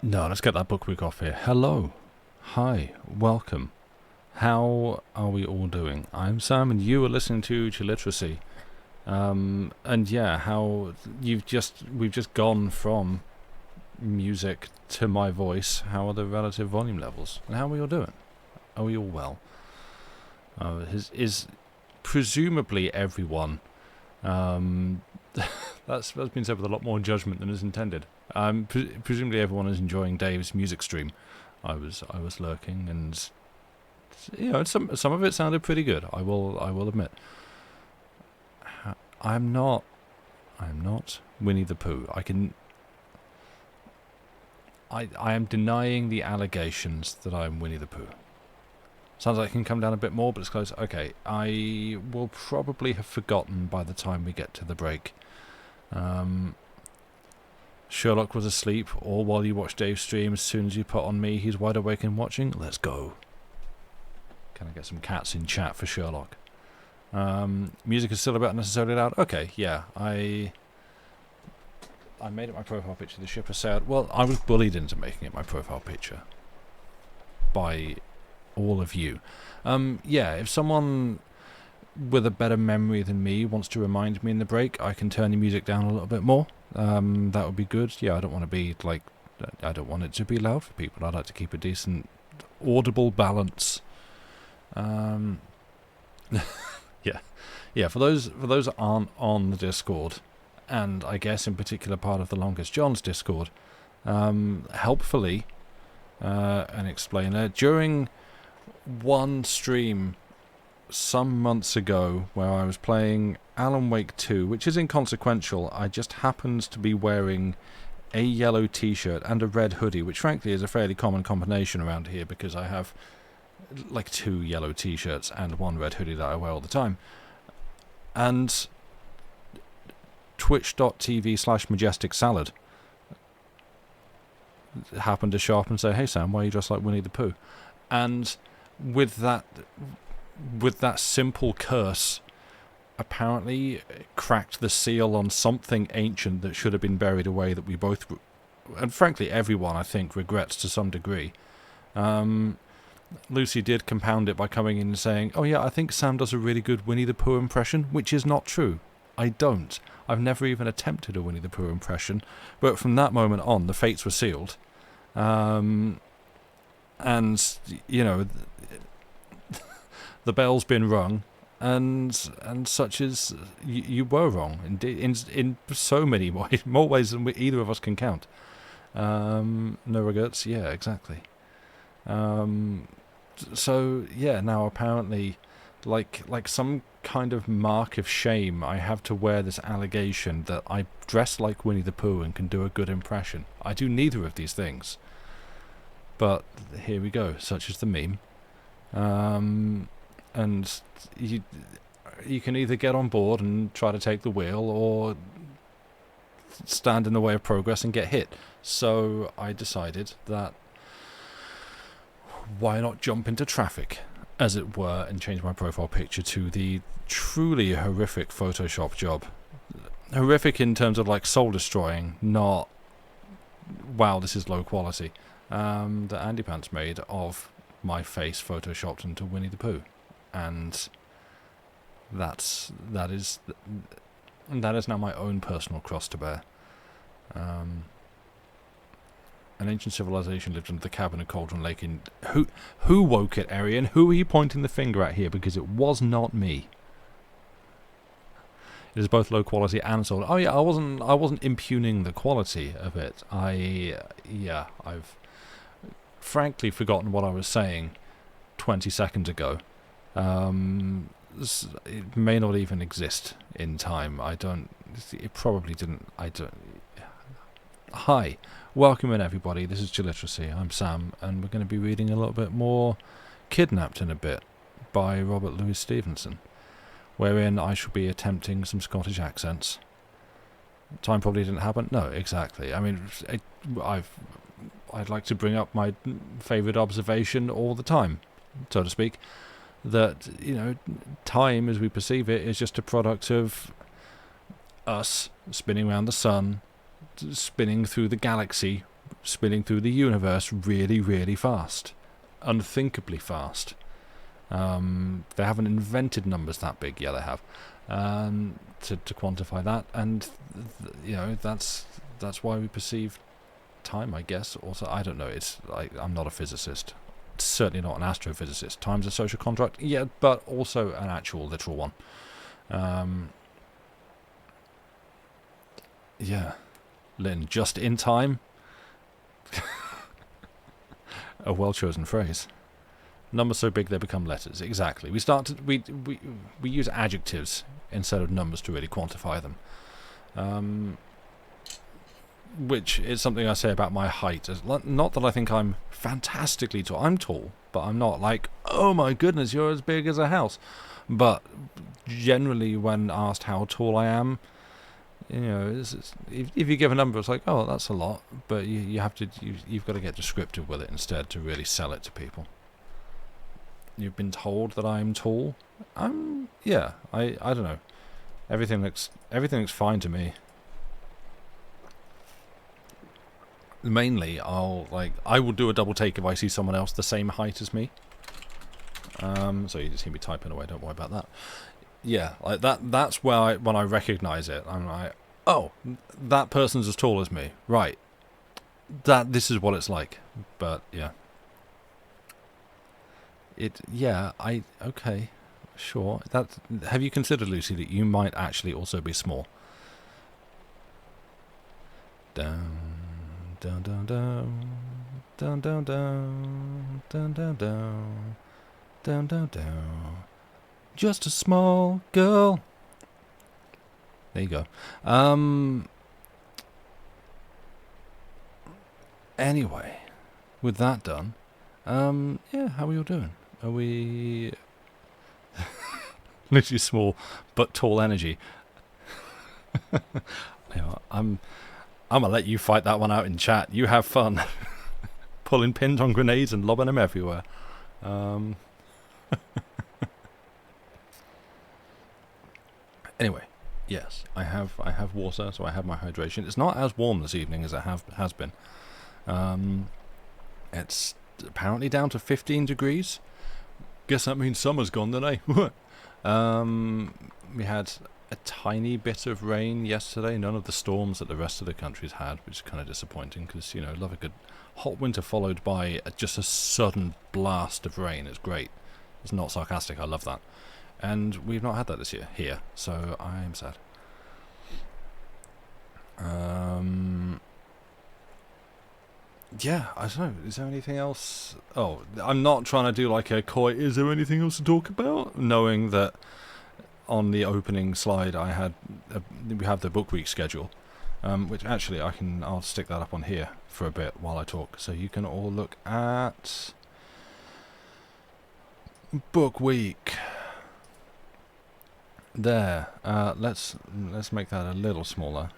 No, let's get that book week off here. Hello. Hi. Welcome. How are we all doing? I'm Sam and you are listening to Literacy. And yeah, we've just gone from music to my voice. How are the relative volume levels? And how are we all doing? Are we all well? Is presumably everyone. That's been said with a lot more judgment than is intended. Presumably everyone is enjoying Dave's music stream. I was lurking, and some of it sounded pretty good. I will admit. I'm not Winnie the Pooh. I am denying the allegations that I'm Winnie the Pooh. Sounds like it can come down a bit more, but it's close. Okay, I will probably have forgotten by the time we get to the break. Sherlock was asleep, or while you watch Dave's stream, as soon as you put on me, he's wide awake and watching. Let's go. Can I get some cats in chat for Sherlock? Music is still about necessarily loud. Okay, yeah, I made it my profile picture. The ship has sailed. Well, I was bullied into making it my profile picture by all of you. Yeah, if someone with a better memory than me wants to remind me in the break, I can turn the music down a little bit more. That would be good. Yeah, I don't want it to be loud for people. I'd like to keep a decent audible balance. Yeah. For those that aren't on the Discord, and I guess in particular part of the Longest John's Discord, helpfully, an explainer during one stream some months ago where I was playing Alan Wake 2, which is inconsequential. I just happened to be wearing a yellow t-shirt and a red hoodie, which frankly is a fairly common combination around here because I have like 2 yellow t-shirts and 1 red hoodie that I wear all the time. And twitch.tv/majestic salad happened to show up and say, "Hey Sam, why are you dressed like Winnie the Pooh?" And with that simple curse, apparently cracked the seal on something ancient that should have been buried away, that we both, and frankly everyone, I think, regrets to some degree. Lucy did compound it by coming in and saying, "Oh yeah, I think Sam does a really good Winnie the Pooh impression," which is not true. I don't. I've never even attempted a Winnie the Pooh impression, but from that moment on, the fates were sealed. And, the bell's been rung, and such as you were wrong in so many more ways than either of us can count. No regrets. Yeah, exactly. So yeah, now apparently, like some kind of mark of shame, I have to wear this allegation that I dress like Winnie the Pooh and can do a good impression. I do neither of these things, but here we go. Such is the meme. And you can either get on board and try to take the wheel, or stand in the way of progress and get hit. So I decided that why not jump into traffic, as it were, and change my profile picture to the truly horrific Photoshop job. Horrific in terms of like soul destroying, not wow, this is low quality. That Andy Pants made of my face photoshopped into Winnie the Pooh. And that is now my own personal cross to bear. An ancient civilization lived under the cabin of Cauldron Lake. In who woke it, Arian? Who are you pointing the finger at here? Because it was not me. It is both low quality and soul. Oh yeah, I wasn't impugning the quality of it. I've frankly forgotten what I was saying 20 seconds ago. It may not even exist in time. It probably didn't. Hi, welcome in everybody. This is Literacy. I'm Sam, and we're going to be reading a little bit more Kidnapped in a bit by Louis Stevenson, wherein I shall be attempting some Scottish accents. Time probably didn't happen. No, exactly. I mean, I'd like to bring up my favourite observation all the time, so to speak, that, time as we perceive it is just a product of us spinning around the sun, spinning through the galaxy spinning through the universe really, really fast. Unthinkably fast. They haven't invented numbers that big. Yeah, they have. To quantify that, and that's why we perceive time, I guess. Also, I don't know. It's like, I'm not a physicist. Certainly not an astrophysicist. Time's a social contract, yeah, but also an actual literal one. Yeah, Lynn, just in time. A well-chosen phrase. Numbers so big they become letters. Exactly. We use adjectives instead of numbers to really quantify them. Which is something I say about my height. Not that I think I'm fantastically tall. I'm tall, but I'm not like, oh my goodness, you're as big as a house. But generally, when asked how tall I am, if you give a number, it's like, oh, that's a lot. But you've got to get descriptive with it instead to really sell it to people. You've been told that I'm tall. I don't know. Everything looks fine to me. Mainly, I will do a double take if I see someone else the same height as me. So you just hear me typing away. Don't worry about that. Yeah, like that. That's where when I recognise it, I'm like, oh, that person's as tall as me. Right. This is what it's like. But yeah. Okay, sure. Have you considered, Lucy, that you might actually also be small? Down, down, down, down, down, down, down, down, down, down, down, down, down. Just a small girl. There you go. Anyway, with that done, how are you all doing? Are we literally small but tall energy? I'm gonna let you fight that one out in chat. You have fun pulling pins on grenades and lobbing them everywhere. Anyway, yes, I have water, so I have my hydration. It's not as warm this evening as it has been. It's apparently down to 15 degrees. Guess that means summer's gone, then, eh? We had a tiny bit of rain yesterday. None of the storms that the rest of the country's had, which is kind of disappointing because, love a good hot winter followed by just a sudden blast of rain. It's great. It's not sarcastic. I love that. And we've not had that this year here, so I am sad. Yeah, I don't know. Is there anything else? Oh, I'm not trying to do like a coy, is there anything else to talk about? Knowing that on the opening slide we have the book week schedule, which actually I'll stick that up on here for a bit while I talk, so you can all look at book week. There. Let's make that a little smaller.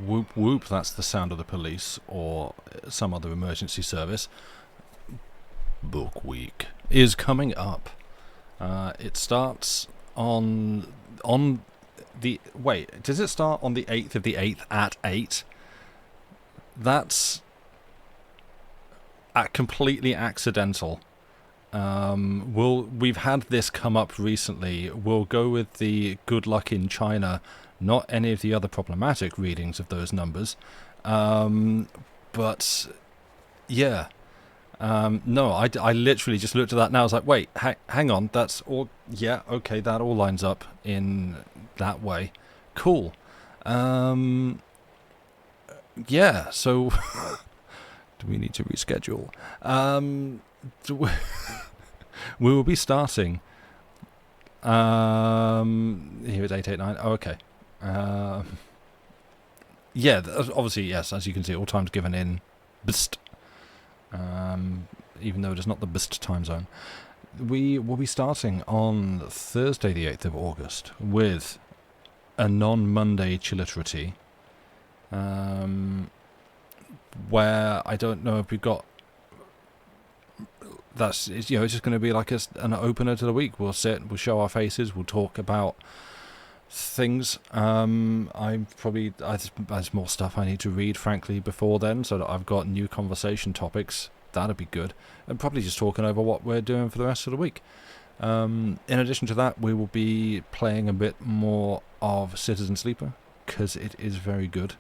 Whoop whoop, that's the sound of the police or some other emergency service. Book week is coming up. It starts on the... Wait, does it start on the 8th of the 8th at 8? That's completely accidental. We've had this come up recently. We'll go with the good luck in China, not any of the other problematic readings of those numbers. But yeah. No, I literally just looked at that now. I was like, wait, hang on, that's all. Yeah, okay, that all lines up in that way. Cool. Yeah, so do we need to reschedule? We will be starting. Here it's 889. Oh, okay. Yeah, obviously, yes, as you can see, all times given in BST. Even though it is not the BST time zone. We will be starting on Thursday the 8th of August with a non-Monday chilliterity, where I don't know if we've got... it's just going to be like an opener to the week. We'll sit, we'll show our faces, we'll talk about things. There's more stuff I need to read, frankly, before then, so that I've got new conversation topics. That'd be good. And probably just talking over what we're doing for the rest of the week. In addition to that, we will be playing a bit more of Citizen Sleeper, because it is very good.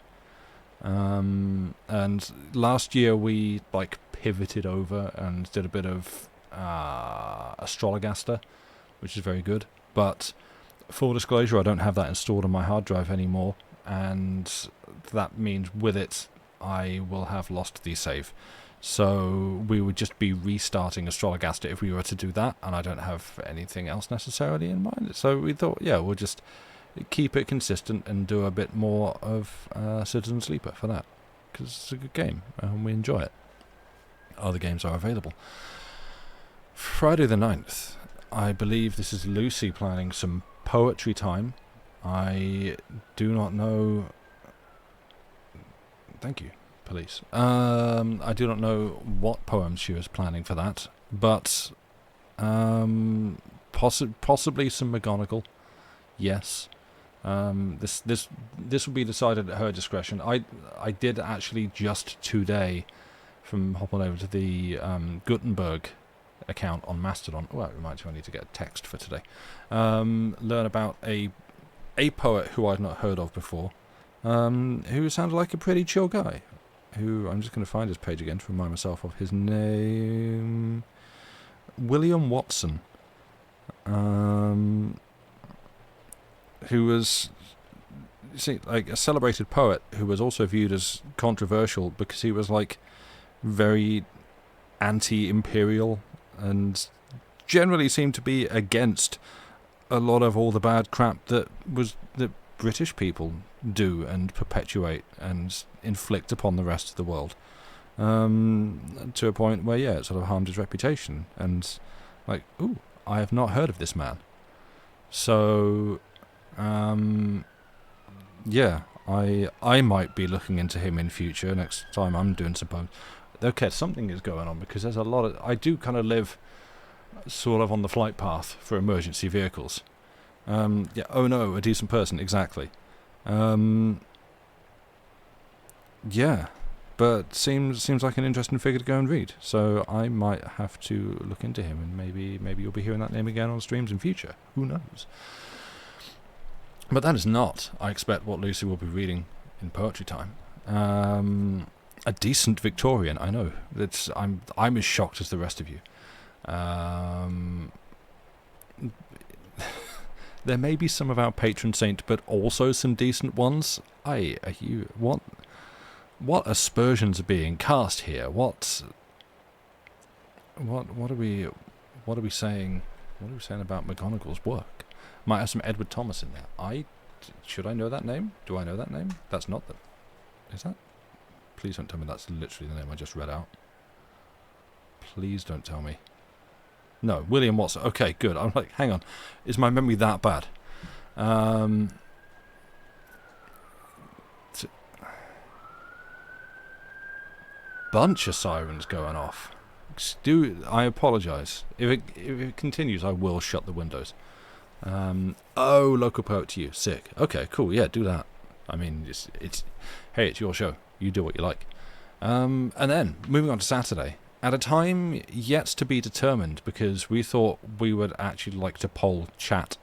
And last year we pivoted over and did a bit of Astrologaster, which is very good. But full disclosure, I don't have that installed on my hard drive anymore, and that means with it I will have lost the save. So we would just be restarting Astrologaster if we were to do that, and I don't have anything else necessarily in mind. So we thought, yeah, we'll just keep it consistent and do a bit more of Citizen Sleeper for that, because it's a good game and we enjoy it. Other games are available. Friday the 9th, I believe this is Lucy planning some poetry time. I do not know. Thank you, police. I do not know what poems she was planning for that, but possibly some McGonagall. Yes. This will be decided at her discretion. I did actually just today, from hopping over to the Gutenberg account on Mastodon. Well, it reminds me I need to get a text for today. Learn about a poet who I'd not heard of before, who sounded like a pretty chill guy. Who I'm just going to find his page again to remind myself of his name. William Watson. Who was, a celebrated poet who was also viewed as controversial because he was very anti-imperial and generally seemed to be against a lot of all the bad crap that British people do and perpetuate and inflict upon the rest of the world, to a point where it sort of harmed his reputation. And I have not heard of this man. So I might be looking into him in future next time I'm doing some poems. Okay, something is going on because there's a lot of... I do kind of live sort of on the flight path for emergency vehicles. Oh no, a decent person, exactly. But seems like an interesting figure to go and read. So I might have to look into him, and maybe you'll be hearing that name again on streams in future. Who knows? But that is not, I expect, what Lucy will be reading in poetry time. A decent Victorian, I know. I'm as shocked as the rest of you. There may be some of our patron saint, but also some decent ones. What aspersions are being cast here? What are we saying? What are we saying about McGonagall's work? Might have some Edward Thomas in there. Should I know that name? Do I know that name? That's not the... Is that? Please don't tell me that's literally the name I just read out. Please don't tell me. No, William Watson. Okay, good. I'm like, hang on. Is my memory that bad? Bunch of sirens going off. I apologise. If it continues, I will shut the windows. Local poet to you. Sick. Okay, cool. Yeah, do that. I mean, it's your show. You do what you like. And then, moving on to Saturday. At a time yet to be determined, because we thought we would actually like to poll chat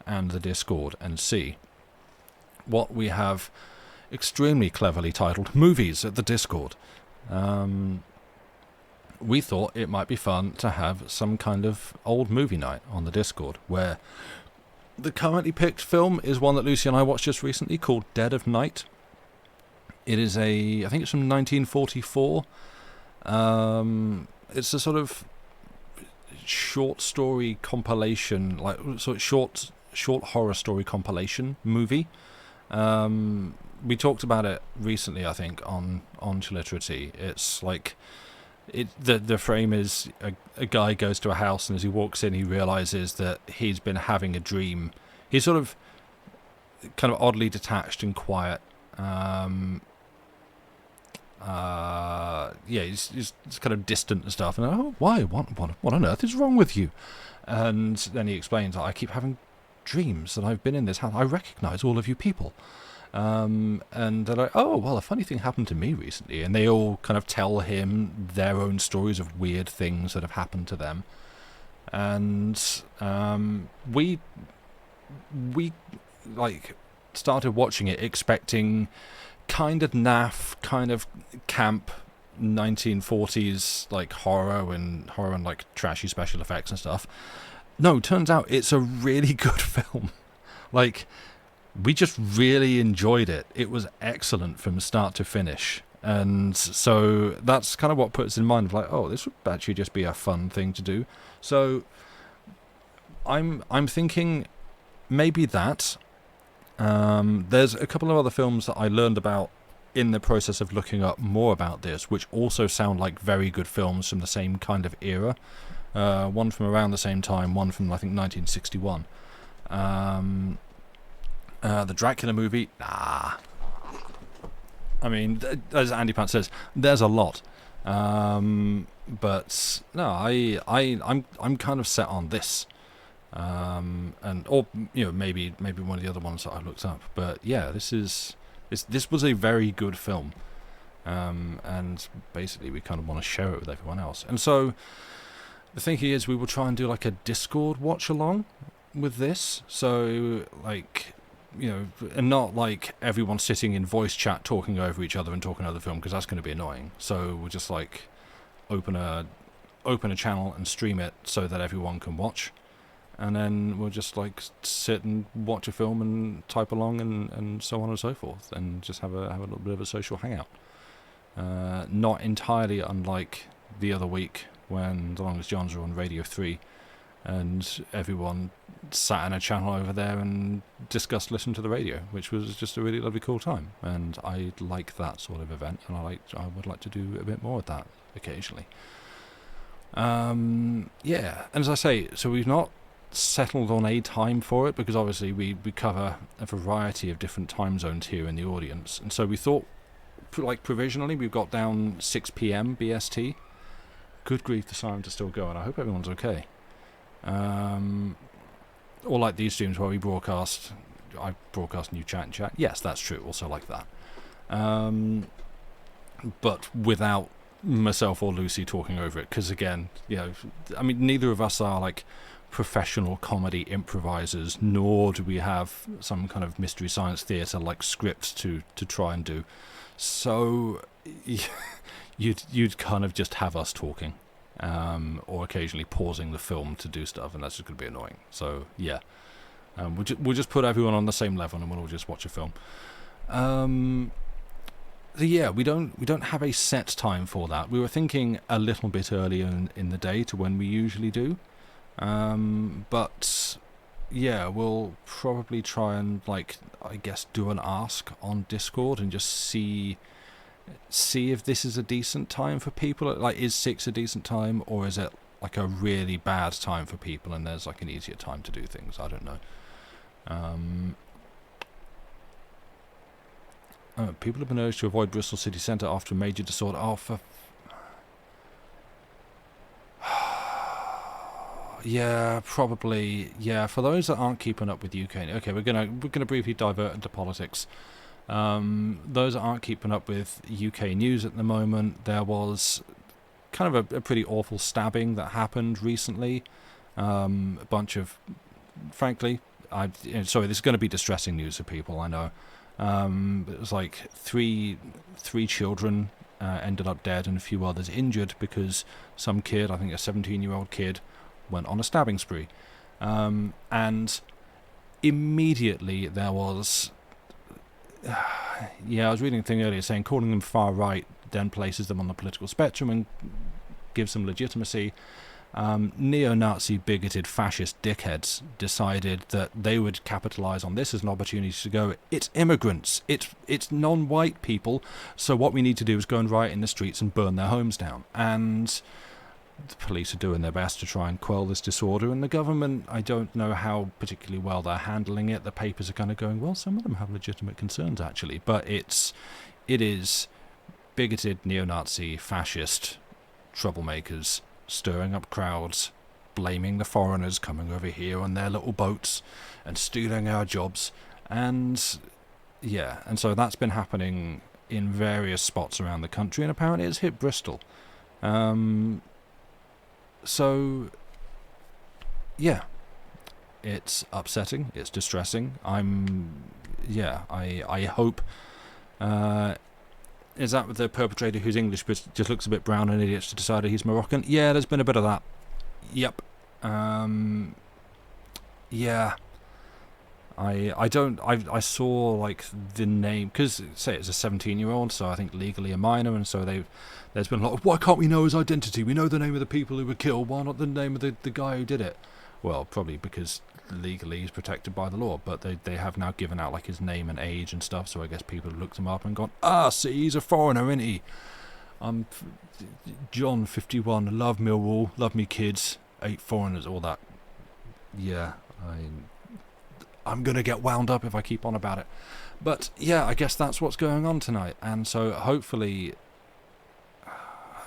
and the Discord and see what we have extremely cleverly titled Movies at the Discord. We thought it might be fun to have some kind of old movie night on the Discord, where the currently picked film is one that Lucy and I watched just recently called Dead of Night. It is I think it's from 1944. It's a sort of short story compilation, short horror story compilation movie. We talked about it recently, I think, on Chiliterity. It's the frame is a guy goes to a house, and as he walks in, he realizes that he's been having a dream. He's sort of kind of oddly detached and quiet. He's kind of distant and stuff. And why? What on earth is wrong with you? And then he explains, I keep having dreams that I've been in this house. I recognise all of you people. And they're like, oh, well, a funny thing happened to me recently. And they all kind of tell him their own stories of weird things that have happened to them. And we like started watching it expecting kind of naff, kind of camp 1940s like horror and like trashy special effects and stuff. No, turns out it's a really good film. Like, we just really enjoyed it. It was excellent from start to finish. And so that's kind of what puts in mind of like, oh, this would actually just be a fun thing to do. So I'm thinking maybe that. There's a couple of other films that I learned about in the process of looking up more about this, which also sound like very good films from the same kind of era. One from around the same time, one from, I think, 1961. The Dracula movie, nah. I mean, as Andy Pant says, there's a lot. But no, I'm kind of set on this. Or maybe one of the other ones that I looked up. But yeah, this was a very good film. And basically we kind of want to share it with everyone else. And so the thinking is we will try and do like a Discord watch along with this. So like, and not like everyone sitting in voice chat talking over each other and talking over the film, because that's going to be annoying. So we'll just like open a channel and stream it so that everyone can watch. And then we'll just like sit and watch a film and type along and so on and so forth, and just have a little bit of a social hangout. Not entirely unlike the other week when The Longest Johns were on Radio 3, and everyone sat in a channel over there and listened to the radio, which was just a really lovely, cool time. And I like that sort of event, and I would like to do a bit more of that occasionally. Yeah, and as I say, so we've not settled on a time for it, because obviously we cover a variety of different time zones here in the audience, and so we thought, like, provisionally we've got down 6 p.m. BST. Good grief, the sirens are still going. I hope everyone's okay. Or like these streams where I broadcast and you chat and chat. Yes, that's true, also like that. But without myself or Lucy talking over it, because again, I mean, neither of us are like professional comedy improvisers, nor do we have some kind of mystery science theatre like script to try and do. So you'd kind of just have us talking, or occasionally pausing the film to do stuff, and that's just going to be annoying. So yeah, we'll just put everyone on the same level, and we'll all just watch a film. So yeah, we don't have a set time for that. We were thinking a little bit earlier in the day to when we usually do. But yeah, we'll probably try and, like, I guess, do an ask on Discord and just see if this is a decent time for people. Like, is 6 a decent time, or is it like a really bad time for people and there's like an easier time to do things? I don't know. People have been urged to avoid Bristol city centre after a major disorder. Oh, for... Yeah, probably. Yeah, for those that aren't keeping up with UK... Okay, we're gonna briefly divert into politics. Those that aren't keeping up with UK news at the moment, there was kind of a pretty awful stabbing that happened recently. A bunch of... Frankly, sorry, this is going to be distressing news for people, I know. It was like three children ended up dead and a few others injured because some kid, I think a 17-year-old kid, went on a stabbing spree. And immediately there was... I was reading a thing earlier saying calling them far right then places them on the political spectrum and gives them legitimacy. Neo-Nazi, bigoted, fascist dickheads decided that they would capitalise on this as an opportunity to go, it's immigrants, it's non-white people, so what we need to do is go and riot in the streets and burn their homes down. And the police are doing their best to try and quell this disorder, and the government, I don't know how particularly well they're handling it. The papers are kind of going, well, some of them have legitimate concerns, actually, but it is bigoted, neo-Nazi, fascist troublemakers stirring up crowds blaming the foreigners coming over here on their little boats and stealing our jobs. And yeah, and so that's been happening in various spots around the country, and apparently it's hit Bristol. So yeah, it's upsetting, it's distressing. I hope is that the perpetrator who's English but just looks a bit brown and idiots to decide he's Moroccan? Yeah, there's been a bit of that. Yep. Yeah. I saw like the name, because say it's a 17-year-old, so I think legally a minor, and so there's been a lot of, why can't we know his identity? We know the name of the people who were killed, why not the name of the guy who did it? Well, probably because legally he's protected by the law, but they have now given out like his name and age and stuff, so I guess people have looked him up and gone, see, he's a foreigner, isn't he? John 51, love Millwall, love me kids, 8 foreigners, all that. Yeah, I'm going to get wound up if I keep on about it. But yeah, I guess that's what's going on tonight. And so hopefully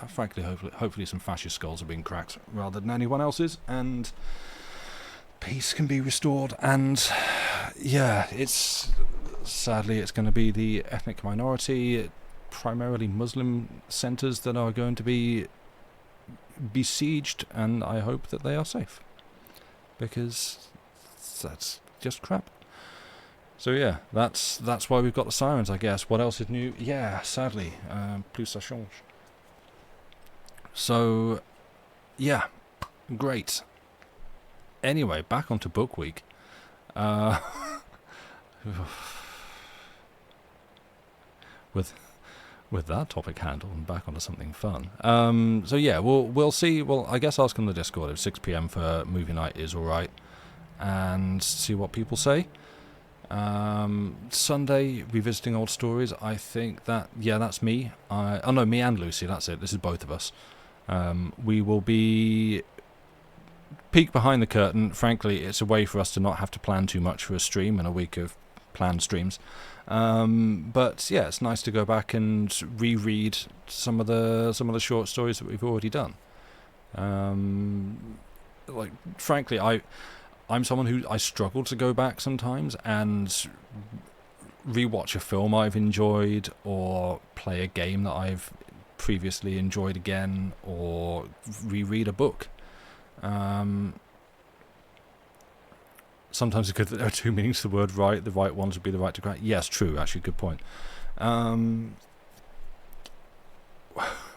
some fascist skulls are being cracked rather than anyone else's, and peace can be restored. And yeah, sadly it's going to be the ethnic minority, primarily Muslim centres, that are going to be besieged, and I hope that they are safe, because that's just crap. So yeah, that's why we've got the sirens, I guess. What else is new? Yeah, sadly, plus ça change. So yeah, great. Anyway, back onto Book Week. With that topic handled, and back onto something fun. So yeah, we'll see. Well, I guess ask on the Discord if 6 p.m. for movie night is alright, and see what people say. Sunday, revisiting old stories. I think that's me. Me and Lucy. That's it. This is both of us. We will be peek behind the curtain. Frankly, it's a way for us to not have to plan too much for a stream and a week of planned streams. But yeah, it's nice to go back and reread some of the short stories that we've already done. Frankly, I'm someone who I struggle to go back sometimes and rewatch a film I've enjoyed, or play a game that I've previously enjoyed again, or reread a book. Sometimes there are two meanings to the word right. The right ones would be the right to crack. Yes, true. Actually, good point.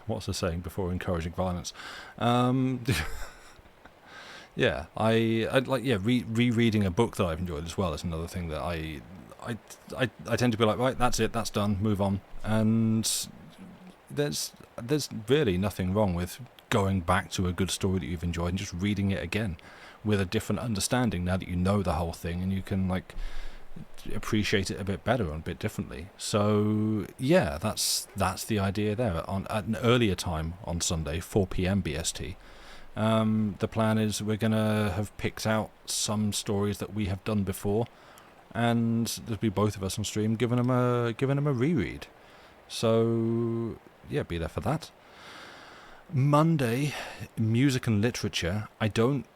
What's the saying before encouraging violence? Yeah, rereading a book that I've enjoyed as well is another thing that I tend to be like, right, that's it, that's done, move on. And there's really nothing wrong with going back to a good story that you've enjoyed and just reading it again with a different understanding now that you know the whole thing, and you can like appreciate it a bit better and a bit differently. So yeah, that's the idea there. At an earlier time on Sunday, 4 p.m. BST. The plan is we're gonna have picked out some stories that we have done before, and there'll be both of us on stream giving them a reread. So yeah, be there for that. Monday, music and literature. I don't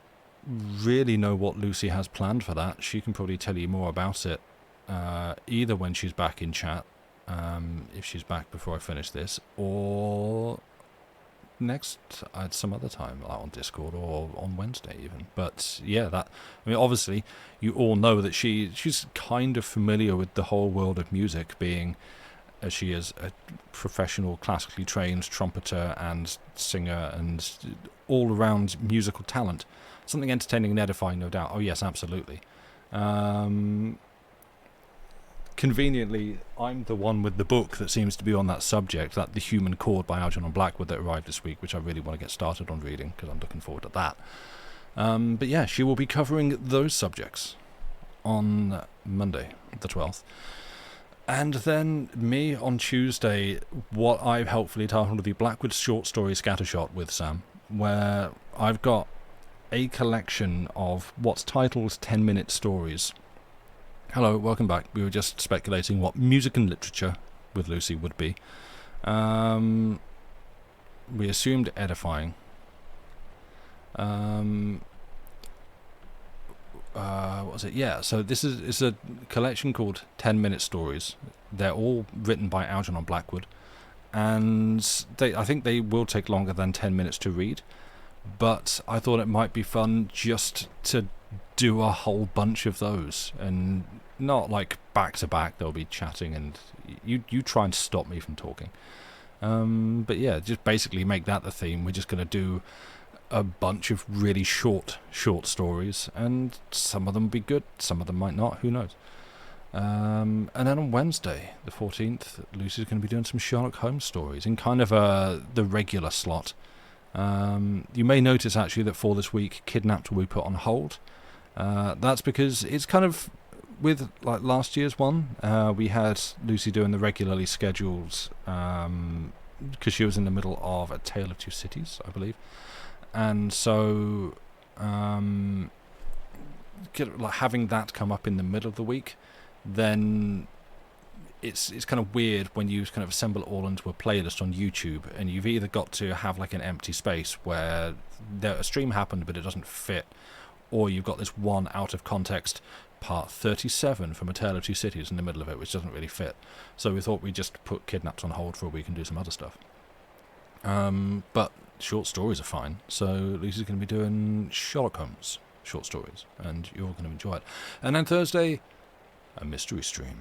really know what Lucy has planned for that. She can probably tell you more about it either when she's back in chat, if she's back before I finish this, or next at some other time, like on Discord or on Wednesday even. But yeah, obviously you all know that she's kind of familiar with the whole world of music, being as she is a professional classically trained trumpeter and singer and all around musical talent. Something entertaining and edifying, no doubt. Oh yes, absolutely. Conveniently, I'm the one with the book that seems to be on that subject, that The Human Chord by Algernon Blackwood that arrived this week, which I really want to get started on reading because I'm looking forward to that. But yeah, she will be covering those subjects on Monday, the 12th. And then me on Tuesday, what I've helpfully titled the Blackwood Short Story Scattershot with Sam, where I've got a collection of what's titled 10-minute stories. Hello, welcome back. We were just speculating what music and literature with Lucy would be. We assumed edifying. What was it? Yeah, so this is a collection called 10-Minute Stories. They're all written by Algernon Blackwood, and I think they will take longer than 10 minutes to read, but I thought it might be fun just to do a whole bunch of those, and not like back to back. They'll be chatting, and you try and stop me from talking. But yeah, just basically make that the theme. We're just going to do a bunch of really short stories, and some of them will be good, some of them might not, who knows. And then on Wednesday the 14th, Lucy's going to be doing some Sherlock Holmes stories in kind of the regular slot. You may notice actually that for this week Kidnapped will be put on hold. That's because it's kind of with like last year's one, we had Lucy doing the regularly scheduled, because she was in the middle of A Tale of Two Cities, I believe. And so having that come up in the middle of the week, then it's kind of weird when you kind of assemble it all into a playlist on YouTube, and you've either got to have like an empty space where a stream happened but it doesn't fit, or you've got this one out of context part 37 from A Tale of Two Cities in the middle of it, which doesn't really fit. So we thought we'd just put Kidnapped on hold for a week and do some other stuff. But short stories are fine, so Lucy's going to be doing Sherlock Holmes short stories, and you're going to enjoy it. And then Thursday, a mystery stream,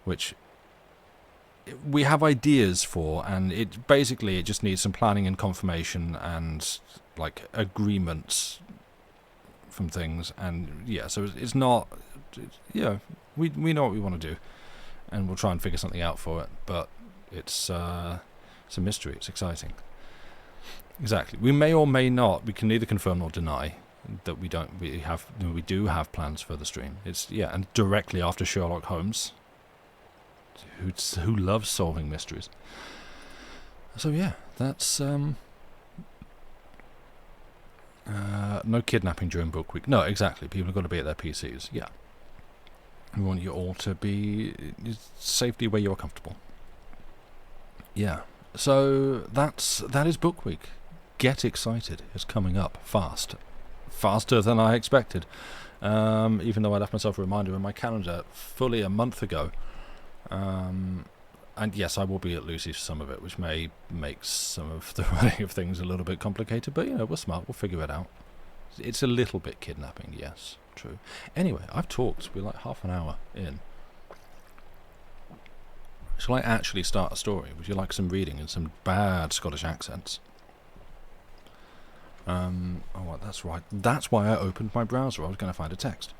which we have ideas for, and it just needs some planning and confirmation and like agreements from things. And yeah, so it's not, we know what we want to do, and we'll try and figure something out for it, but it's a mystery. It's exciting. Exactly. We may or may not. We can neither confirm nor deny that we do have plans for the stream. And directly after Sherlock Holmes, who loves solving mysteries. So yeah, that's no kidnapping during book week. No, exactly. People have got to be at their PCs. Yeah. We want you all to be safely where you're comfortable. Yeah. So that is book week. Get excited. It's coming up faster than I expected. Even though I left myself a reminder in my calendar fully a month ago. And yes, I will be at Lucy's for some of it, which may make some of the running of things a little bit complicated, but we're smart, we'll figure it out. It's a little bit kidnapping, yes, true. Anyway, I've talked, we're like half an hour in. Shall I actually start a story? Would you like some reading and some bad Scottish accents? That's right. That's why I opened my browser. I was going to find a text.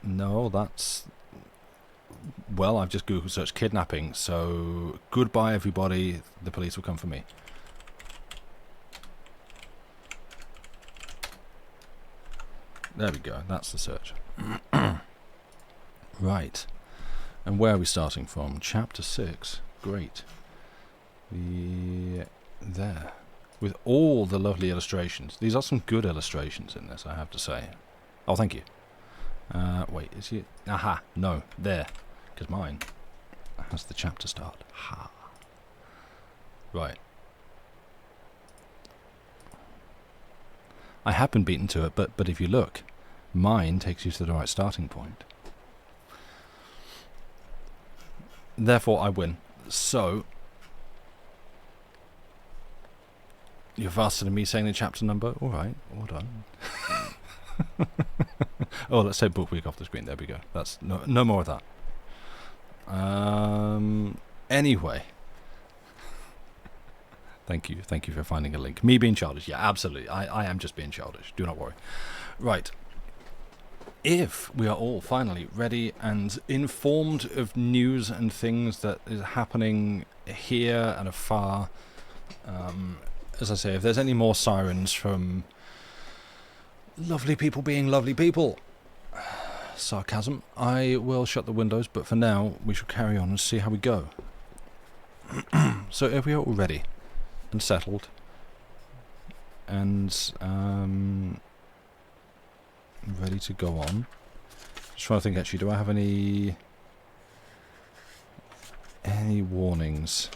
No, that's... Well, I've just Google searched kidnapping, so goodbye everybody, the police will come for me. There we go, that's the search. Right. And where are we starting from? Chapter 6. Great. There. With all the lovely illustrations. These are some good illustrations in this, I have to say. Oh, thank you. Wait, is it? Aha, no, there. Because mine has the chapter start. Ha. Right. I have been beaten to it, but if you look, mine takes you to the right starting point. Therefore, I win. So, you're faster than me saying the chapter number? Alright, well done. Oh, let's take book week off the screen. There we go. That's no more of that. Anyway. Thank you for finding a link. Me being childish, yeah, absolutely. I am just being childish. Do not worry. Right. If we are all finally ready and informed of news and things that is happening here and afar, as I say, if there's any more sirens from lovely people being lovely people, sarcasm, I will shut the windows, but for now we shall carry on and see how we go. So if we are all ready and settled and ready to go on, just trying to think actually, do I have any any warnings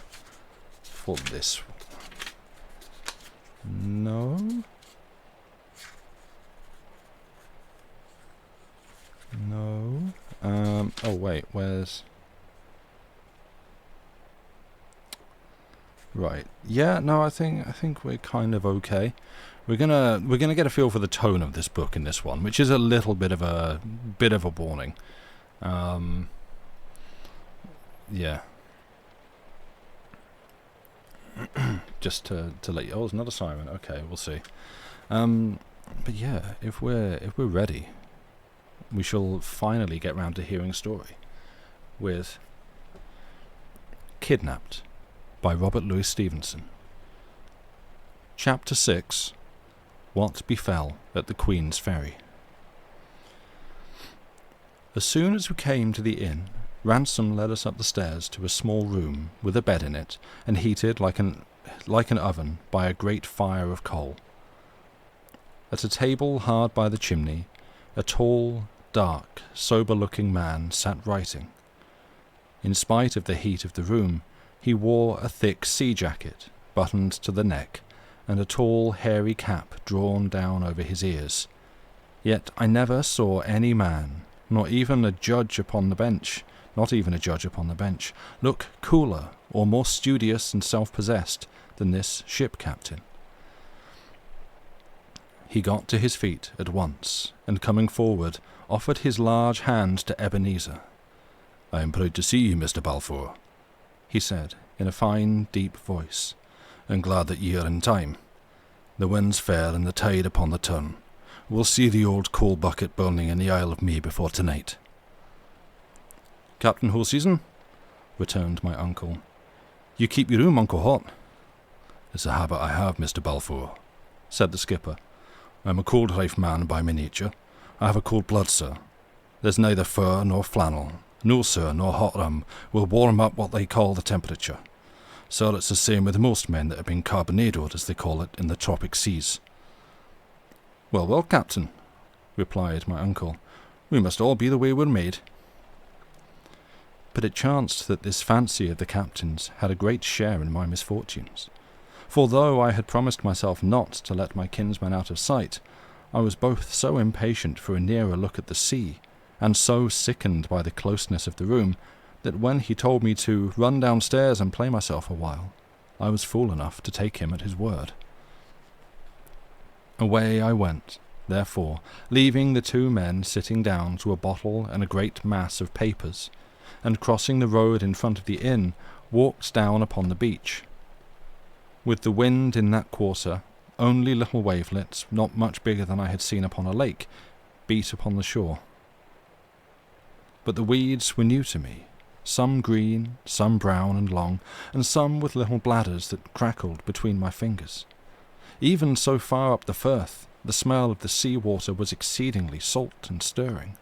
for this? No? No. Oh wait, where's... Right. Yeah, no, I think we're kind of okay. We're gonna get a feel for the tone of this book in this one, which is a little bit of a warning. Yeah. Just to let you... Oh, it's another siren. Okay, we'll see. But yeah, if we're ready, we shall finally get round to hearing a story with Kidnapped by Robert Louis Stevenson. Chapter 6. What Befell at the Queen's Ferry. As soon as we came to the inn, Ransom led us up the stairs to a small room with a bed in it, and heated like an oven by a great fire of coal. At a table hard by the chimney, a tall, dark, sober-looking man sat writing. In spite of the heat of the room, he wore a thick sea jacket, buttoned to the neck, and a tall, hairy cap drawn down over his ears. Yet I never saw any man, not even a judge upon the bench, look cooler or more studious and self-possessed than this ship captain. He got to his feet at once, and coming forward, offered his large hand to Ebenezer. "I am proud to see you, Mr. Balfour," he said, in a fine, deep voice, "and glad that ye are in time. The wind's fair and the tide upon the turn. We'll see the old coal bucket burning in the Isle of May before tonight." "Captain Hoseason," returned my uncle. "You keep your room, Uncle Hot." "It's a habit I have, Mr. Balfour," said the skipper. "I'm a cold-life man by my nature. I have a cold blood, sir. There's neither fur nor flannel, no, sir, nor hot rum will warm up what they call the temperature. Sir, it's the same with most men that have been carbonadoed, as they call it, in the tropic seas." "Well, well, Captain," replied my uncle, "we must all be the way we're made." But it chanced that this fancy of the captain's had a great share in my misfortunes. For though I had promised myself not to let my kinsman out of sight, I was both so impatient for a nearer look at the sea, and so sickened by the closeness of the room, that when he told me to run downstairs and play myself a while, I was fool enough to take him at his word. Away I went, therefore, leaving the two men sitting down to a bottle and a great mass of papers, and crossing the road in front of the inn, walked down upon the beach. With the wind in that quarter, only little wavelets, not much bigger than I had seen upon a lake, beat upon the shore. But the weeds were new to me, some green, some brown and long, and some with little bladders that crackled between my fingers. Even so far up the firth, the smell of the sea-water was exceedingly salt and stirring.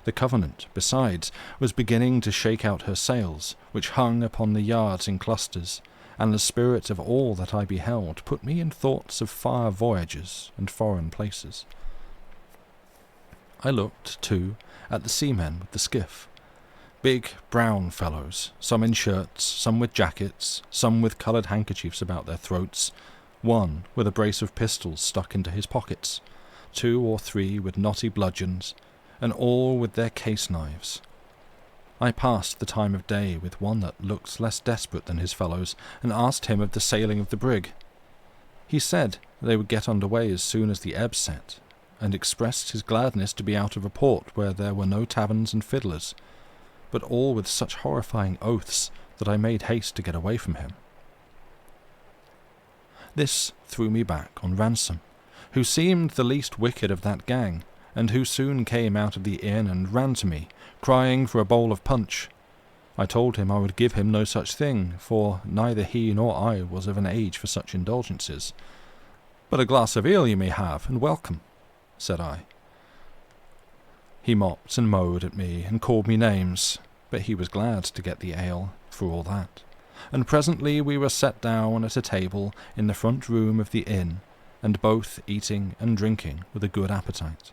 The Covenant, besides, was beginning to shake out her sails, which hung upon the yards in clusters, and the spirit of all that I beheld put me in thoughts of far voyages and foreign places. I looked, too, at the seamen with the skiff. Big, brown fellows, some in shirts, some with jackets, some with coloured handkerchiefs about their throats, one with a brace of pistols stuck into his pockets, 2 or 3 with knotty bludgeons, and all with their case-knives. I passed the time of day with one that looked less desperate than his fellows, and asked him of the sailing of the brig. He said they would get under way as soon as the ebb set, and expressed his gladness to be out of a port where there were no taverns and fiddlers, but all with such horrifying oaths that I made haste to get away from him. This threw me back on Ransom, who seemed the least wicked of that gang, and who soon came out of the inn and ran to me, crying for a bowl of punch. I told him I would give him no such thing, for neither he nor I was of an age for such indulgences. "But a glass of ale you may have, and welcome," said I. He mopped and mowed at me, and called me names, but he was glad to get the ale, for all that, and presently we were set down at a table in the front room of the inn, and both eating and drinking with a good appetite.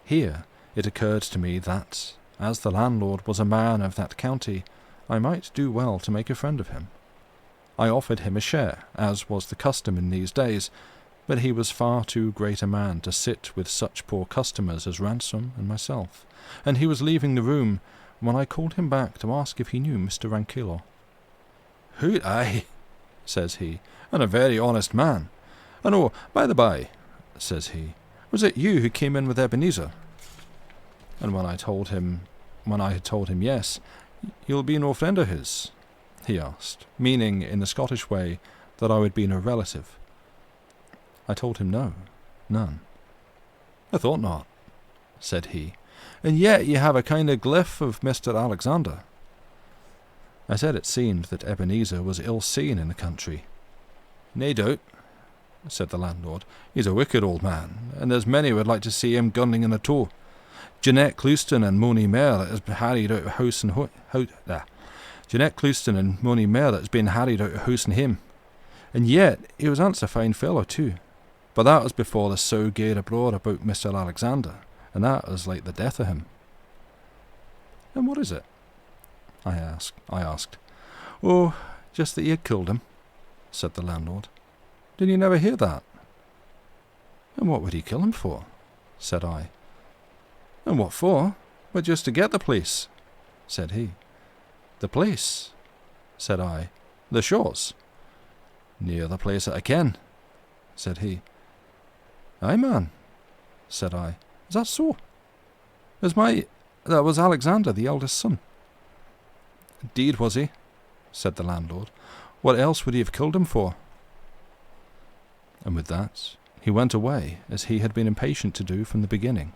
Here it occurred to me that, as the landlord was a man of that county, I might do well to make a friend of him. I offered him a share, as was the custom in these days, but he was far too great a man to sit with such poor customers as Ransom and myself, and he was leaving the room when I called him back to ask if he knew Mr. Ranquillo. "Hoot, aye," says he, "and a very honest man. And oh, by the by," says he, "was it you who came in with Ebenezer?" And when I had told him yes, "You'll be no friend of his?" he asked, meaning in the Scottish way that I would be no relative. I told him no, none. "I thought not," said he, "and yet ye have a kind of glyph of Mr. Alexander." I said it seemed that Ebenezer was ill seen in the country. "Nae doubt," said the landlord. "He's a wicked old man, and there's many would like to see him gunning in a toe. Jeanette Clouston and Mony Mair that has been harried out of house and Jeanette Clouston and Mony Mair that has been harried out of house and him. And yet he was once a fine fellow too. But that was before the sow gaed abroad about Mr. Alexander, and that was like the death of him." "And what is it?" I asked. "Oh, just that he had killed him," said the landlord. "Did you never hear that?" "And what would he kill him for?" said I. "And what for? But just to get the place," said he. "The place?" said I. "The shores?" "Near the place that I ken," said he. "Aye, man," said I. "Is that so? That was Alexander, the eldest son." "Indeed was he," said the landlord. "What else would he have killed him for?" And with that he went away, as he had been impatient to do from the beginning.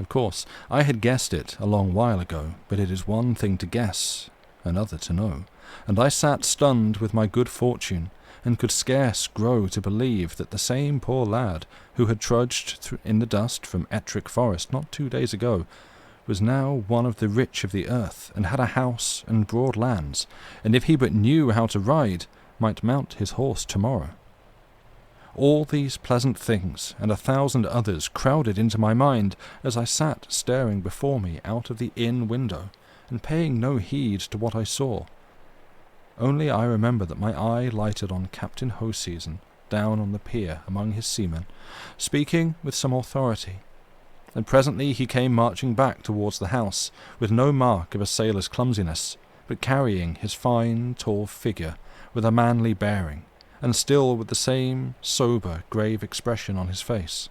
Of course, I had guessed it a long while ago, but it is one thing to guess, another to know, and I sat stunned with my good fortune, and could scarce grow to believe that the same poor lad who had trudged in the dust from Ettrick Forest not 2 days ago was now one of the rich of the earth, and had a house and broad lands, and if he but knew how to ride, might mount his horse tomorrow. All these pleasant things and 1,000 others crowded into my mind as I sat staring before me out of the inn window, and paying no heed to what I saw. Only I remember that my eye lighted on Captain Hoseason down on the pier among his seamen, speaking with some authority, and presently he came marching back towards the house, with no mark of a sailor's clumsiness, but carrying his fine, tall figure with a manly bearing, and still with the same sober, grave expression on his face.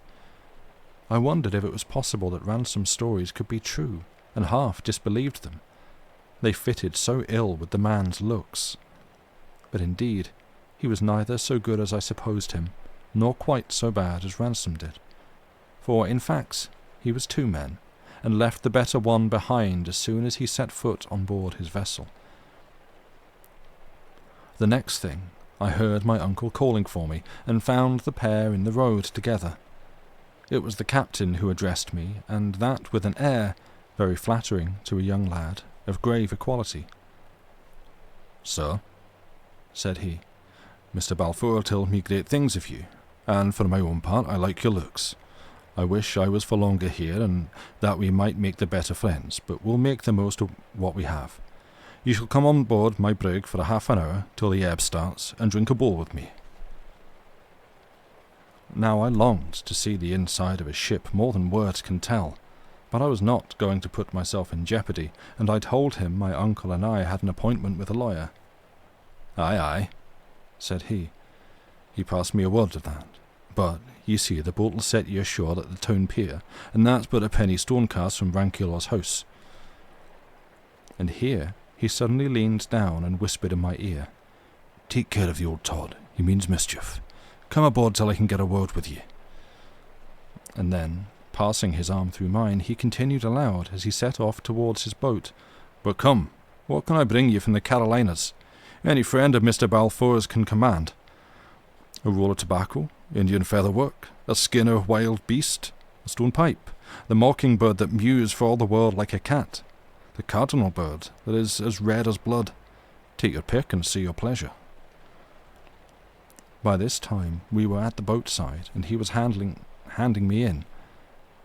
I wondered if it was possible that Ransom's stories could be true, and half disbelieved them. They fitted so ill with the man's looks. But indeed, he was neither so good as I supposed him, nor quite so bad as Ransom did. For, in fact, he was 2 men, and left the better one behind as soon as he set foot on board his vessel. The next thing, I heard my uncle calling for me, and found the pair in the road together. It was the captain who addressed me, and that with an air, very flattering to a young lad, of grave equality. "Sir," said he, "Mr. Balfour told me great things of you, and for my own part I like your looks. I wish I was for longer here, and that we might make the better friends, but we'll make the most of what we have. You shall come on board my brig for a half an hour till the ebb starts, and drink a bowl with me." Now I longed to see the inside of a ship more than words can tell, but I was not going to put myself in jeopardy, and I told him my uncle and I had an appointment with a lawyer. "Aye, aye," said he. "He passed me a word of that. But, ye see, the boat'll set ye ashore at the town pier, and that's but a penny stonecast from Ranquillo's house." And here he suddenly leaned down and whispered in my ear, "Take care of the old Todd, he means mischief. Come aboard till I can get a word with ye." And then, passing his arm through mine, he continued aloud as he set off towards his boat, "But come, what can I bring you from the Carolinas? Any friend of Mr. Balfour's can command. A roll of tobacco, Indian feather work, a skin of wild beast, a stone pipe, the mockingbird that mews for all the world like a cat, the cardinal bird that is as red as blood. Take your pick and see your pleasure." By this time we were at the boat side, and he was handing me in.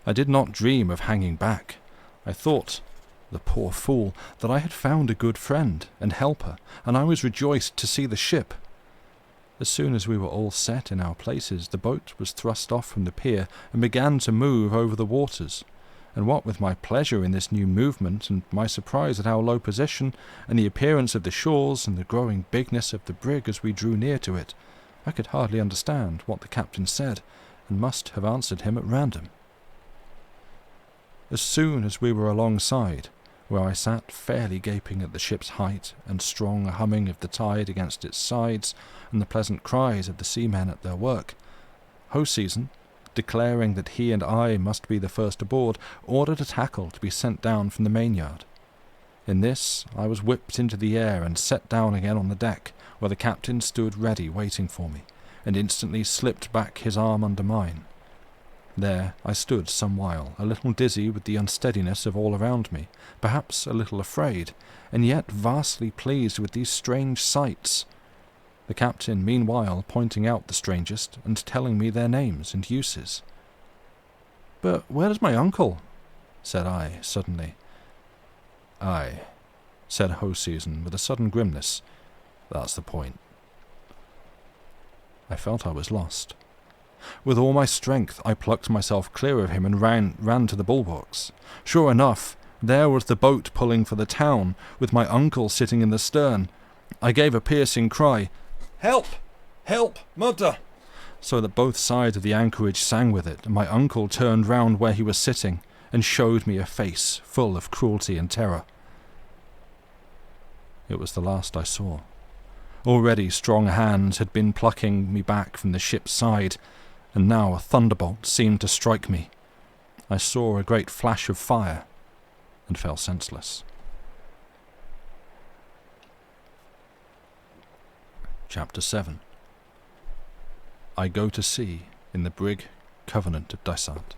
I did not dream of hanging back. I thought The poor fool, that I had found a good friend and helper, and I was rejoiced to see the ship. As soon as we were all set in our places, the boat was thrust off from the pier and began to move over the waters. And what with my pleasure in this new movement, and my surprise at our low position, and the appearance of the shores, and the growing bigness of the brig as we drew near to it, I could hardly understand what the captain said, and must have answered him at random. As soon as we were alongside, where I sat fairly gaping at the ship's height and strong humming of the tide against its sides, and the pleasant cries of the seamen at their work, Hoseason, declaring that he and I must be the first aboard, ordered a tackle to be sent down from the mainyard. In this I was whipped into the air and set down again on the deck, where the captain stood ready waiting for me, and instantly slipped back his arm under mine. There I stood some while, a little dizzy with the unsteadiness of all around me, perhaps a little afraid, and yet vastly pleased with these strange sights. The captain meanwhile pointing out the strangest, and telling me their names and uses. "But where is my uncle?" said I, suddenly. "Aye," said Hoseason with a sudden grimness. "That's the point." I felt I was lost. With all my strength I plucked myself clear of him and ran to the bulwarks. Sure enough, there was the boat pulling for the town, with my uncle sitting in the stern. I gave a piercing cry, "Help! Help, mother!" so that both sides of the anchorage sang with it, and my uncle turned round where he was sitting, and showed me a face full of cruelty and terror. It was the last I saw. Already strong hands had been plucking me back from the ship's side, and now a thunderbolt seemed to strike me. I saw a great flash of fire, and fell senseless. Chapter 7. I go to sea in the brig Covenant of Dysart.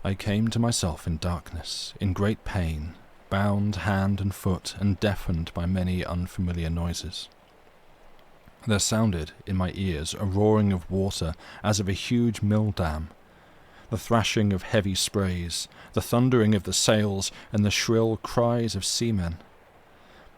I came to myself in darkness, in great pain, bound hand and foot, and deafened by many unfamiliar noises. There sounded in my ears a roaring of water as of a huge mill dam, the thrashing of heavy sprays, the thundering of the sails, and the shrill cries of seamen.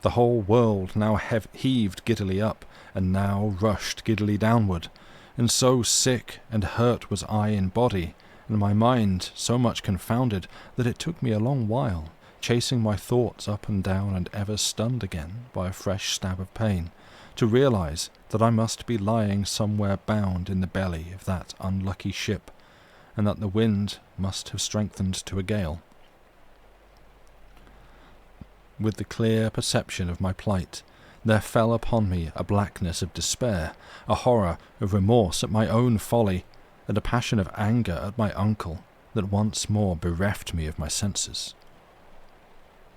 The whole world now heaved giddily up, and now rushed giddily downward, and so sick and hurt was I in body, and my mind so much confounded, that it took me a long while, chasing my thoughts up and down and ever stunned again by a fresh stab of pain, to realize that I must be lying somewhere bound in the belly of that unlucky ship, and that the wind must have strengthened to a gale. With the clear perception of my plight, there fell upon me a blackness of despair, a horror of remorse at my own folly, and a passion of anger at my uncle that once more bereft me of my senses.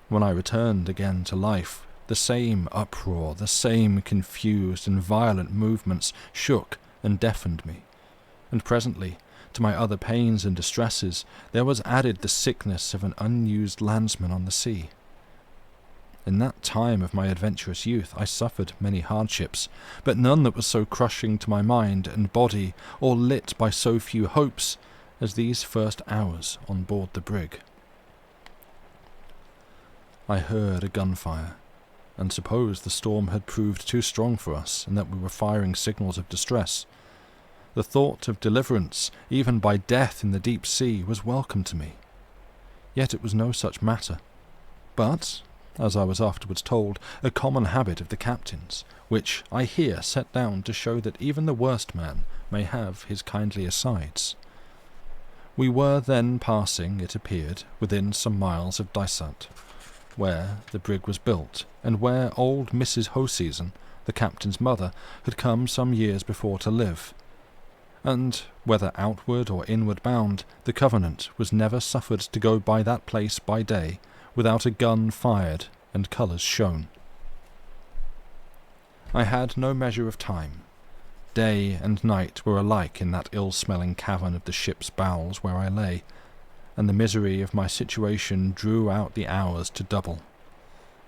When I returned again to life, the same uproar, the same confused and violent movements shook and deafened me, and presently, to my other pains and distresses, there was added the sickness of an unused landsman on the sea. In that time of my adventurous youth I suffered many hardships, but none that was so crushing to my mind and body, or lit by so few hopes, as these first hours on board the brig. I heard a gunfire, and supposed the storm had proved too strong for us, and that we were firing signals of distress. The thought of deliverance, even by death in the deep sea, was welcome to me. Yet it was no such matter, but, as I was afterwards told, a common habit of the captain's, which I here set down to show that even the worst man may have his kindlier sides. We were then passing, it appeared, within some miles of Dysart, where the brig was built, and where old Mrs. Hoseason, the captain's mother, had come some years before to live. And, whether outward or inward bound, the Covenant was never suffered to go by that place by day without a gun fired and colours shown. I had no measure of time. Day and night were alike in that ill-smelling cavern of the ship's bowels where I lay, and the misery of my situation drew out the hours to double.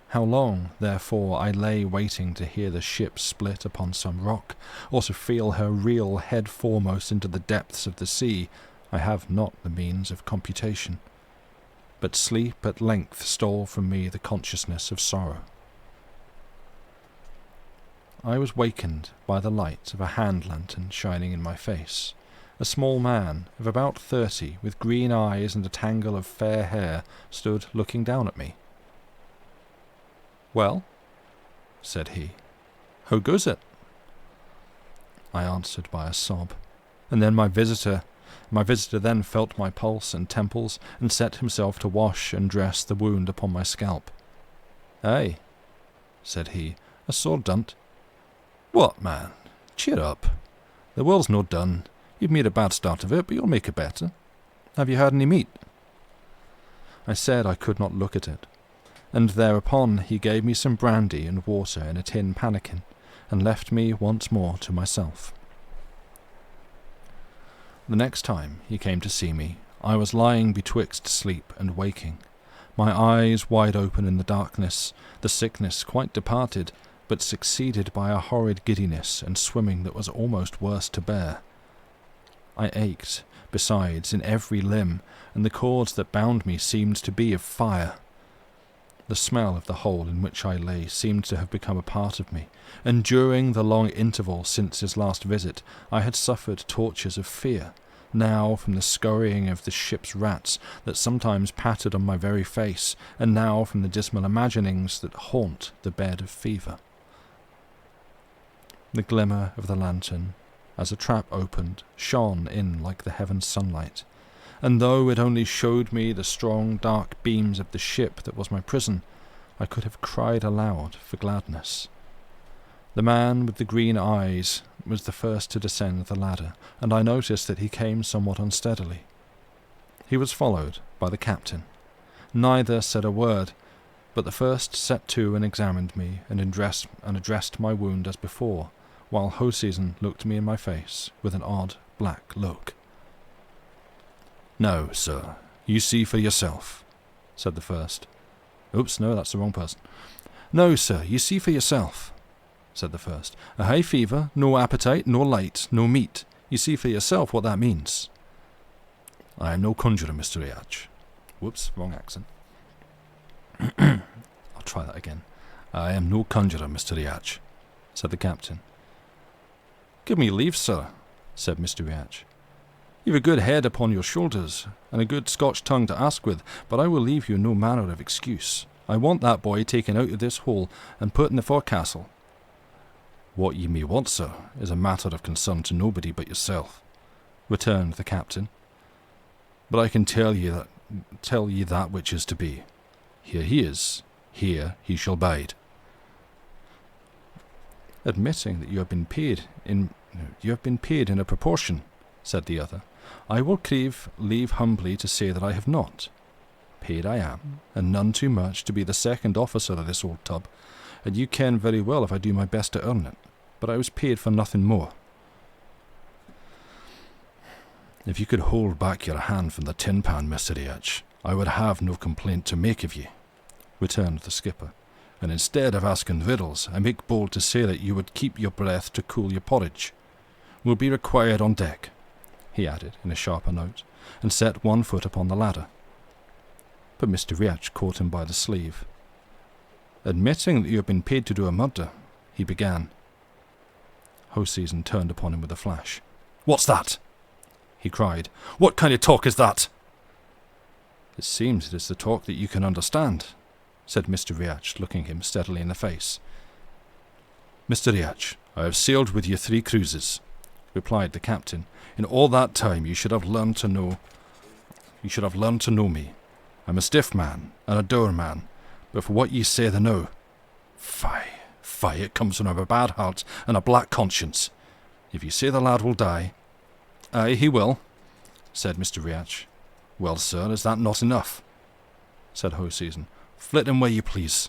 How long, therefore, I lay waiting to hear the ship split upon some rock, or to feel her reel head foremost into the depths of the sea, I have not the means of computation. But sleep at length stole from me the consciousness of sorrow. I was wakened by the light of a hand lantern shining in my face. A small man of about 30, with green eyes and a tangle of fair hair, stood looking down at me. "Well," said he, "how goes it?" I answered by a sob, and then my visitor then felt my pulse and temples, and set himself to wash and dress the wound upon my scalp. "Aye," said he, "a sore dunt." "What, man? Cheer up. The world's no done. You've made a bad start of it, but you'll make it better. Have you had any meat?" I said I could not look at it, and thereupon he gave me some brandy and water in a tin pannikin, and left me once more to myself. The next time he came to see me, I was lying betwixt sleep and waking, my eyes wide open in the darkness, the sickness quite departed, but succeeded by a horrid giddiness and swimming that was almost worse to bear. I ached, besides, in every limb, and the cords that bound me seemed to be of fire. The smell of the hole in which I lay seemed to have become a part of me, and during the long interval since his last visit I had suffered tortures of fear, now from the scurrying of the ship's rats that sometimes pattered on my very face, and now from the dismal imaginings that haunt the bed of fever. The glimmer of the lantern, as a trap opened, shone in like the heaven's sunlight, and though it only showed me the strong dark beams of the ship that was my prison, I could have cried aloud for gladness. The man with the green eyes was the first to descend the ladder, and I noticed that he came somewhat unsteadily. He was followed by the captain. Neither said a word, but the first set to and examined me and addressed my wound as before, while Hoseason looked me in my face with an odd black look. "Now, sir, you see for yourself," said the first. "Oops, no, that's the wrong person." "No, sir, you see for yourself," said the first. "A high fever, no appetite, no light, no meat. You see for yourself what that means." "I am no conjurer, Mr. Riach." Whoops, wrong accent. I'll try that again. "I am no conjurer, Mr. Riach," said the captain. "Give me leave, sir," said Mr. Riach. "You've a good head upon your shoulders, and a good Scotch tongue to ask with, but I will leave you no manner of excuse. I want that boy taken out of this hole and put in the forecastle." "What ye may want, sir, is a matter of concern to nobody but yourself," returned the captain. "But I can tell ye that which is to be. Here he is, here he shall bide." "Admitting that you have been paid in a proportion," said the other, "I will crave leave humbly to say that I have not. Paid I am, and none too much to be the second officer of this old tub, and you ken very well if I do my best to earn it, but I was paid for nothing more." "If you could hold back your hand from the tin pan, Mr. Riach, I would have no complaint to make of ye," returned the skipper, "and instead of asking riddles, I make bold to say that you would keep your breath to cool your porridge. Will be required on deck," he added in a sharper note, and set one foot upon the ladder. But Mr. Riach caught him by the sleeve. "Admitting that you have been paid to do a murder," he began. Hoseason turned upon him with a flash. "What's that?" he cried. "What kind of talk is that?" "It seems it is the talk that you can understand," said Mr. Riach, looking him steadily in the face. "Mr. Riach, I have sailed with you 3 cruises," replied the captain. "In all that time you should have learned to know me. I'm a stiff man and a dour man, but for what ye say the now, fie, it comes from a bad heart and a black conscience. If you say the lad will die—" "Aye, he will," said Mr. Riach. "Well, sir, is that not enough?" said Hoseason. "Flit him where you please."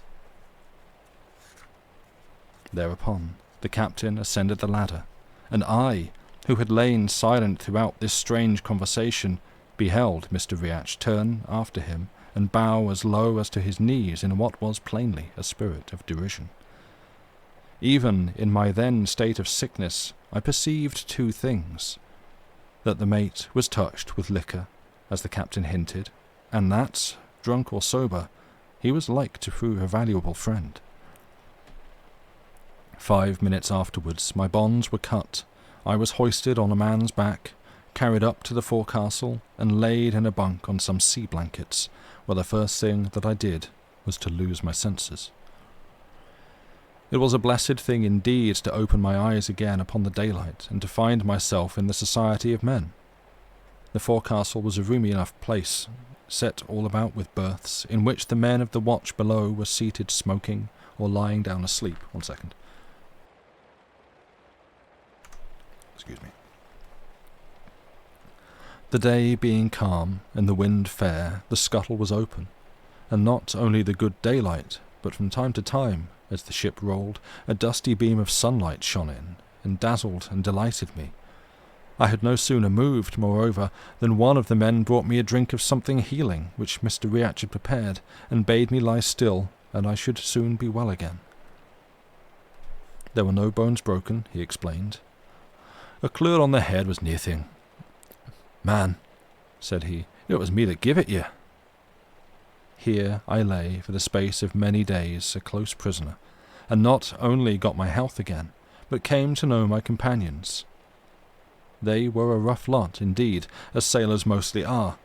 Thereupon the captain ascended the ladder, and I, who had lain silent throughout this strange conversation, beheld Mr. Riach turn after him and bow as low as to his knees in what was plainly a spirit of derision. Even in my then state of sickness I perceived 2 things. that the mate was touched with liquor, as the captain hinted, and that, drunk or sober, he was like to prove a valuable friend. 5 minutes afterwards, my bonds were cut. I was hoisted on a man's back, carried up to the forecastle, and laid in a bunk on some sea blankets, where the first thing that I did was to lose my senses. It was a blessed thing indeed to open my eyes again upon the daylight, and to find myself in the society of men. The forecastle was a roomy enough place, set all about with berths, in which the men of the watch below were seated smoking, or lying down asleep. 1 second. Excuse me. The day being calm, and the wind fair, the scuttle was open, and not only the good daylight, but from time to time, as the ship rolled, a dusty beam of sunlight shone in, and dazzled and delighted me. I had no sooner moved, moreover, than one of the men brought me a drink of something healing, which Mr. Riach had prepared, and bade me lie still, and I should soon be well again. There were no bones broken, he explained. A clear on the head was naething. Man, said he, it was me that give it ye. Here I lay for the space of many days a close prisoner, and not only got my health again, but came to know my companions. They were a rough lot indeed, as sailors mostly are,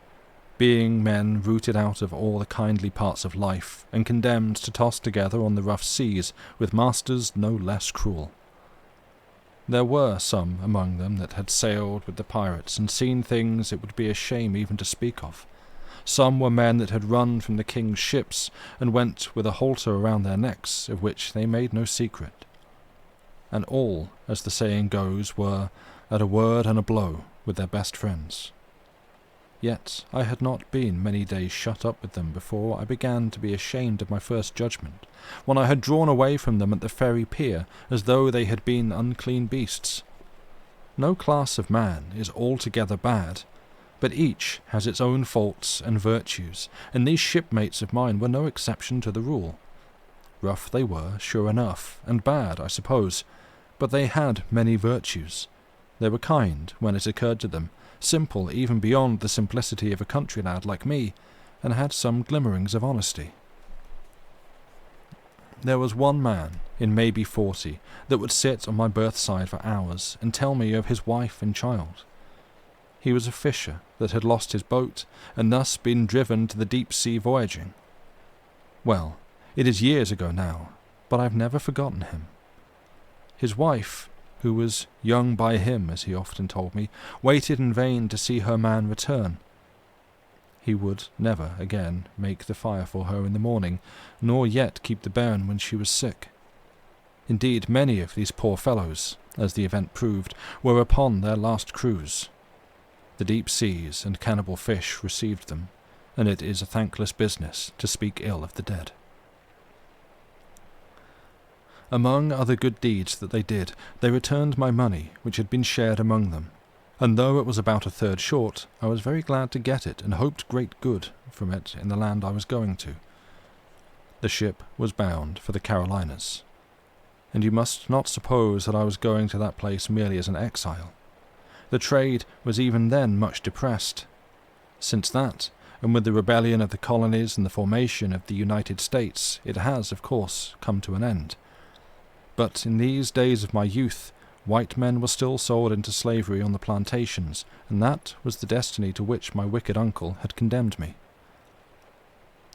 being men rooted out of all the kindly parts of life, and condemned to toss together on the rough seas with masters no less cruel. There were some among them that had sailed with the pirates and seen things it would be a shame even to speak of. Some were men that had run from the king's ships, and went with a halter around their necks, of which they made no secret. And all, as the saying goes, were, at a word and a blow, with their best friends. Yet I had not been many days shut up with them before I began to be ashamed of my first judgment, when I had drawn away from them at the ferry pier, as though they had been unclean beasts. No class of man is altogether bad, but each has its own faults and virtues, and these shipmates of mine were no exception to the rule. Rough they were, sure enough, and bad, I suppose, but they had many virtues. They were kind when it occurred to them, simple even beyond the simplicity of a country lad like me, and had some glimmerings of honesty. There was one man, in maybe 40, that would sit on my berthside for hours and tell me of his wife and child. He was a fisher that had lost his boat, and thus been driven to the deep sea voyaging. Well, it is years ago now, but I've never forgotten him. His wife, who was young by him, as he often told me, waited in vain to see her man return. He would never again make the fire for her in the morning, nor yet keep the bairn when she was sick. Indeed, many of these poor fellows, as the event proved, were upon their last cruise. The deep seas and cannibal fish received them, and it is a thankless business to speak ill of the dead. Among other good deeds that they did, they returned my money, which had been shared among them, and though it was about a third short, I was very glad to get it, and hoped great good from it in the land I was going to. The ship was bound for the Carolinas, and you must not suppose that I was going to that place merely as an exile. The trade was even then much depressed. Since that, and with the rebellion of the colonies and the formation of the United States, it has, of course, come to an end. But in these days of my youth, white men were still sold into slavery on the plantations, and that was the destiny to which my wicked uncle had condemned me.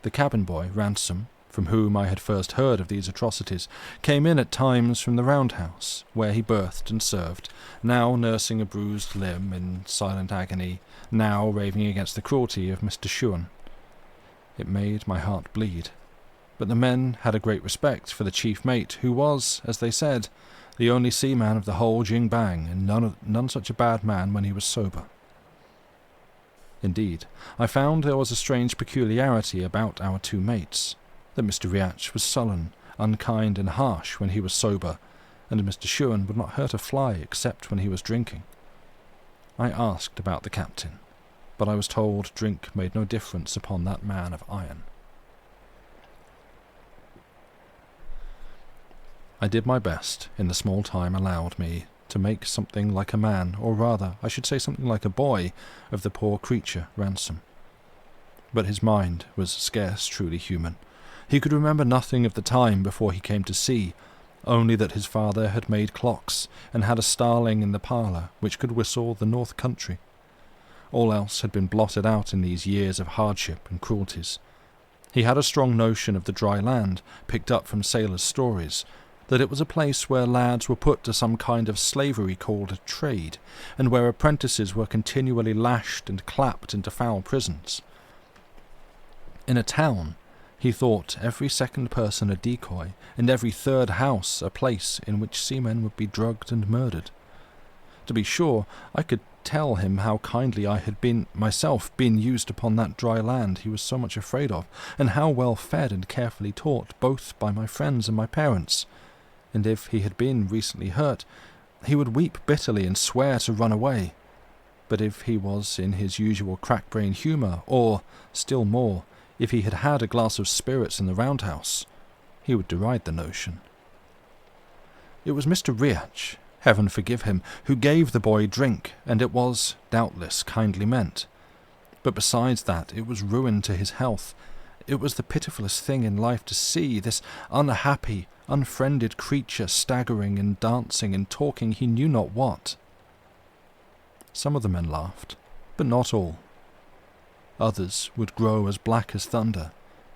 The cabin boy, Ransom, from whom I had first heard of these atrocities, came in at times from the roundhouse, where he berthed and served, now nursing a bruised limb in silent agony, now raving against the cruelty of Mr. Shuan. It made my heart bleed. But the men had a great respect for the chief mate, who was, as they said, the only seaman of the whole jing-bang, and none such a bad man when he was sober. Indeed, I found there was a strange peculiarity about our two mates, that Mr. Riach was sullen, unkind, and harsh when he was sober, and Mr. Shuan would not hurt a fly except when he was drinking. I asked about the captain, but I was told drink made no difference upon that man of iron. I did my best, in the small time allowed me, to make something like a man, or rather, I should say something like a boy, of the poor creature Ransom. But his mind was scarce truly human. He could remember nothing of the time before he came to sea, only that his father had made clocks and had a starling in the parlour which could whistle the north country. All else had been blotted out in these years of hardship and cruelties. He had a strong notion of the dry land, picked up from sailors' stories, that it was a place where lads were put to some kind of slavery called a trade, and where apprentices were continually lashed and clapped into foul prisons. In a town, he thought every second person a decoy, and every third house a place in which seamen would be drugged and murdered. To be sure, I could tell him how kindly I had been myself been used upon that dry land he was so much afraid of, and how well fed and carefully taught both by my friends and my parents. And if he had been recently hurt, he would weep bitterly and swear to run away. But if he was in his usual crack-brain humour, or, still more, if he had had a glass of spirits in the roundhouse, he would deride the notion. It was Mr. Riach, heaven forgive him, who gave the boy drink, and it was, doubtless, kindly meant. But besides that, it was ruin to his health. It was the pitifullest thing in life to see this unhappy, unfriended creature staggering and dancing and talking he knew not what. Some of the men laughed, but not all. Others would grow as black as thunder,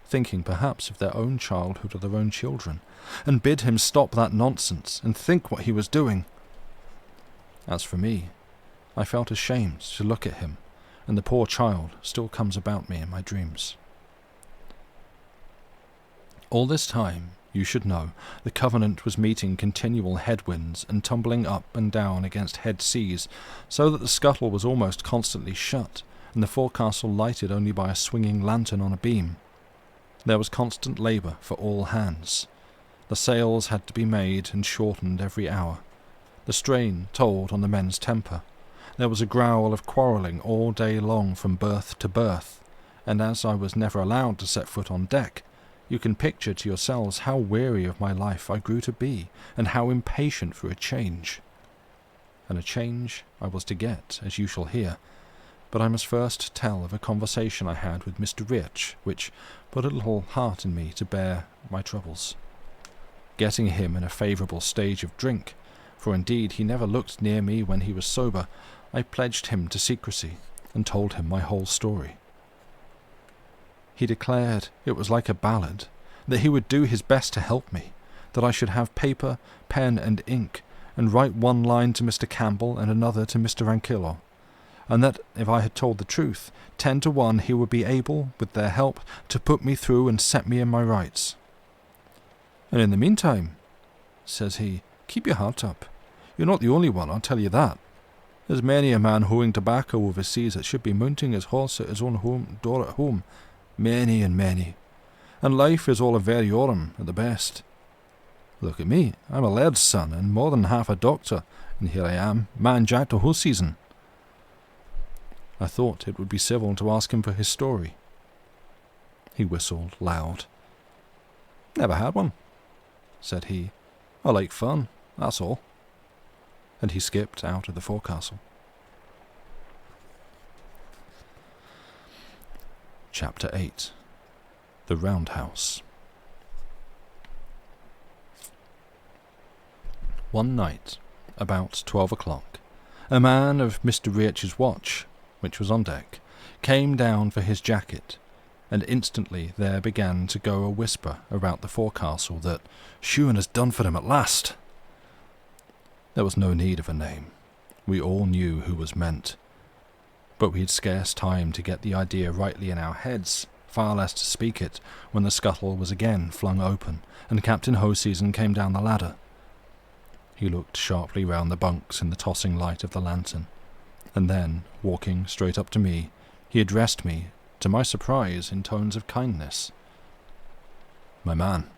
thinking perhaps of their own childhood or their own children, and bid him stop that nonsense and think what he was doing. As for me, I felt ashamed to look at him, and the poor child still comes about me in my dreams. All this time, you should know, the Covenant was meeting continual headwinds and tumbling up and down against head seas, so that the scuttle was almost constantly shut, and the forecastle lighted only by a swinging lantern on a beam. There was constant labour for all hands. The sails had to be made and shortened every hour. The strain told on the men's temper. There was a growl of quarrelling all day long from berth to berth, and as I was never allowed to set foot on deck, you can picture to yourselves how weary of my life I grew to be, and how impatient for a change. And a change I was to get, as you shall hear, but I must first tell of a conversation I had with Mr. Riach, which put a little heart in me to bear my troubles. Getting him in a favourable stage of drink, for indeed he never looked near me when he was sober, I pledged him to secrecy, and told him my whole story. He declared it was like a ballad, that he would do his best to help me, that I should have paper, pen, and ink, and write one line to Mr. Campbell and another to Mr. Ranquillo, and that if I had told the truth, 10 to 1 he would be able, with their help, to put me through and set me in my rights. And in the meantime, says he, keep your heart up. You're not the only one, I'll tell you that. There's many a man hoeing tobacco overseas that should be mounting his horse at his own door at home. Many and many. And life is all a very aurum at the best. Look at me, I'm a laird's son, and more than half a doctor, and here I am, man jack the whole season. I thought it would be civil to ask him for his story. He whistled loud. Never had one, said he. I like fun, that's all. And he skipped out of the forecastle. Chapter 8. The Roundhouse. One night, about 12 o'clock, a man of Mr. Riach's watch, which was on deck, came down for his jacket, and instantly there began to go a whisper about the forecastle that Shuan has done for him at last. There was no need of a name. We all knew who was meant. But we had scarce time to get the idea rightly in our heads, far less to speak it, when the scuttle was again flung open, and Captain Hoseason came down the ladder. He looked sharply round the bunks in the tossing light of the lantern, and then, walking straight up to me, he addressed me, to my surprise, in tones of kindness. "My man,"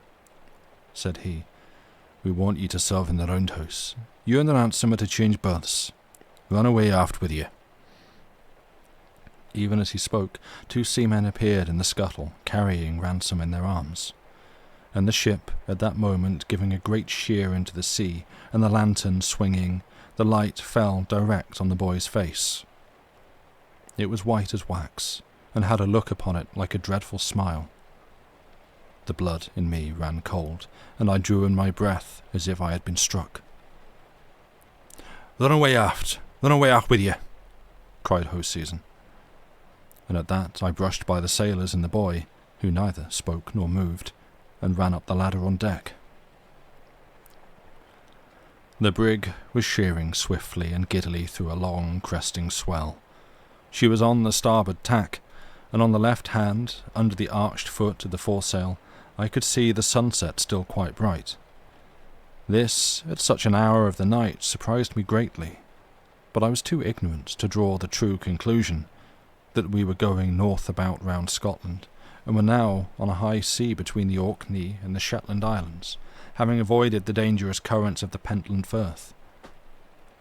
said he, "we want you to serve in the roundhouse. You and the ransom are to change berths. Run away aft with you." Even as he spoke, 2 seamen appeared in the scuttle, carrying Ransom in their arms, and the ship, at that moment, giving a great sheer into the sea, and the lantern swinging, the light fell direct on the boy's face. It was white as wax, and had a look upon it like a dreadful smile. The blood in me ran cold, and I drew in my breath as if I had been struck. "Run away aft! Run away aft with you!" cried Hoseason. And at that I brushed by the sailors and the boy, who neither spoke nor moved, and ran up the ladder on deck. The brig was sheering swiftly and giddily through a long, cresting swell. She was on the starboard tack, and on the left hand, under the arched foot of the foresail, I could see the sunset still quite bright. This, at such an hour of the night, surprised me greatly, but I was too ignorant to draw the true conclusion that we were going north about round Scotland, and were now on a high sea between the Orkney and the Shetland Islands, having avoided the dangerous currents of the Pentland Firth.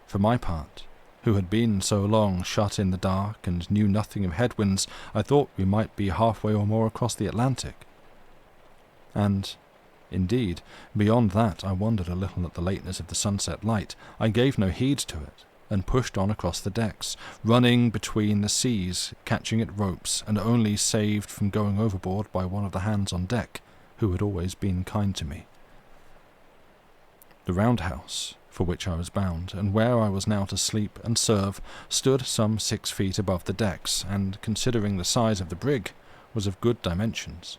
For my part, who had been so long shut in the dark and knew nothing of headwinds, I thought we might be halfway or more across the Atlantic. And, indeed, beyond that I wondered a little at the lateness of the sunset light. I gave no heed to it, and pushed on across the decks, running between the seas, catching at ropes, and only saved from going overboard by one of the hands on deck, who had always been kind to me. The roundhouse, for which I was bound, and where I was now to sleep and serve, stood some 6 feet above the decks, and, considering the size of the brig, was of good dimensions.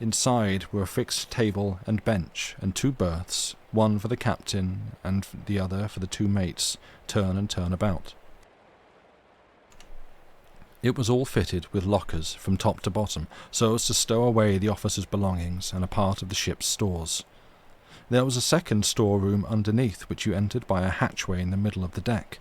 Inside were a fixed table and bench, and 2 berths, one for the captain and the other for the 2 mates, turn and turn about. It was all fitted with lockers from top to bottom, so as to stow away the officers' belongings and a part of the ship's stores. There was a second storeroom underneath, which you entered by a hatchway in the middle of the deck.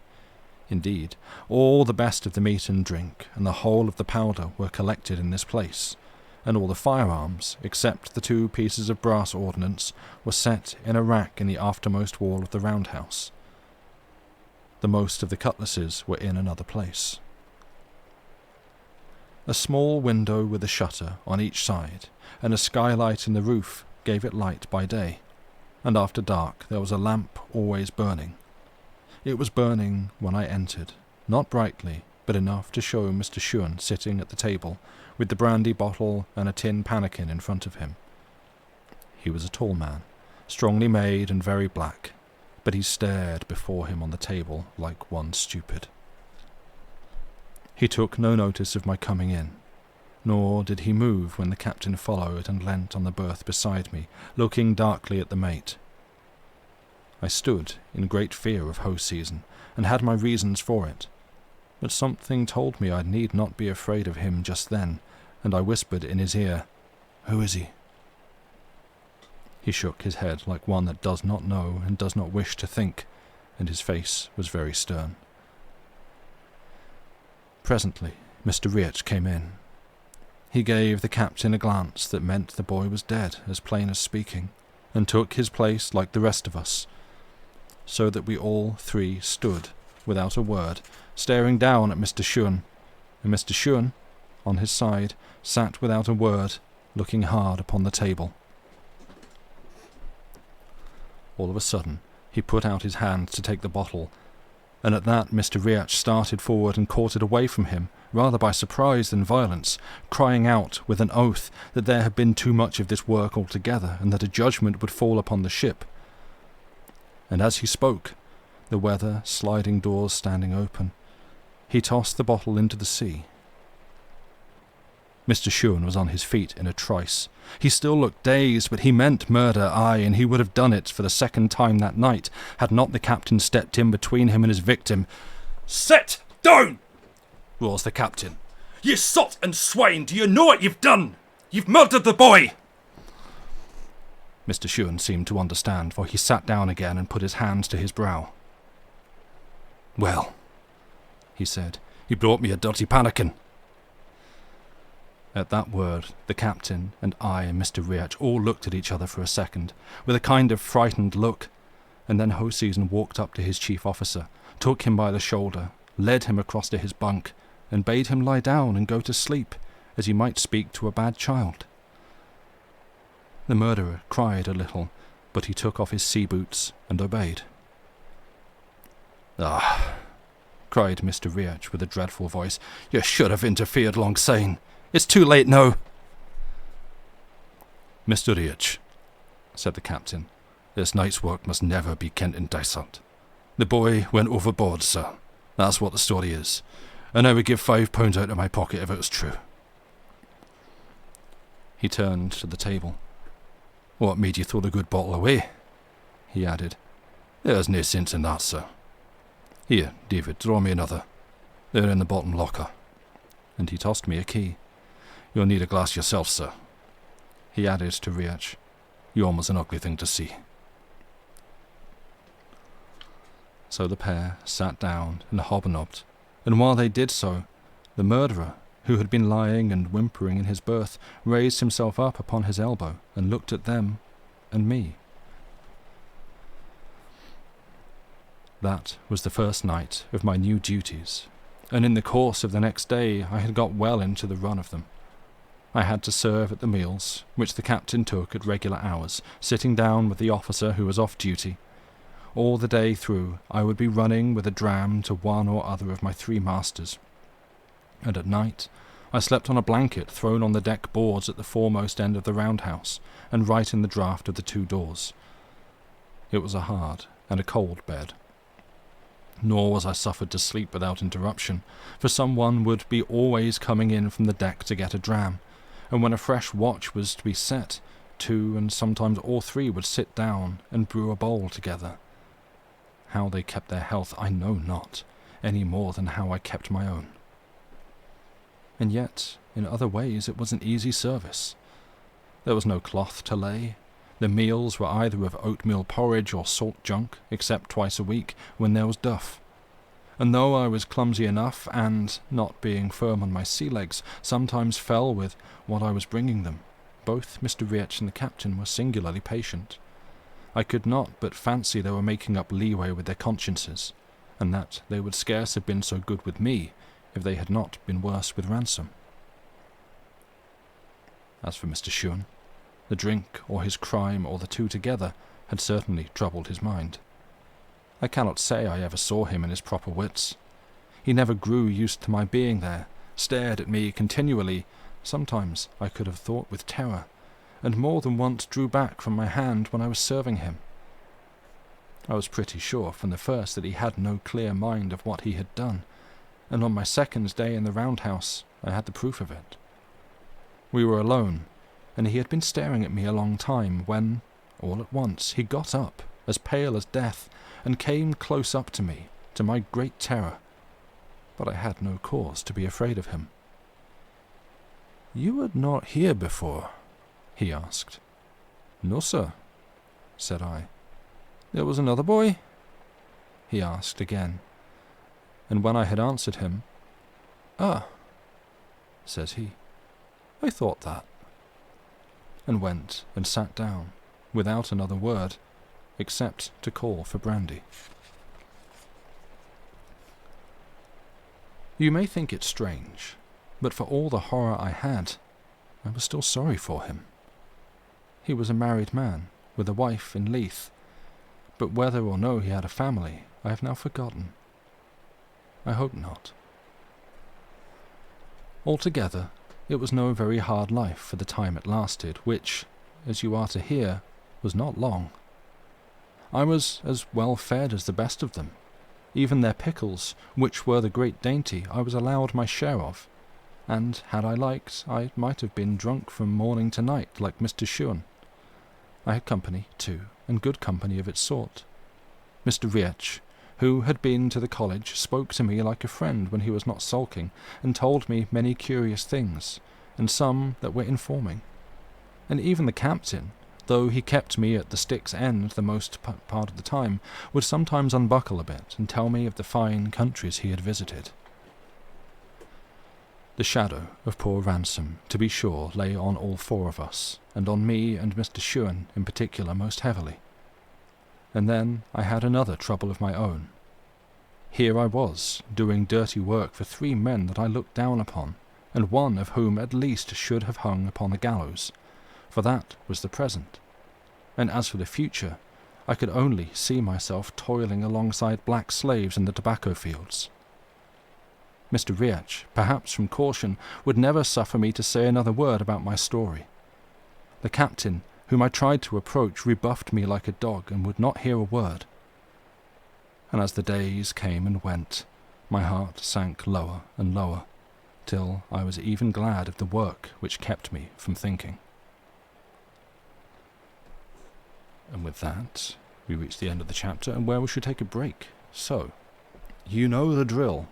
Indeed, all the best of the meat and drink, and the whole of the powder were collected in this place, and all the firearms, except the 2 pieces of brass ordnance, were set in a rack in the aftermost wall of the roundhouse. The most of the cutlasses were in another place. A small window with a shutter on each side, and a skylight in the roof gave it light by day, and after dark there was a lamp always burning. It was burning when I entered, not brightly, but enough to show Mr. Shuan sitting at the table, with the brandy bottle and a tin pannikin in front of him. He was a tall man, strongly made and very black, but he stared before him on the table like one stupid. He took no notice of my coming in, nor did he move when the captain followed and leant on the berth beside me, looking darkly at the mate. I stood in great fear of Hoseason, and had my reasons for it, but something told me I need not be afraid of him just then, and I whispered in his ear, "Who is he?" He shook his head like one that does not know and does not wish to think, and his face was very stern. Presently Mr. Riach came in. He gave the captain a glance that meant the boy was dead, as plain as speaking, and took his place like the rest of us, so that we all 3 stood, without a word, staring down at Mr. Shuan, and Mr. Shuan, on his side, sat without a word, looking hard upon the table. All of a sudden he put out his hand to take the bottle, and at that Mr. Riach started forward and caught it away from him, rather by surprise than violence, crying out with an oath that there had been too much of this work altogether, and that a judgment would fall upon the ship. And as he spoke, the weather sliding doors standing open, he tossed the bottle into the sea. Mr. Shuan was on his feet in a trice. He still looked dazed, but he meant murder, aye, and he would have done it for the 2nd time that night, had not the captain stepped in between him and his victim. "Sit down!" roars the captain. "You sot and swine, do you know what you've done? You've murdered the boy!" Mr. Shuan seemed to understand, for he sat down again and put his hands to his brow. "Well," he said, "he brought me a dirty pannikin." At that word, the captain and I and Mr. Riach all looked at each other for a second, with a kind of frightened look, and then Hoseason walked up to his chief officer, took him by the shoulder, led him across to his bunk, and bade him lie down and go to sleep, as he might speak to a bad child. The murderer cried a little, but he took off his sea boots and obeyed. "Ah," cried Mr. Riach with a dreadful voice, "you should have interfered long syne. It's too late now." "Mr. Riach," said the captain, "this night's work must never be kent in dysart. The boy went overboard, sir. That's what the story is, and I would give £5 out of my pocket if it was true." He turned to the table. "What made you throw the good bottle away?" he added. "There's no sense in that, sir. Here, David, draw me another. They're in the bottom locker." And he tossed me a key. "You'll need a glass yourself, sir," he added to Riach. "Yourn was an ugly thing to see." So the pair sat down and hobnobbed, and while they did so, the murderer, who had been lying and whimpering in his berth, raised himself up upon his elbow and looked at them and me. That was the first night of my new duties, and in the course of the next day I had got well into the run of them. I had to serve at the meals, which the captain took at regular hours, sitting down with the officer who was off duty. All the day through I would be running with a dram to one or other of my 3 masters, and at night I slept on a blanket thrown on the deck boards at the foremost end of the roundhouse, and right in the draught of the 2 doors. It was a hard and a cold bed. Nor was I suffered to sleep without interruption, for someone would be always coming in from the deck to get a dram, and when a fresh watch was to be set, 2 and sometimes all 3 would sit down and brew a bowl together. How they kept their health I know not, any more than how I kept my own. And yet, in other ways it was an easy service. There was no cloth to lay. The meals were either of oatmeal porridge or salt junk, except twice a week, when there was duff. And though I was clumsy enough, and, not being firm on my sea legs, sometimes fell with what I was bringing them, both Mr. Riach and the captain were singularly patient. I could not but fancy they were making up leeway with their consciences, and that they would scarce have been so good with me if they had not been worse with Ransom. As for Mr. Shuan, the drink, or his crime, or the 2 together, had certainly troubled his mind. I cannot say I ever saw him in his proper wits. He never grew used to my being there, stared at me continually, sometimes I could have thought with terror, and more than once drew back from my hand when I was serving him. I was pretty sure from the first that he had no clear mind of what he had done, and on my 2nd day in the roundhouse I had the proof of it. We were alone, and he had been staring at me a long time, when, all at once, he got up, as pale as death, and came close up to me, to my great terror. But I had no cause to be afraid of him. "You were not here before?" he asked. "No, sir," said I. "There was another boy?" he asked again, and when I had answered him, "Ah," says he, "I thought that," and went and sat down, without another word, except to call for brandy. You may think it strange, but for all the horror I had, I was still sorry for him. He was a married man, with a wife in Leith, but whether or no he had a family, I have now forgotten. I hope not. Altogether, it was no very hard life for the time it lasted, which, as you are to hear, was not long. I was as well fed as the best of them. Even their pickles, which were the great dainty, I was allowed my share of, and, had I liked, I might have been drunk from morning to night, like Mr. Shuan. I had company, too, and good company of its sort. Mr. Riach, who had been to the college, spoke to me like a friend when he was not sulking, and told me many curious things, and some that were informing. And even the captain, though he kept me at the stick's end the most part of the time, would sometimes unbuckle a bit and tell me of the fine countries he had visited. The shadow of poor Ransom, to be sure, lay on all 4 of us, and on me and Mr. Shuan in particular most heavily. And then I had another trouble of my own. Here I was, doing dirty work for 3 men that I looked down upon, and one of whom at least should have hung upon the gallows, for that was the present. And as for the future, I could only see myself toiling alongside black slaves in the tobacco fields. Mr. Riach, perhaps from caution, would never suffer me to say another word about my story. The captain, whom I tried to approach, rebuffed me like a dog and would not hear a word. And as the days came and went, my heart sank lower and lower, till I was even glad of the work which kept me from thinking. And with that, we reach the end of the chapter and where we should take a break. So, you know the drill.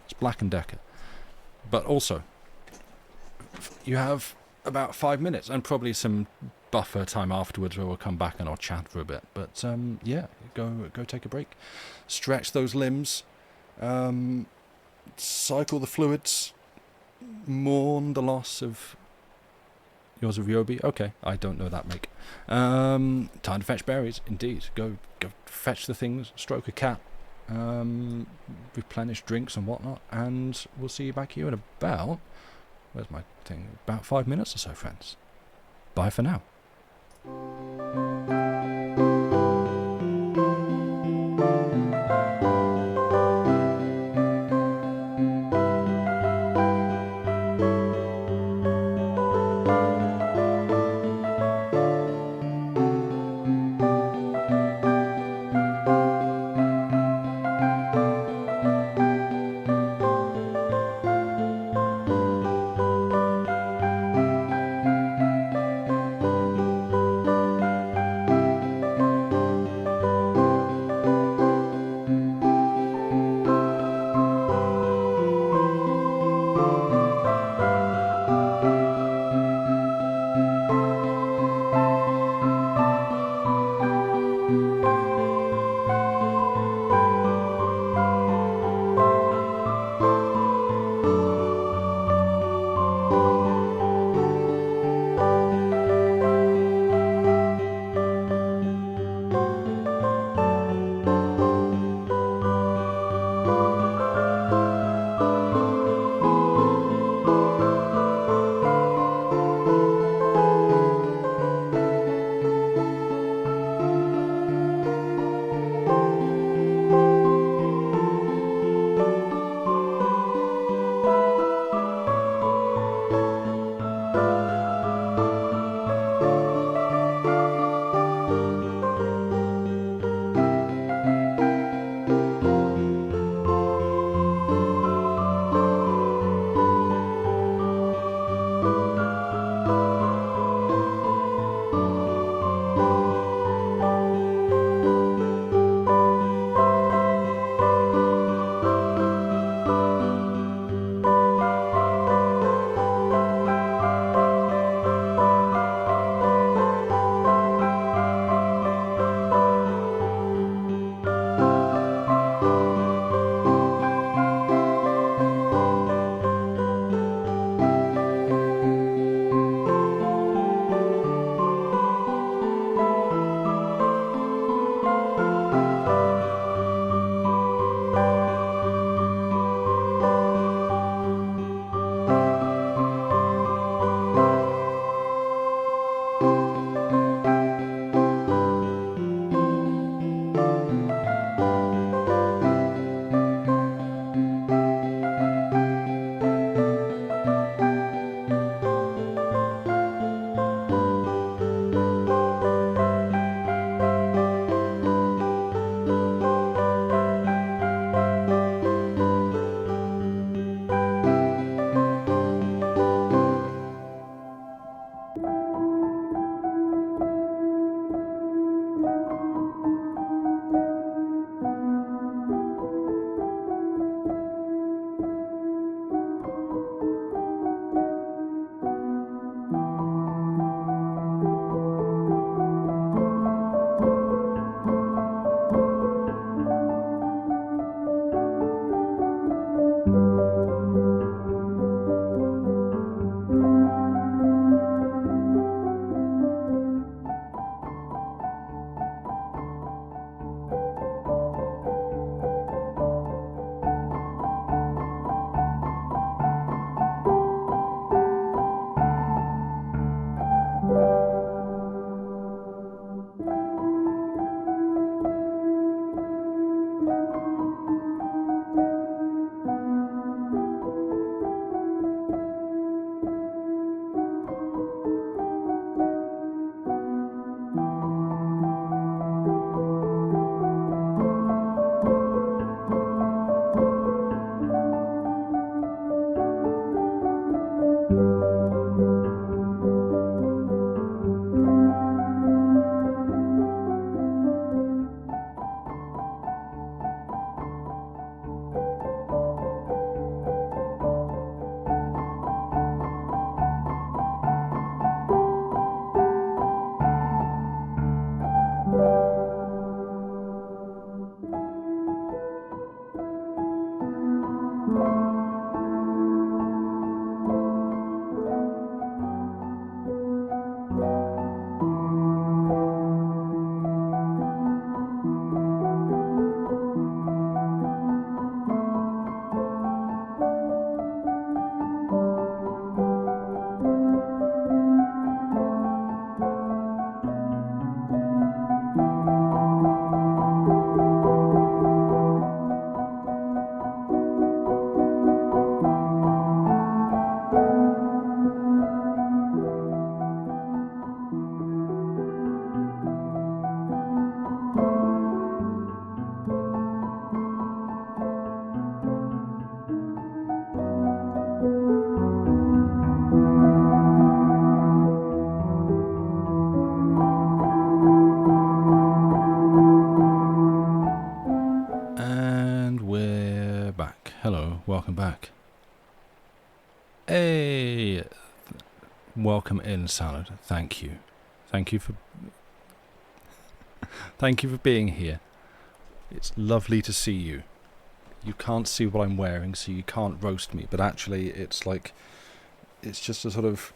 It's Black & Decker. But also, you have about 5 minutes and probably some buffer time afterwards where we'll come back and I'll chat for a bit. But yeah, go take a break. Stretch those limbs. Cycle the fluids. Mourn the loss of yours of Yobi. Okay, I don't know that make. Time to fetch berries, indeed. Go fetch the things, stroke a cat, replenish drinks and whatnot, and we'll see you back here in about, where's my thing, about 5 minutes or so, friends. Bye for now. Welcome in, Salad. Thank you. Thank you for being here. It's lovely to see you. You can't see what I'm wearing, so you can't roast me, but actually it's just a sort of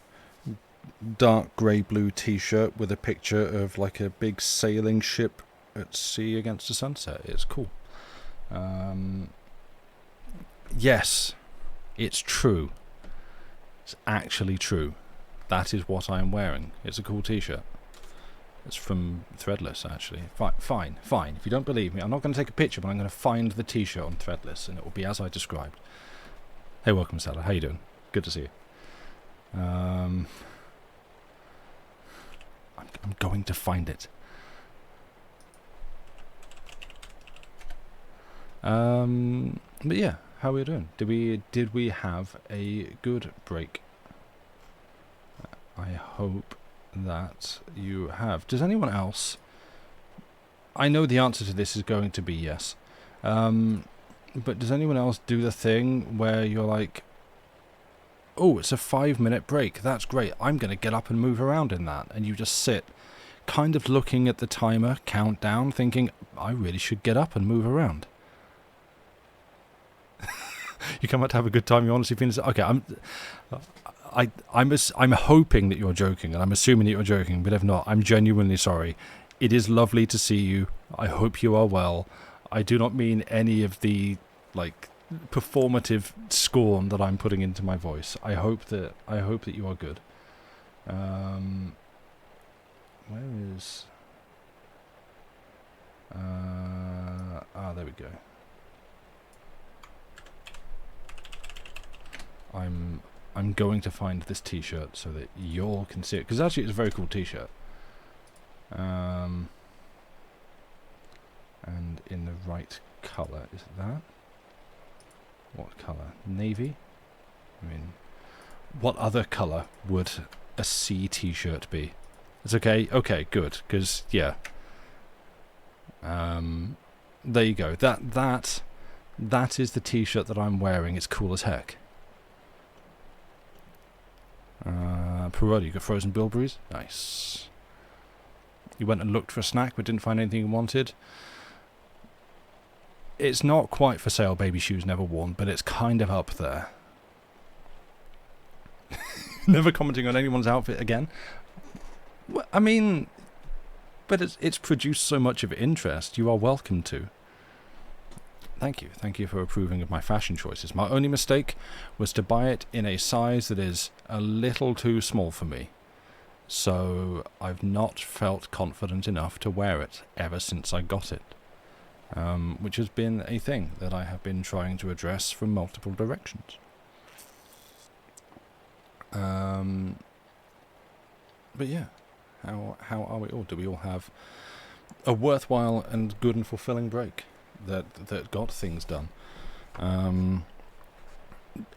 dark grey-blue t-shirt with a picture of like a big sailing ship at sea against a sunset. It's cool. Yes, it's true. It's actually true. That is what I am wearing. It's a cool t-shirt. It's from Threadless, actually. Fine. If you don't believe me, I'm not going to take a picture, but I'm going to find the t-shirt on Threadless, and it will be as I described. Hey, welcome, Salah. How you doing? Good to see you. I'm going to find it. But yeah, how are we doing? Did we have a good break? I hope that you have. Does anyone else? I know the answer to this is going to be yes. But does anyone else do the thing where you're like, oh, it's a 5-minute break. That's great. I'm going to get up and move around in that. And you just sit kind of looking at the timer, countdown, thinking, I really should get up and move around. You come out to have a good time. You honestly feel okay. I'm hoping that you're joking, and I'm assuming that you're joking. But if not, I'm genuinely sorry. It is lovely to see you. I hope you are well. I do not mean any of the performative scorn that I'm putting into my voice. I hope that you are good. Where is? There we go. I'm going to find this t-shirt so that you all can see it, because actually it's a very cool t-shirt. And in the right colour. Is it that? What colour? Navy? I mean, what other colour would a sea t-shirt be? It's okay? Okay, good, because, yeah. There you go. That is the t-shirt that I'm wearing. It's cool as heck. Parodi, you got frozen bilberries? Nice. You went and looked for a snack but didn't find anything you wanted? It's not quite for sale, baby shoes never worn, but it's kind of up there. Never commenting on anyone's outfit again? Well, I mean, but it's produced so much of interest. You are welcome to. Thank you. Thank you for approving of my fashion choices. My only mistake was to buy it in a size that is a little too small for me. So I've not felt confident enough to wear it ever since I got it. Which has been a thing that I have been trying to address from multiple directions. But yeah, how are we all? Do we all have a worthwhile and good and fulfilling break that got things done?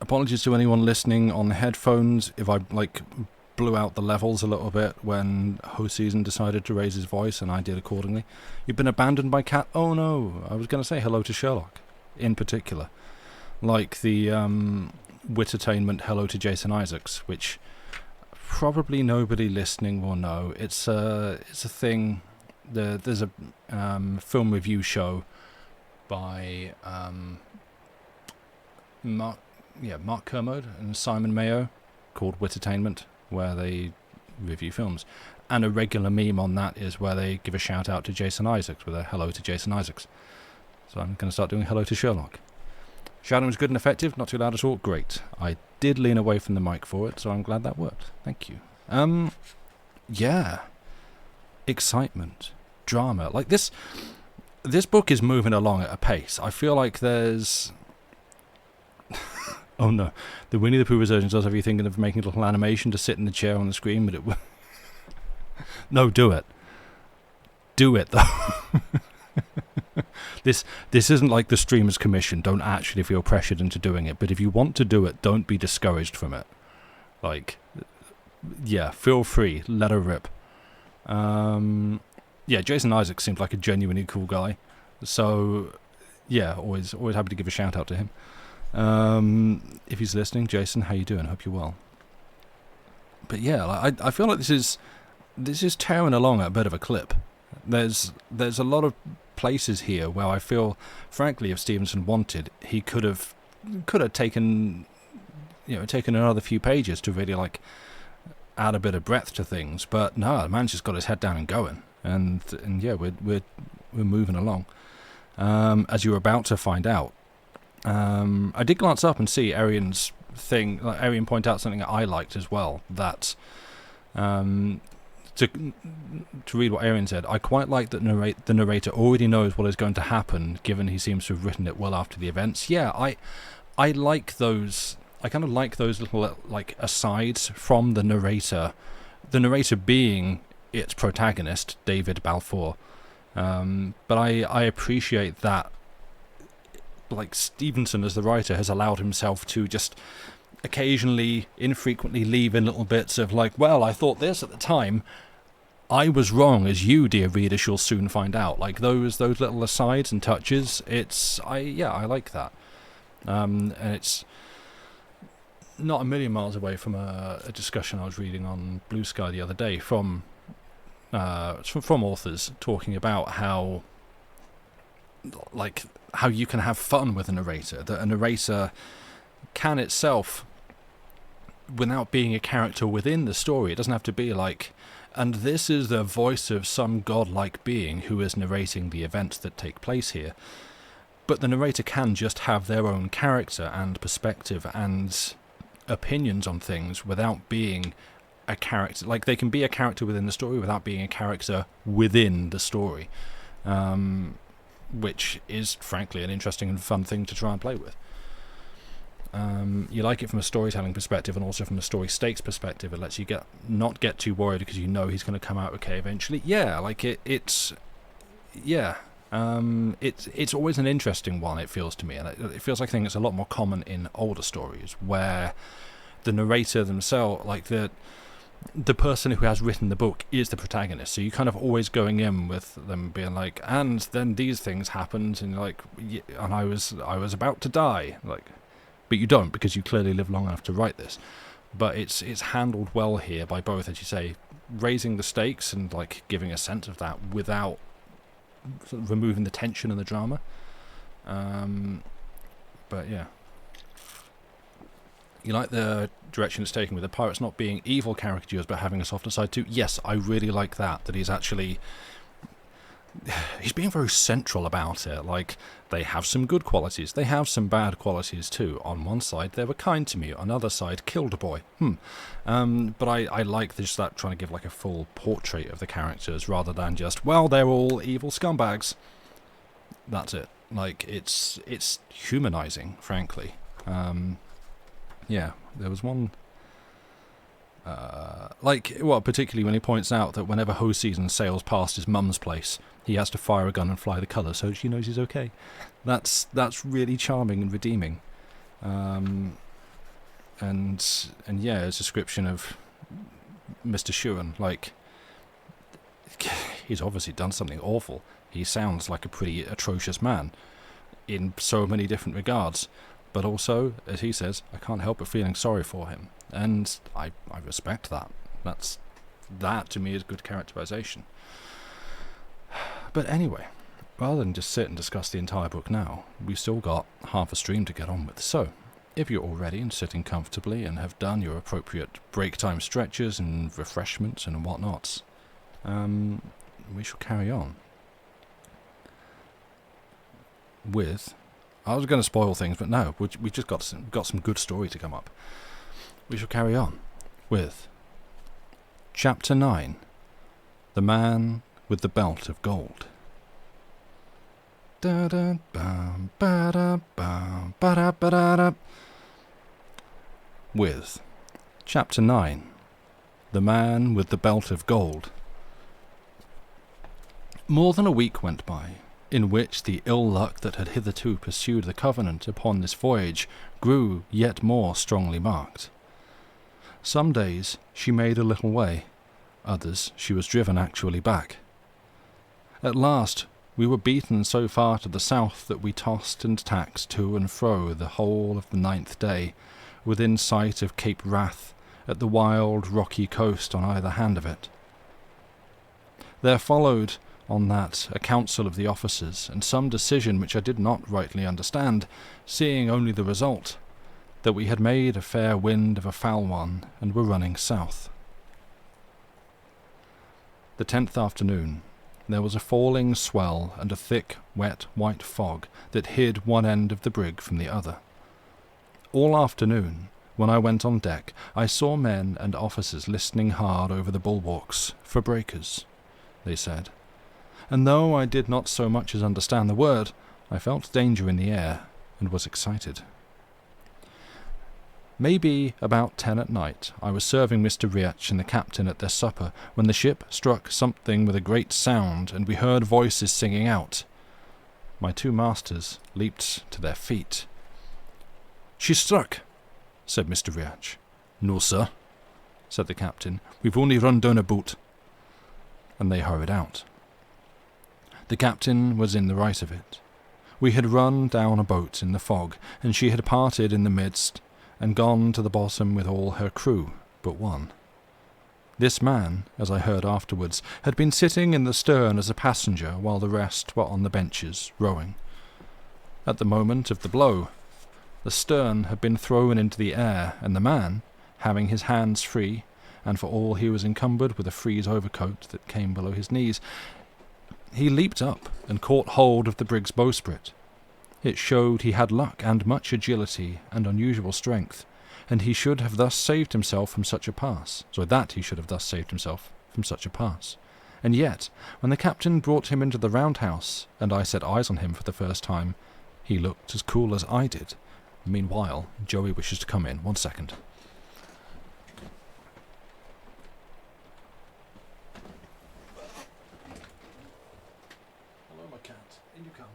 Apologies to anyone listening on headphones if I blew out the levels a little bit when host season decided to raise his voice, and I did accordingly. You've been abandoned by Cat. Oh no, I was going to say hello to Sherlock in particular, like the Wittertainment hello to Jason Isaacs, which probably nobody listening will know. It's a thing. There's a film review show by Mark Kermode and Simon Mayo called Wittertainment, where they review films. And a regular meme on that is where they give a shout out to Jason Isaacs with a hello to Jason Isaacs. So I'm going to start doing hello to Sherlock. Shouting was good and effective, not too loud at all. Great. I did lean away from the mic for it, so I'm glad that worked. Thank you. Yeah. Excitement. Drama. Like this book is moving along at a pace. I feel like there's... Oh no, the Winnie the Pooh resurgence does have you thinking of making a little animation to sit in the chair on the screen, but it will... No, do it. Do it, though. This isn't like the streamer's commission. Don't actually feel pressured into doing it, but if you want to do it, don't be discouraged from it. Yeah, feel free. Let her rip. Yeah, Jason Isaacs seems like a genuinely cool guy. So, yeah, always happy to give a shout out to him. If he's listening, Jason, how you doing? Hope you're well. But yeah, like, I feel like this is tearing along at a bit of a clip. There's a lot of places here where I feel, frankly, if Stevenson wanted, he could have taken another few pages to really like add a bit of breadth to things. But no, the man's just got his head down and going, and yeah, we're moving along. As you're about to find out, I did glance up and see Arian's thing. Like, Arian point out something that I liked as well. That to read what Arian said, I quite like that the narrator already knows what is going to happen, given he seems to have written it well after the events. Yeah, I like those. I kind of like those little like asides from the narrator. The narrator being its protagonist, David Balfour. But I appreciate that, like, Stevenson as the writer has allowed himself to just occasionally, infrequently leave in little bits of like, well, I thought this at the time. I was wrong, as you, dear reader, shall soon find out. Like those little asides and touches. I like that. And it's not a million miles away from a discussion I was reading on Blue Sky the other day from authors talking about how you can have fun with a narrator, that a narrator can itself, without being a character within the story, it doesn't have to be like, and this is the voice of some godlike being who is narrating the events that take place here. But the narrator can just have their own character and perspective and opinions on things without being a character. Like, they can be a character within the story without being a character within the story, which is frankly an interesting and fun thing to try and play with. You like it from a storytelling perspective and also from a story stakes perspective. It lets you not get too worried because you know he's going to come out okay eventually. Yeah, like it's always an interesting one, it feels to me, and it feels like a thing that's a lot more common in older stories where the narrator themselves, like the person who has written the book, is the protagonist. So you're kind of always going in with them being like, and then these things happened, and like, and I was about to die, like, but you don't, because you clearly live long enough to write this. But it's handled well here by both, as you say, raising the stakes and like giving a sense of that without sort of removing the tension and the drama. But yeah, you like the direction it's taken with the pirates not being evil caricatures but having a softer side too. Yes, I really like that he's being very central about it. Like, they have some good qualities, they have some bad qualities too. On one side they were kind to me, on the other side killed a boy. But I like just that, trying to give like a full portrait of the characters rather than just, well, they're all evil scumbags. That's it. Like, it's humanizing, frankly. Yeah, there was one particularly when he points out that whenever Ho Season sails past his mum's place, he has to fire a gun and fly the colour so she knows he's okay. That's really charming and redeeming. And yeah, his description of Mr. Shuren, like, he's obviously done something awful. He sounds like a pretty atrocious man in so many different regards. But also, as he says, I can't help but feeling sorry for him. And I respect that. That to me is good characterization. But anyway, rather than just sit and discuss the entire book now, we've still got half a stream to get on with. So, if you're all ready and sitting comfortably and have done your appropriate break time stretches and refreshments and whatnots, we shall carry on with... I was going to spoil things, but no, we just got some good story to come up. We shall carry on with Chapter 9, The Man with the Belt of Gold. With Chapter 9, The Man with the Belt of Gold. More than a week went by, in which the ill luck that had hitherto pursued the Covenant upon this voyage grew yet more strongly marked. Some days she made a little way, others she was driven actually back. At last we were beaten so far to the south that we tossed and tacked to and fro the whole of the 9th day, within sight of Cape Wrath at the wild, rocky coast on either hand of it. There followed on that a council of the officers, and some decision which I did not rightly understand, seeing only the result, that we had made a fair wind of a foul one, and were running south. The 10th afternoon, there was a falling swell and a thick, wet, white fog that hid one end of the brig from the other. All afternoon, when I went on deck, I saw men and officers listening hard over the bulwarks for breakers, they said, and though I did not so much as understand the word, I felt danger in the air and was excited. Maybe about 10 at night, I was serving Mr. Riach and the captain at their supper, when the ship struck something with a great sound, and we heard voices singing out. My 2 masters leaped to their feet. "She's struck," said Mr. Riach. "No, sir," said the captain. "We've only run down a boat." And they hurried out. The captain was in the right of it. We had run down a boat in the fog, and she had parted in the midst, and gone to the bottom with all her crew but one. This man, as I heard afterwards, had been sitting in the stern as a passenger while the rest were on the benches, rowing. At the moment of the blow, the stern had been thrown into the air, and the man, having his hands free, and for all he was encumbered with a frieze overcoat that came below his knees, he leaped up and caught hold of the brig's bowsprit. It showed he had luck and much agility and unusual strength, and he should have thus saved himself from such a pass. And yet, when the captain brought him into the roundhouse, and I set eyes on him for the first time, he looked as cool as I did. Meanwhile, Joey wishes to come in. 1 second. Hello, my cat. In you come.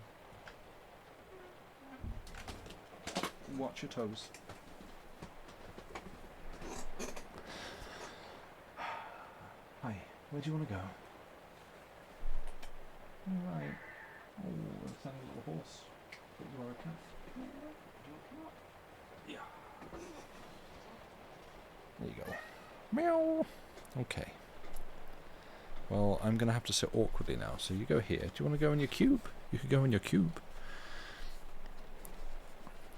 Watch your toes. Hi, where do you want to go? All right. Oh, a tiny little horse. But you are a cat. Yeah. There you go. Meow. Okay. Well, I'm going to have to sit awkwardly now, so you go here. Do you want to go in your cube? You could go in your cube.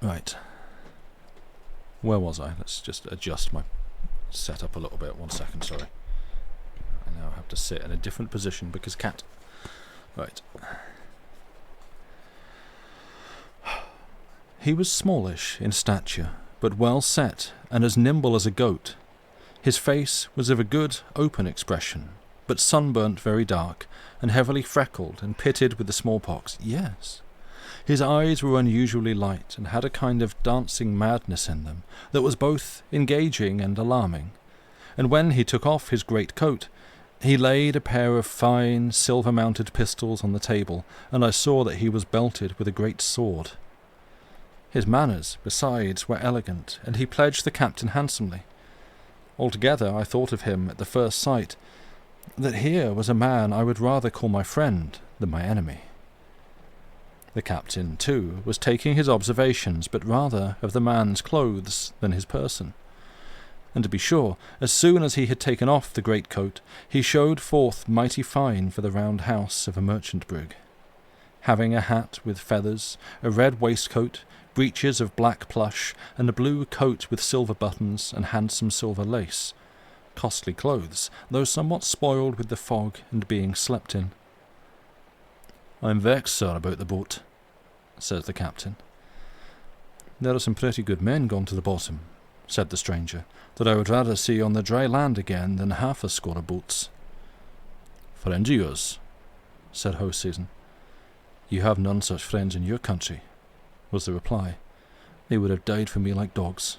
Right. Where was I? Let's just adjust my setup a little bit. 1 second, sorry. I now have to sit in a different position because cat. Right. He was smallish in stature, but well set and as nimble as a goat. His face was of a good, open expression, but sunburnt very dark, and heavily freckled and pitted with the smallpox. Yes. His eyes were unusually light, and had a kind of dancing madness in them, that was both engaging and alarming. And when he took off his great coat, he laid a pair of fine, silver-mounted pistols on the table, and I saw that he was belted with a great sword. His manners, besides, were elegant, and he pledged the captain handsomely. Altogether, I thought of him at the first sight, that here was a man I would rather call my friend than my enemy. The captain, too, was taking his observations, but rather of the man's clothes than his person. And to be sure, as soon as he had taken off the great coat, he showed forth mighty fine for the round house of a merchant brig. Having a hat with feathers, a red waistcoat, breeches of black plush, and a blue coat with silver buttons and handsome silver lace. Costly clothes, though somewhat spoiled with the fog and being slept in. "I'm vexed, sir, about the boat," says the captain. "There are some pretty good men gone to the bottom," said the stranger, "that I would rather see on the dry land again than half a score of boats." "Friends of yours," said Hoseason. "You have none such friends in your country," was the reply. "They would have died for me like dogs."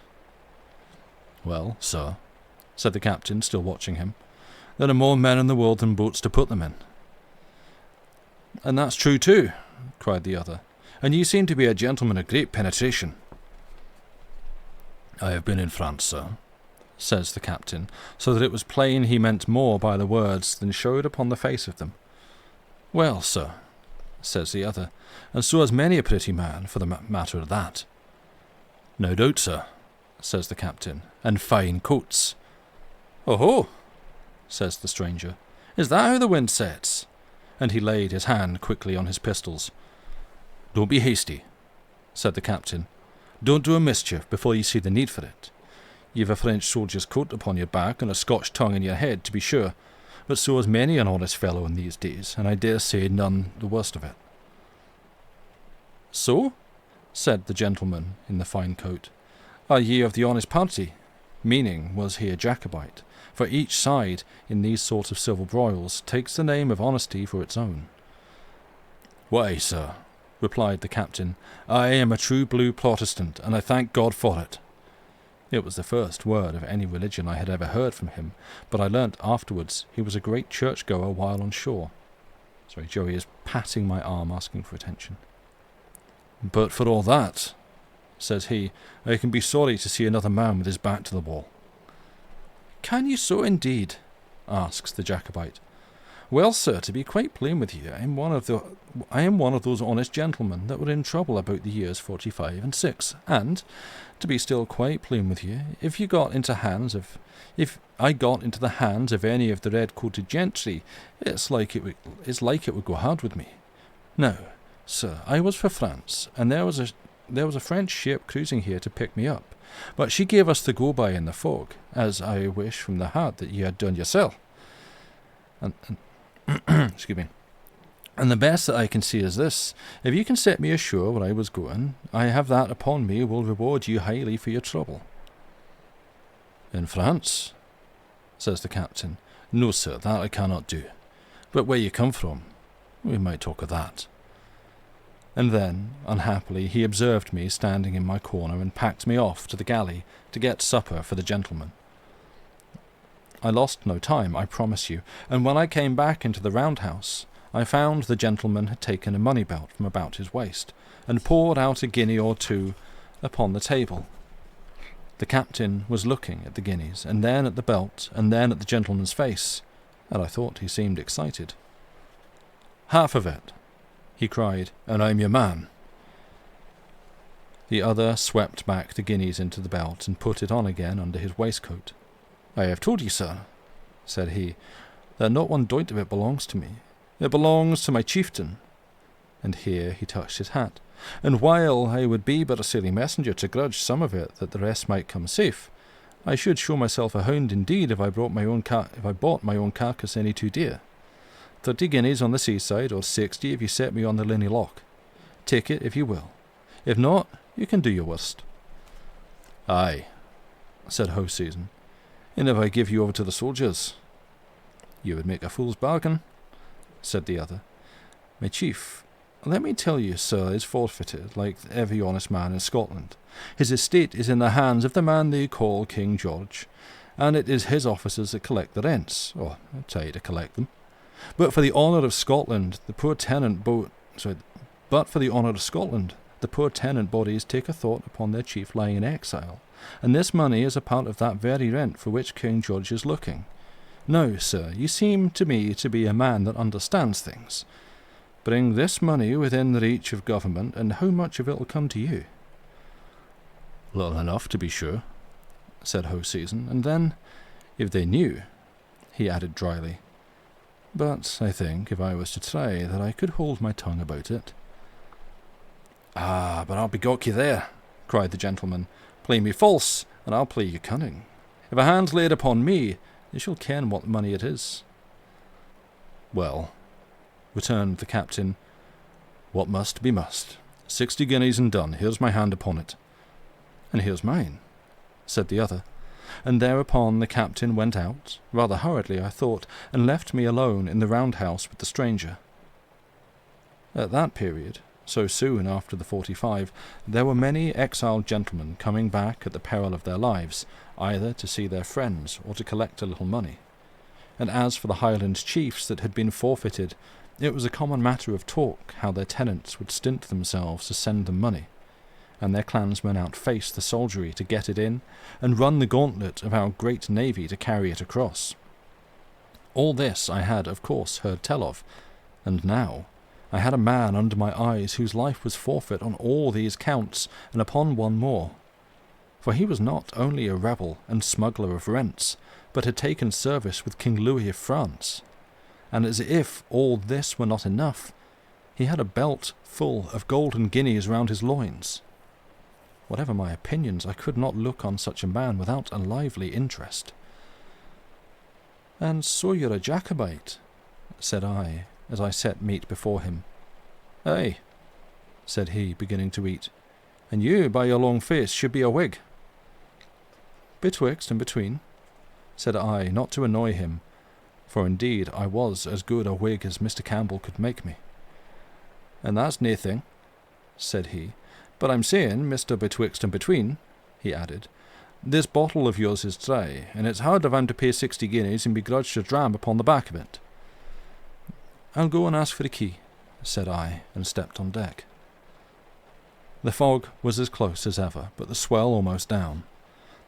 "Well, sir," said the captain, still watching him, "there are more men in the world than boats to put them in." "And that's true too," cried the other, "and you seem to be a gentleman of great penetration." "I have been in France, sir," says the captain, so that it was plain he meant more by the words than showed upon the face of them. "Well, sir," says the other, "and so has many a pretty man, for the matter of that." "No doubt, sir," says the captain, "and fine coats. "Oh-ho," says the stranger. "Is that how the wind sets?" And he laid his hand quickly on his pistols. "Don't be hasty," said the captain. "Don't do a mischief before you see the need for it. You've a French soldier's coat upon your back and a Scotch tongue in your head, to be sure, but so is many an honest fellow in these days, and I dare say none the worst of it." "So?" said the gentleman in the fine coat. "Are ye of the honest party?" Meaning, was he a Jacobite? For each side in these sort of civil broils takes the name of honesty for its own. "Why, sir," replied the captain, "I am a true blue Protestant, and I thank God for it." It was the first word of any religion I had ever heard from him, but I learnt afterwards he was a great churchgoer while on shore. Sorry, Joey is patting my arm, asking for attention. "But for all that," says he, "I can be sorry to see another man with his back to the wall." "Can you so indeed?" asks the Jacobite. "Well, sir, to be quite plain with you, I am one of those honest gentlemen that were in trouble about the years 45 and 6, and, to be still quite plain with you, if I got into the hands of any of the red-coated gentry, it's like it would go hard with me. Now, sir, I was for France, and there was a French ship cruising here to pick me up, but she gave us the go-by in the fog, as I wish from the heart that ye had done yourself. And excuse me. And the best that I can see is this: if you can set me ashore where I was going, I have that upon me will reward you highly for your trouble." "In France?" says the captain. "No, sir, that I cannot do. But where you come from, we might talk of that." And then, unhappily, he observed me standing in my corner and packed me off to the galley to get supper for the gentlemen. I lost no time, I promise you, and when I came back into the roundhouse, I found the gentleman had taken a money belt from about his waist, and poured out a guinea or two upon the table. The captain was looking at the guineas, and then at the belt, and then at the gentleman's face, and I thought he seemed excited. "Half of it," he cried, "and I'm your man." The other swept back the guineas into the belt and put it on again under his waistcoat. "I have told you, sir," said he, "that not one doit of it belongs to me. It belongs to my chieftain." And here he touched his hat. "And while I would be but a silly messenger to grudge some of it that the rest might come safe, I should show myself a hound indeed if I bought my own carcass any too dear. 30 guineas on the seaside, or 60 if you set me on the Linney Loch. Take it if you will. If not, you can do your worst." "Aye," said Hoseason, "and if I give you over to the soldiers?" "You would make a fool's bargain," said the other. "My chief, let me tell you, sir, is forfeited, like every honest man in Scotland. His estate is in the hands of the man they call King George, and it is his officers that collect the rents, or try to collect them. But for the honour of Scotland, the poor tenant bodies take a thought upon their chief lying in exile, and this money is a part of that very rent for which King George is looking. Now, sir, you seem to me to be a man that understands things. Bring this money within the reach of government, and how much of it will come to you?" "Little enough, to be sure," said Hoseason, and then, "if they knew," he added dryly. "But I think, if I was to try, that I could hold my tongue about it." "Ah, but I'll begot you there," cried the gentleman. "Play me false, and I'll play you cunning. If a hand's laid upon me, you shall ken what money it is." "Well," returned the captain, "what must be must. 60 guineas and done. Here's my hand upon it." "And here's mine," said the other. And thereupon the captain went out, rather hurriedly, I thought, and left me alone in the roundhouse with the stranger. At that period, so soon after the 45, there were many exiled gentlemen coming back at the peril of their lives, either to see their friends or to collect a little money. And as for the Highland chiefs that had been forfeited, it was a common matter of talk how their tenants would stint themselves to send them money, and their clansmen outface the soldiery to get it in, and run the gauntlet of our great navy to carry it across. All this I had, of course, heard tell of, and now I had a man under my eyes whose life was forfeit on all these counts, and upon one more. For he was not only a rebel and smuggler of rents, but had taken service with King Louis of France. And as if all this were not enough, he had a belt full of golden guineas round his loins. Whatever my opinions, I could not look on such a man without a lively interest. "And so you're a Jacobite," said I, as I set meat before him. "Aye," said he, beginning to eat, "and you, by your long face, should be a Whig." "Betwixt and between," said I, not to annoy him, for indeed I was as good a Whig as Mr. Campbell could make me. "And that's naething," said he, "but I'm saying, Mr. Betwixt and between," he added, "this bottle of yours is dry, and it's hard if I'm to pay 60 guineas and be grudged a dram upon the back of it." "I'll go and ask for the key," said I, and stepped on deck. The fog was as close as ever, but the swell almost down.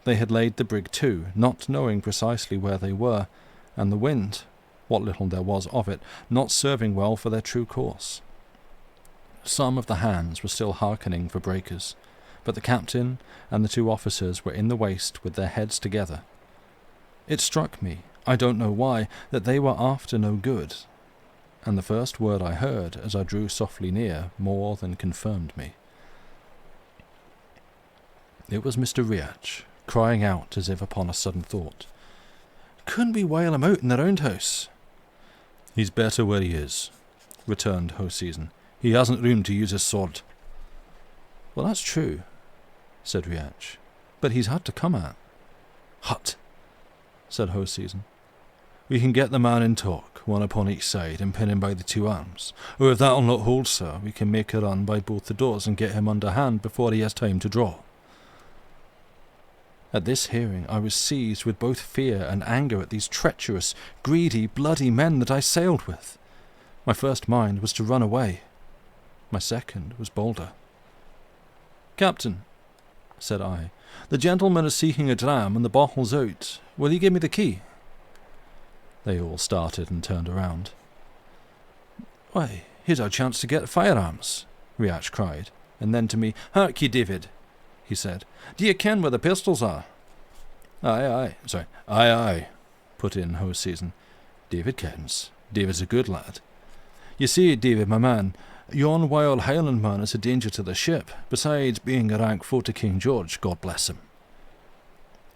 They had laid the brig to, not knowing precisely where they were, and the wind, what little there was of it, not serving well for their true course. Some of the hands were still hearkening for breakers, but the captain and the 2 officers were in the waist with their heads together. It struck me, I don't know why, that they were after no good, and the first word I heard as I drew softly near more than confirmed me. It was Mr. Riach, crying out as if upon a sudden thought. "Couldn't we whale him out in the roundhouse?" "He's better where he is," returned Hoseason. "He hasn't room to use his sword." "Well, that's true," said Riach, "but he's hard to come at." "Hut," said Hoseason. "We can get the man in talk, one upon each side, and pin him by the 2 arms. Or if that'll not hold, sir, we can make a run by both the doors and get him under hand before he has time to draw." At this hearing I was seized with both fear and anger at these treacherous, greedy, bloody men that I sailed with. My first mind was to run away. My second was bolder. "Captain," said I, "the gentleman is seeking a dram and the bottle's out. Will you give me the key?" They all started and turned around. "Why, here's our chance to get firearms," Riach cried, and then to me, "Hark ye, David," he said, "do you ken where the pistols are?" Aye, put in Hoseason. "David kens. David's a good lad. You see, David, my man, yon wild Highlandman is a danger to the ship, besides being a rank foe to King George, God bless him."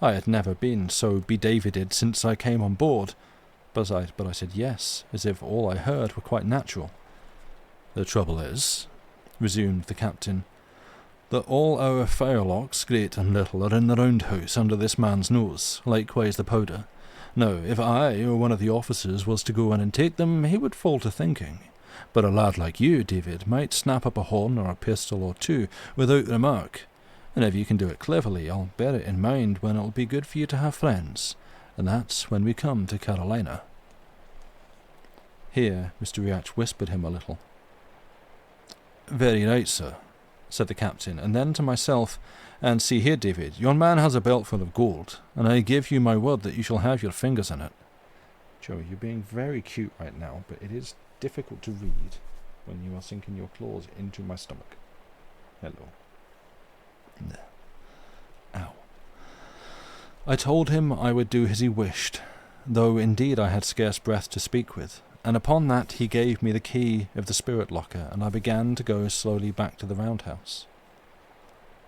I had never been so be-Davided since I came on board, but I said yes, as if all I heard were quite natural. "The trouble is," resumed the captain, "that all our firelocks, great and little, are in the roundhouse under this man's nose, likewise the powder. Now, if I or one of the officers was to go in and take them, he would fall to thinking. But a lad like you, David, might snap up a horn or a pistol or 2 without remark, and if you can do it cleverly, I'll bear it in mind when it'll be good for you to have friends, and that's when we come to Carolina." Here Mr. Riach whispered him a little. "Very right, sir," said the captain, and then to myself, "And see here, David, yon man has a belt full of gold, and I give you my word that you shall have your fingers in it." Joey, you're being very cute right now, but it is difficult to read when you are sinking your claws into my stomach. Hello. There. Ow. I told him I would do as he wished, though indeed I had scarce breath to speak with, and upon that he gave me the key of the spirit locker, and I began to go slowly back to the roundhouse.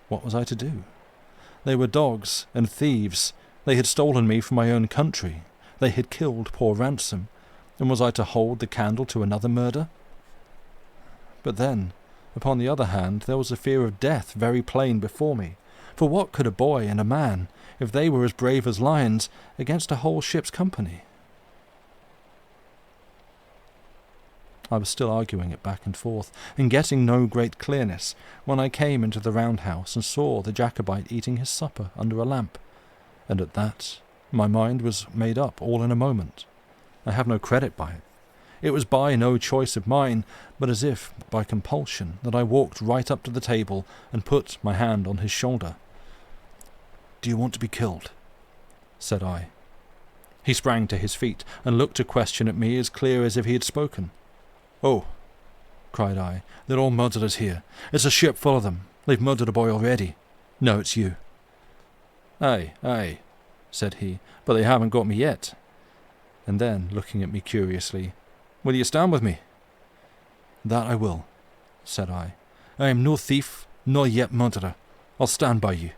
What was I to do? They were dogs and thieves. They had stolen me from my own country. They had killed poor Ransom, and was I to hold the candle to another murder? But then, upon the other hand, there was a fear of death very plain before me, for what could a boy and a man, if they were as brave as lions, against a whole ship's company? I was still arguing it back and forth, and getting no great clearness, when I came into the roundhouse and saw the Jacobite eating his supper under a lamp, and at that my mind was made up all in a moment. I have no credit by it. It was by no choice of mine, but as if by compulsion, that I walked right up to the table and put my hand on his shoulder. "Do you want to be killed?" said I. He sprang to his feet and looked a question at me as clear as if he had spoken. "Oh," cried I, "they're all murderers here. It's a ship full of them. They've murdered a boy already. No, it's you." Aye," said he, "but they haven't got me yet." And then, looking at me curiously, "Will you stand with me?" "That I will," said I. "I am no thief, nor yet murderer. I'll stand by you."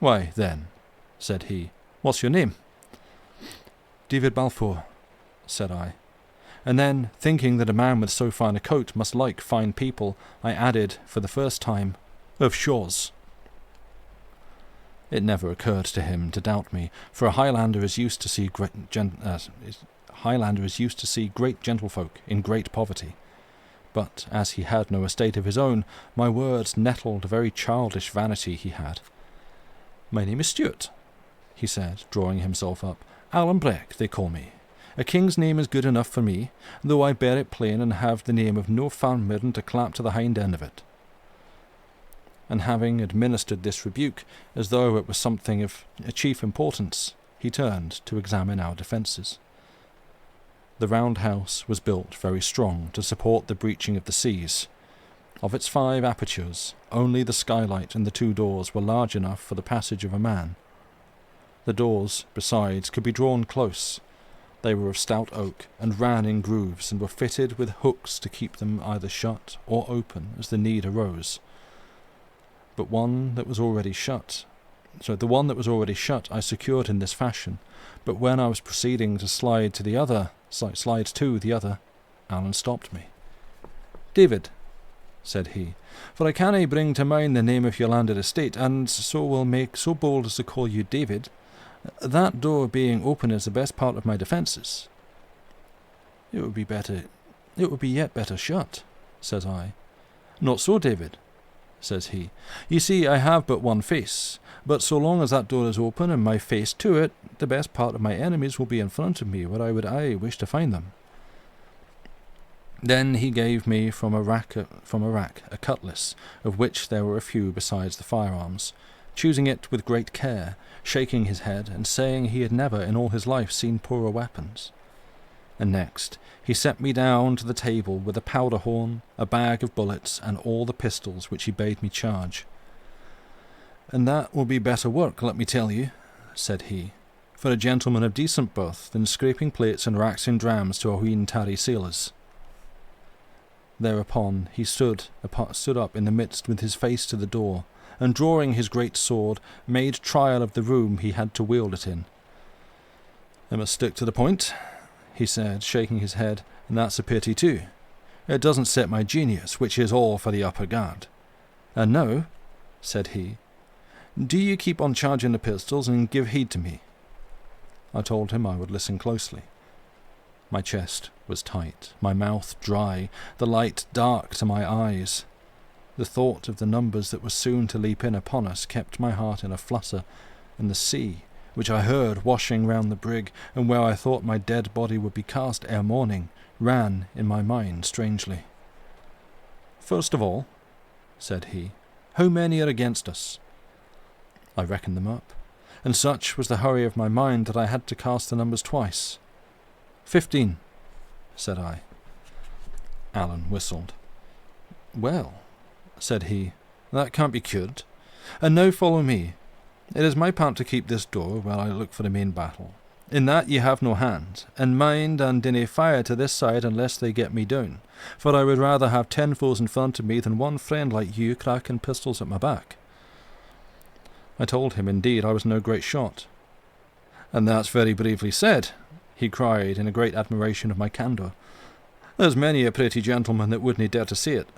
"Why, then," said he, "what's your name?" "David Balfour," said I. And then, thinking that a man with so fine a coat must like fine people, I added, for the first time, "of Shaw's." It never occurred to him to doubt me, for a Highlander is used to see great gentlefolk in great poverty. But as he had no estate of his own, my words nettled a very childish vanity he had. "My name is Stuart," he said, drawing himself up. "Alan Breck, they call me. A king's name is good enough for me, though I bear it plain and have the name of no farm midden to clap to the hind end of it." And having administered this rebuke, as though it was something of a chief importance, he turned to examine our defences. The round house was built very strong to support the breaching of the seas. Of its 5 apertures, only the skylight and the 2 doors were large enough for the passage of a man. The doors, besides, could be drawn close. They were of stout oak, and ran in grooves, and were fitted with hooks to keep them either shut or open as the need arose. The one that was already shut I secured in this fashion, but when I was proceeding to slide to the other, Alan stopped me. "David," said he, "for I cannae bring to mind the name of your landed estate, and so will make so bold as to call you David. That door being open is the best part of my defences." It would be yet better shut," says I. "Not so, David," says he. "You see, I have but one face, but so long as that door is open and my face to it, the best part of my enemies will be in front of me, where I would wish to find them." Then he gave me from a rack a cutlass, of which there were a few besides the firearms, choosing it with great care, shaking his head, and saying he had never in all his life seen poorer weapons. And next he set me down to the table with a powder horn, a bag of bullets, and all the pistols which he bade me charge. "And that will be better work, let me tell you," said he, "for a gentleman of decent birth than scraping plates and racking drams to a wheen tarry sailors." Thereupon he stood up in the midst with his face to the door, and drawing his great sword, made trial of the room he had to wield it in. "I must stick to the point," he said, shaking his head, "and that's a pity too. It doesn't set my genius, which is all for the upper guard. And now," said he, "do you keep on charging the pistols and give heed to me." I told him I would listen closely. My chest was tight, my mouth dry, the light dark to my eyes. The thought of the numbers that were soon to leap in upon us kept my heart in a flutter, and the sea, which I heard washing round the brig, and where I thought my dead body would be cast ere morning, ran in my mind strangely. "First of all," said he, "how many are against us?" I reckoned them up, and such was the hurry of my mind that I had to cast the numbers twice. 15, said I. Alan whistled. "Well," said he, "that can't be cured. And now follow me. It is my part to keep this door while I look for the main battle. In that ye have no hand, and mind and dinna fire to this side unless they get me down, for I would rather have 10 foes in front of me than one friend like you cracking pistols at my back." I told him, indeed, I was no great shot. "And that's very bravely said," he cried, in a great admiration of my candour. "There's many a pretty gentleman that wouldn't dare to see it."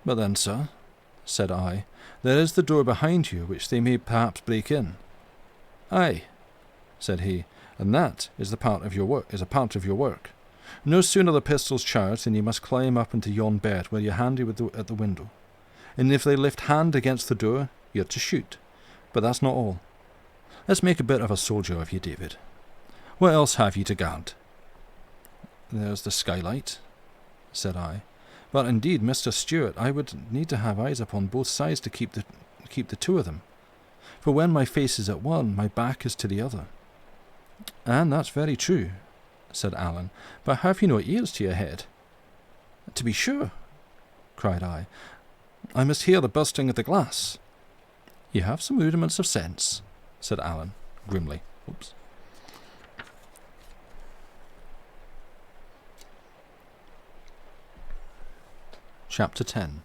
"But then, sir," said I, "there is the door behind you, which they may perhaps break in." "Aye," said he, "and that is a part of your work. No sooner the pistols charged than you must climb up into yon bed where you're handy at the window. And if they lift hand against the door, you're to shoot. But that's not all. Let's make a bit of a soldier of you, David. What else have you to guard?" "There's the skylight," said I. "But indeed, Mr. Stuart, I would need to have eyes upon both sides to keep the two of them. For when my face is at one, my back is to the other." "And that's very true," said Alan. "But have you no ears to your head?" "To be sure," cried I. "I must hear the bursting of the glass." "You have some rudiments of sense," said Alan, grimly. Oops. Chapter 10.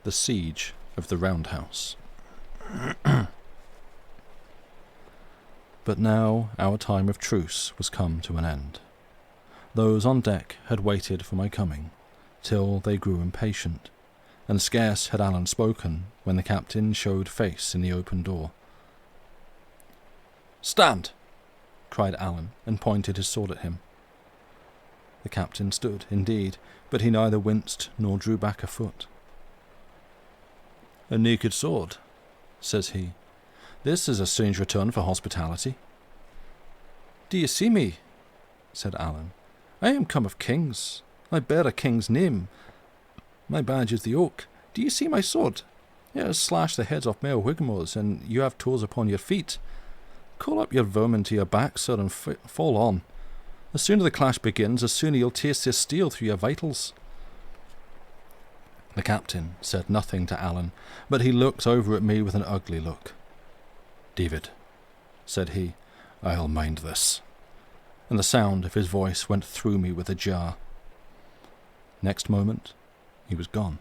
The Siege of the Roundhouse. But now our time of truce was come to an end. Those on deck had waited for my coming, till they grew impatient, and scarce had Alan spoken when the captain showed face in the open door. "Stand!" cried Alan, and pointed his sword at him. The captain stood, indeed, but he neither winced nor drew back a foot. "A naked sword," says he. "This is a strange return for hospitality." "Do you see me?" said Alan. "I am come of kings. I bear a king's name. My badge is the oak. Do you see my sword? It has slashed the heads off male Whigmores, and you have toes upon your feet. Call up your vermin to your back, sir, and fall on. The sooner the clash begins, the sooner you'll taste this steel through your vitals." The captain said nothing to Alan, but he looked over at me with an ugly look. "David," said he, "I'll mind this." And the sound of his voice went through me with a jar. Next moment, he was gone.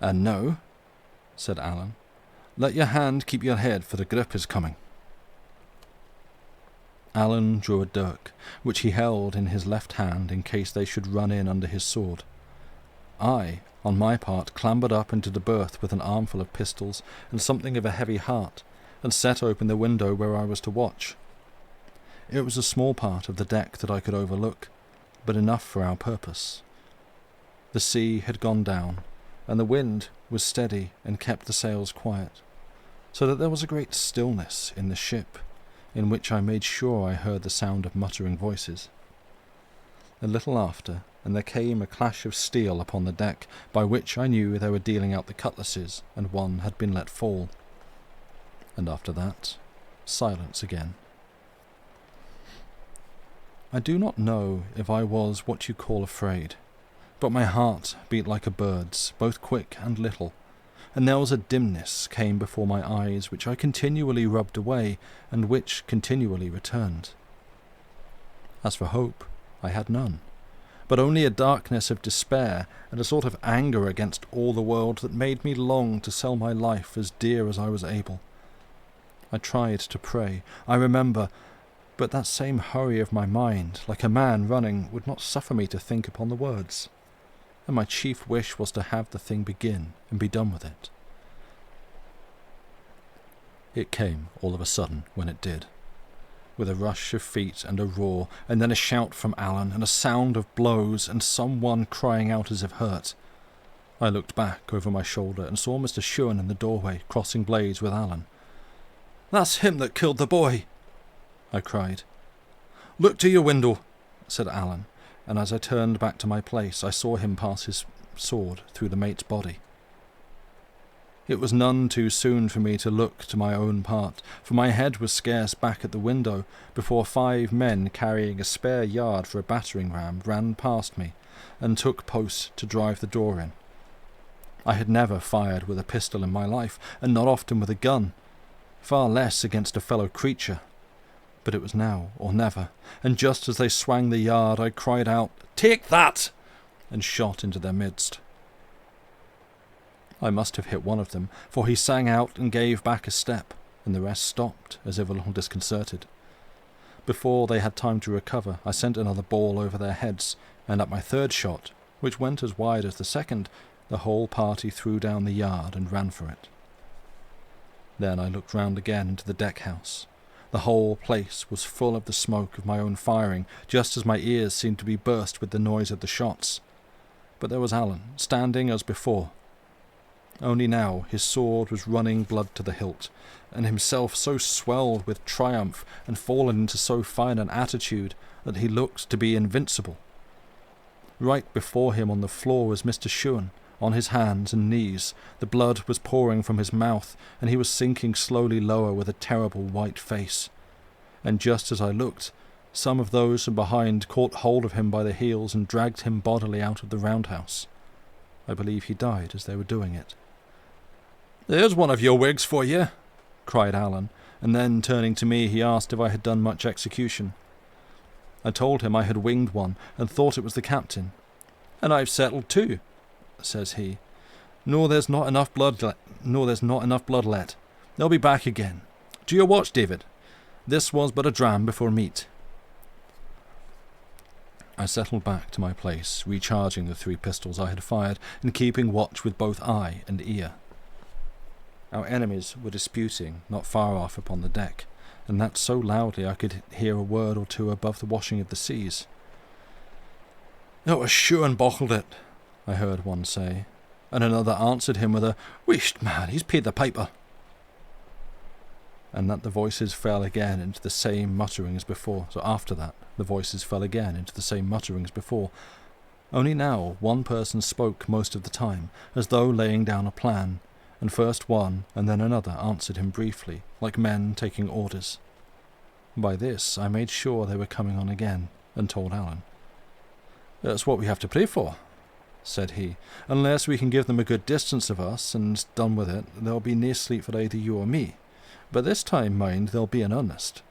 "And now," said Alan, "let your hand keep your head, for the grip is coming." Alan drew a dirk, which he held in his left hand in case they should run in under his sword. I, on my part, clambered up into the berth with an armful of pistols and something of a heavy heart, and set open the window where I was to watch. It was a small part of the deck that I could overlook, but enough for our purpose. The sea had gone down, and the wind was steady and kept the sails quiet, so that there was a great stillness in the ship, in which I made sure I heard the sound of muttering voices. A little after, and there came a clash of steel upon the deck, by which I knew they were dealing out the cutlasses, and one had been let fall. And after that, silence again. I do not know if I was what you call afraid, but my heart beat like a bird's, both quick and little, and there was a dimness came before my eyes which I continually rubbed away, and which continually returned. As for hope, I had none, but only a darkness of despair and a sort of anger against all the world that made me long to sell my life as dear as I was able. I tried to pray, I remember, but that same hurry of my mind, like a man running, would not suffer me to think upon the words, and my chief wish was to have the thing begin and be done with it. It came all of a sudden when it did, with a rush of feet and a roar, and then a shout from Alan, and a sound of blows, and someone crying out as if hurt. I looked back over my shoulder and saw Mr. Shuan in the doorway, crossing blades with Alan. "That's him that killed the boy!" I cried. "Look to your window," said Alan, and as I turned back to my place, I saw him pass his sword through the mate's body. It was none too soon for me to look to my own part, for my head was scarce back at the window before 5 men carrying a spare yard for a battering ram ran past me and took post to drive the door in. I had never fired with a pistol in my life, and not often with a gun, far less against a fellow creature. But it was now or never, and just as they swang the yard I cried out, "Take that!" and shot into their midst. I must have hit one of them, for he sang out and gave back a step, and the rest stopped, as if a little disconcerted. Before they had time to recover, I sent another ball over their heads, and at my third shot, which went as wide as the second, the whole party threw down the yard and ran for it. Then I looked round again into the deck-house. The whole place was full of the smoke of my own firing, just as my ears seemed to be burst with the noise of the shots. But there was Alan, standing as before. Only now his sword was running blood to the hilt, and himself so swelled with triumph and fallen into so fine an attitude that he looked to be invincible. Right before him on the floor was Mr. Shuan, on his hands and knees. The blood was pouring from his mouth, and he was sinking slowly lower with a terrible white face. And just as I looked, some of those from behind caught hold of him by the heels and dragged him bodily out of the roundhouse. I believe he died as they were doing it. "There's one of your Whigs for you," cried Alan, and then, turning to me, he asked if I had done much execution. I told him I had winged one, and thought it was the captain. "And I've settled too," says he. "Nor there's not enough blood let. They'll be back again. Do your watch, David. This was but a dram before meat." I settled back to my place, recharging the 3 pistols I had fired, and keeping watch with both eye and ear. Our enemies were disputing not far off upon the deck, and that so loudly I could hear a word or two above the washing of the seas. "It was sure and bottled it," I heard one say, and another answered him with a "Whisht, man, he's paid the piper." And that the voices fell again into the same muttering as before. So after that, the voices fell again into the same muttering as before. Only now one person spoke most of the time, as though laying down a plan, and first one and then another answered him briefly, like men taking orders. By this I made sure they were coming on again, and told Alan. "That's what we have to pray for," said he. "Unless we can give them a good distance of us, and done with it, there'll be nae sleep for either you or me. But this time, mind, they'll be in earnest."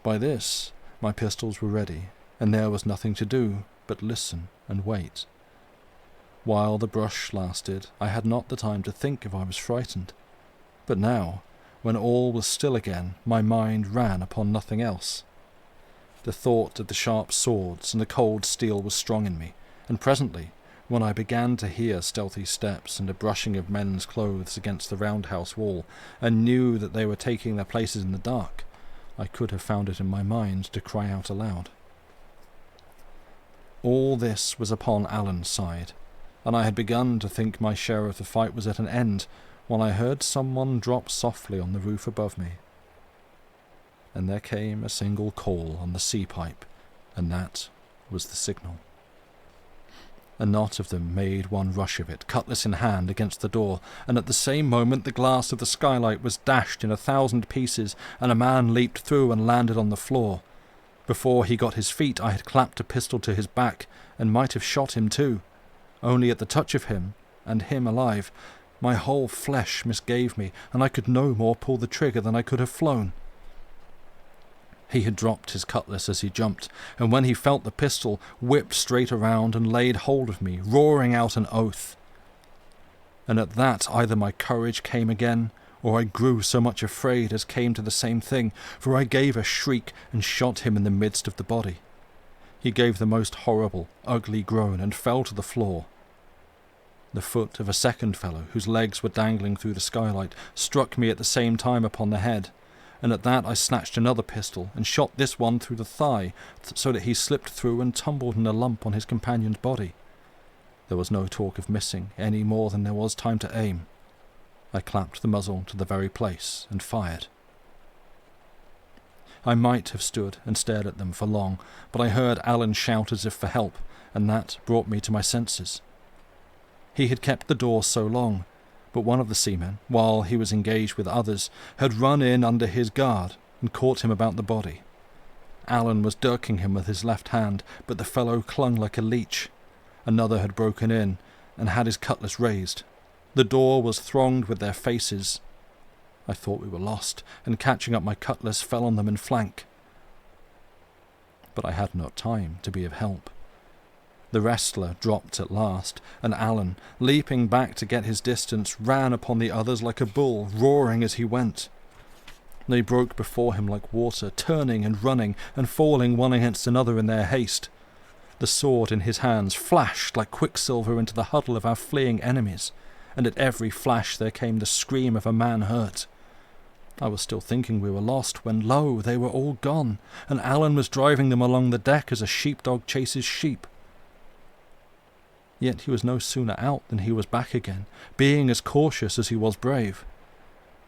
By this my pistols were ready, and there was nothing to do but listen and wait. While the brush lasted, I had not the time to think if I was frightened. But now, when all was still again, my mind ran upon nothing else. The thought of the sharp swords and the cold steel was strong in me, and presently, when I began to hear stealthy steps and a brushing of men's clothes against the roundhouse wall, and knew that they were taking their places in the dark, I could have found it in my mind to cry out aloud. All this was upon Alan's side, and I had begun to think my share of the fight was at an end, when I heard someone drop softly on the roof above me. And there came a single call on the sea pipe, and that was the signal. A knot of them made one rush of it, cutlass in hand, against the door, and at the same moment the glass of the skylight was dashed in 1,000 pieces, and a man leaped through and landed on the floor. Before he got his feet, I had clapped a pistol to his back, and might have shot him too. Only at the touch of him, and him alive, my whole flesh misgave me, and I could no more pull the trigger than I could have flown. He had dropped his cutlass as he jumped, and when he felt the pistol, whipped straight around and laid hold of me, roaring out an oath. And at that either my courage came again, or I grew so much afraid as came to the same thing, for I gave a shriek and shot him in the midst of the body. He gave the most horrible, ugly groan and fell to the floor. The foot of a second fellow, whose legs were dangling through the skylight, struck me at the same time upon the head, and at that I snatched another pistol and shot this one through the thigh, so that he slipped through and tumbled in a lump on his companion's body. There was no talk of missing, any more than there was time to aim. I clapped the muzzle to the very place and fired. I might have stood and stared at them for long, but I heard Alan shout as if for help, and that brought me to my senses. He had kept the door so long, but one of the seamen, while he was engaged with others, had run in under his guard and caught him about the body. Alan was dirking him with his left hand, but the fellow clung like a leech. Another had broken in and had his cutlass raised. The door was thronged with their faces. I thought we were lost, and catching up my cutlass fell on them in flank. But I had not time to be of help. The wrestler dropped at last, and Alan, leaping back to get his distance, ran upon the others like a bull, roaring as he went. They broke before him like water, turning and running, and falling one against another in their haste. The sword in his hands flashed like quicksilver into the huddle of our fleeing enemies, and at every flash there came the scream of a man hurt. I was still thinking we were lost, when lo, they were all gone, and Alan was driving them along the deck as a sheepdog chases sheep. Yet he was no sooner out than he was back again, being as cautious as he was brave.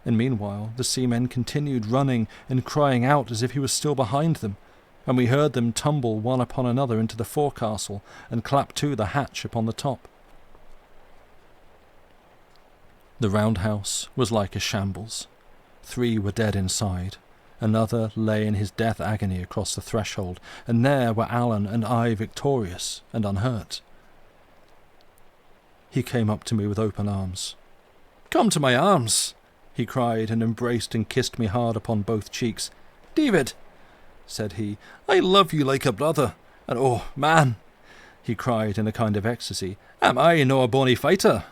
And meanwhile the seamen continued running and crying out as if he was still behind them, and we heard them tumble one upon another into the forecastle and clap to the hatch upon the top. The roundhouse was like a shambles. 3 were dead inside. Another lay in his death agony across the threshold, and there were Alan and I victorious and unhurt. He came up to me with open arms. "Come to my arms," he cried, and embraced and kissed me hard upon both cheeks. "David," said he, "I love you like a brother, and oh, man," he cried in a kind of ecstasy, "am I no a bonny fighter?"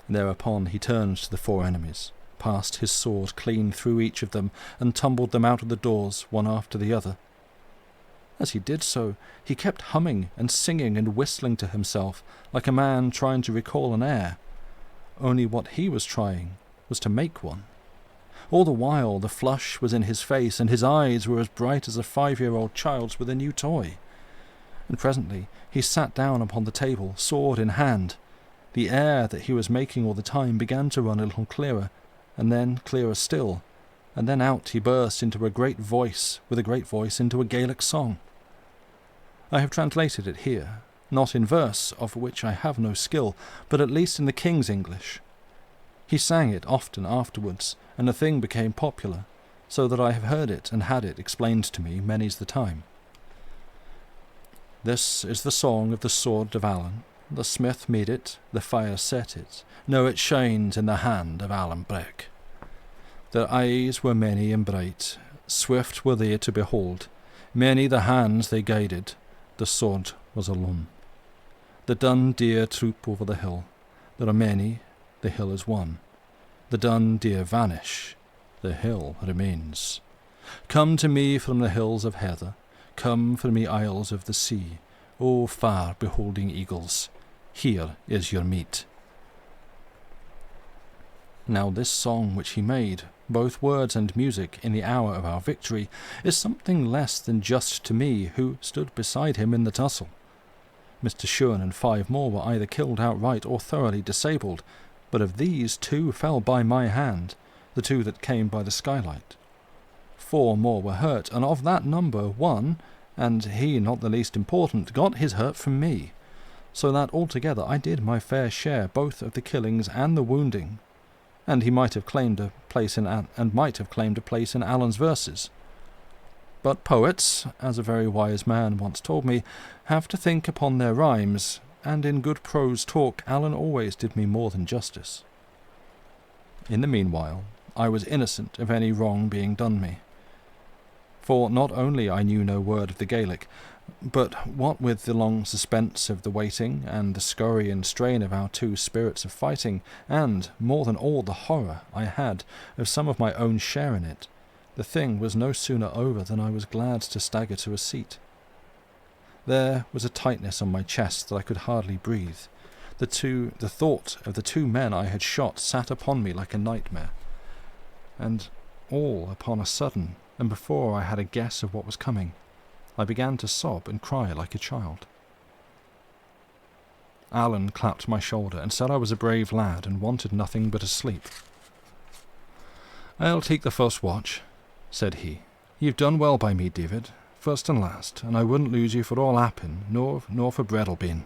Thereupon he turned to the four enemies, passed his sword clean through each of them, and tumbled them out of the doors one after the other. As he did so, he kept humming and singing and whistling to himself like a man trying to recall an air, only what he was trying was to make one. All the while the flush was in his face, and his eyes were as bright as a 5-year-old child's with a new toy. And presently he sat down upon the table, sword in hand. The air that he was making all the time began to run a little clearer, and then clearer still, and then out he burst into a great voice, with a great voice into a Gaelic song. I have translated it here, not in verse, of which I have no skill, but at least in the King's English. He sang it often afterwards, and the thing became popular, so that I have heard it and had it explained to me many's the time. This is the song of the sword of Allan. The smith made it, the fire set it, now it shines in the hand of Allan Breck. Their eyes were many and bright, swift were they to behold, many the hands they guided, the sword was alone. The dun deer troop over the hill, there are many, the hill is one. The dun deer vanish, the hill remains. Come to me from the hills of heather, come from the isles of the sea, O far beholding eagles, here is your meat. Now this song which he made, both words and music, in the hour of our victory, is something less than just to me, who stood beside him in the tussle. Mr. Shuan and 5 more were either killed outright or thoroughly disabled, but of these 2 fell by my hand, the 2 that came by the skylight. 4 more were hurt, and of that number 1, and he not the least important, got his hurt from me, so that altogether I did my fair share both of the killings and the wounding, and he might have claimed a place in Allan's verses. But poets, as a very wise man once told me, have to think upon their rhymes, and in good prose talk Allan always did me more than justice. In the meanwhile, I was innocent of any wrong being done me. For not only I knew no word of the Gaelic, but what with the long suspense of the waiting, and the scurry and strain of our 2 spirits of fighting, and, more than all, the horror I had of some of my own share in it, the thing was no sooner over than I was glad to stagger to a seat. There was a tightness on my chest that I could hardly breathe. The thought of the 2 men I had shot sat upon me like a nightmare, and all upon a sudden, and before I had a guess of what was coming, I began to sob and cry like a child. Allan clapped my shoulder and said I was a brave lad and wanted nothing but a sleep. "I'll take the first watch," said he. "You've done well by me, David, first and last, and I wouldn't lose you for all Appin, nor for bread'll bean."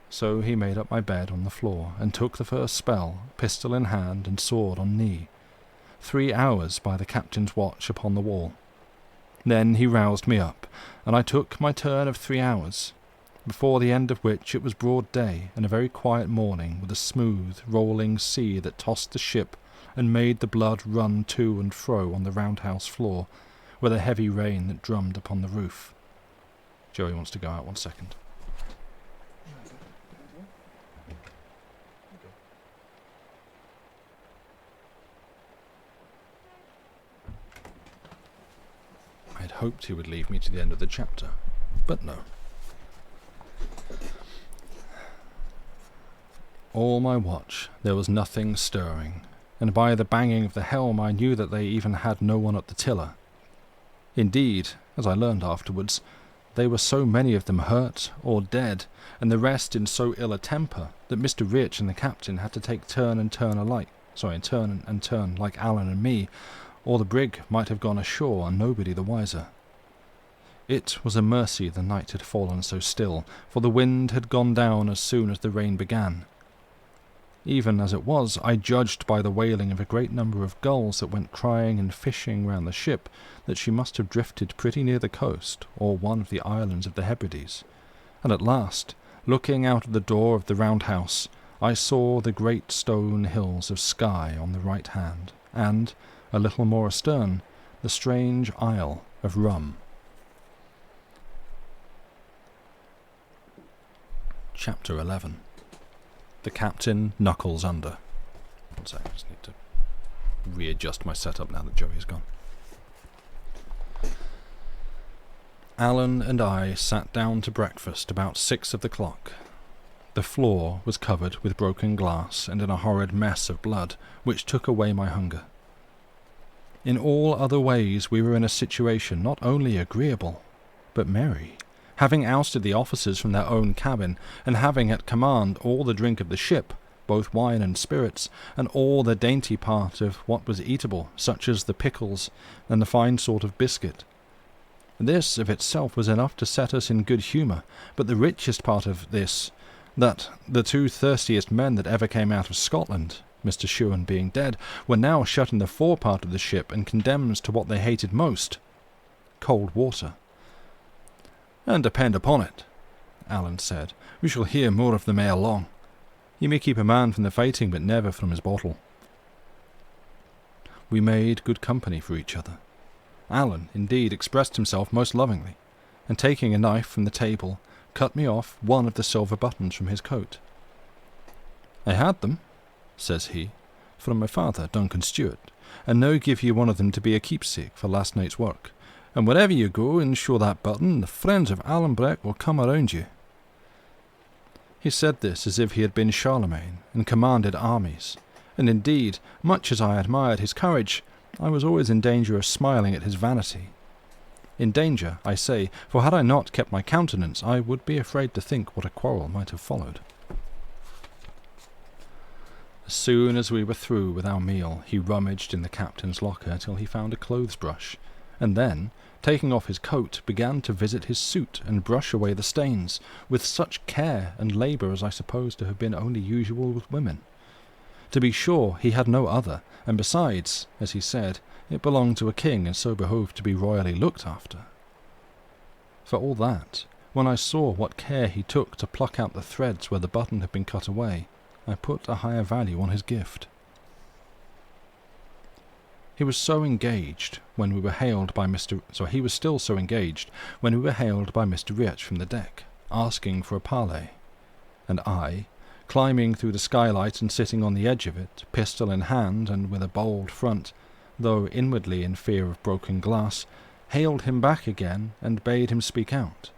So he made up my bed on the floor, and took the first spell, pistol in hand and sword on knee. 3 hours by the captain's watch upon the wall. Then he roused me up, and I took my turn of 3 hours, before the end of which it was broad day, and a very quiet morning, with a smooth, rolling sea that tossed the ship and made the blood run to and fro on the roundhouse floor, with a heavy rain that drummed upon the roof. Joey wants to go out 1 second. I'd hoped he would leave me to the end of the chapter, but no. All my watch there was nothing stirring, and by the banging of the helm I knew that they even had no one at the tiller. Indeed, as I learned afterwards, they were so many of them hurt or dead, and the rest in so ill a temper, that Mr. Rich and the captain had to take turn and turn like Allan and me, or the brig might have gone ashore and nobody the wiser. It was a mercy the night had fallen so still, for the wind had gone down as soon as the rain began. Even as it was, I judged by the wailing of a great number of gulls that went crying and fishing round the ship that she must have drifted pretty near the coast, or one of the islands of the Hebrides. And at last, looking out of the door of the roundhouse, I saw the great stone hills of Skye on the right hand, and, a little more astern, the strange isle of Rum. Chapter 11. The captain knuckles under. One sec, I just need to readjust my setup now that Joey's gone. Alan and I sat down to breakfast about 6 o'clock. The floor was covered with broken glass and in a horrid mess of blood, which took away my hunger. In all other ways we were in a situation not only agreeable, but merry, having ousted the officers from their own cabin, and having at command all the drink of the ship, both wine and spirits, and all the dainty part of what was eatable, such as the pickles and the fine sort of biscuit. This of itself was enough to set us in good humour, but the richest part of this, that the 2 thirstiest men that ever came out of Scotland, Mr. Shewan being dead, were now shut in the fore part of the ship and condemned to what they hated most, cold water. "And depend upon it," Alan said, "we shall hear more of them ere long. You may keep a man from the fighting, but never from his bottle." We made good company for each other. Alan, indeed, expressed himself most lovingly, and taking a knife from the table, cut me off one of the silver buttons from his coat. "I had them," says he, "from my father, Duncan Stewart, and now give you one of them to be a keepsake for last night's work, and wherever you go and show that button, the friends of Alan Breck will come around you." He said this as if he had been Charlemagne and commanded armies, and indeed, much as I admired his courage, I was always in danger of smiling at his vanity. In danger, I say, for had I not kept my countenance, I would be afraid to think what a quarrel might have followed. As soon as we were through with our meal, he rummaged in the captain's locker till he found a clothes brush, and then, taking off his coat, began to visit his suit and brush away the stains, with such care and labour as I suppose to have been only usual with women. To be sure, he had no other, and besides, as he said, it belonged to a king and so behoved to be royally looked after. For all that, when I saw what care he took to pluck out the threads where the button had been cut away, I put a higher value on his gift. He was still so engaged when we were hailed by Mr. Rich from the deck, asking for a parley, and I, climbing through the skylight and sitting on the edge of it, pistol in hand and with a bold front, though inwardly in fear of broken glass, hailed him back again and bade him speak out.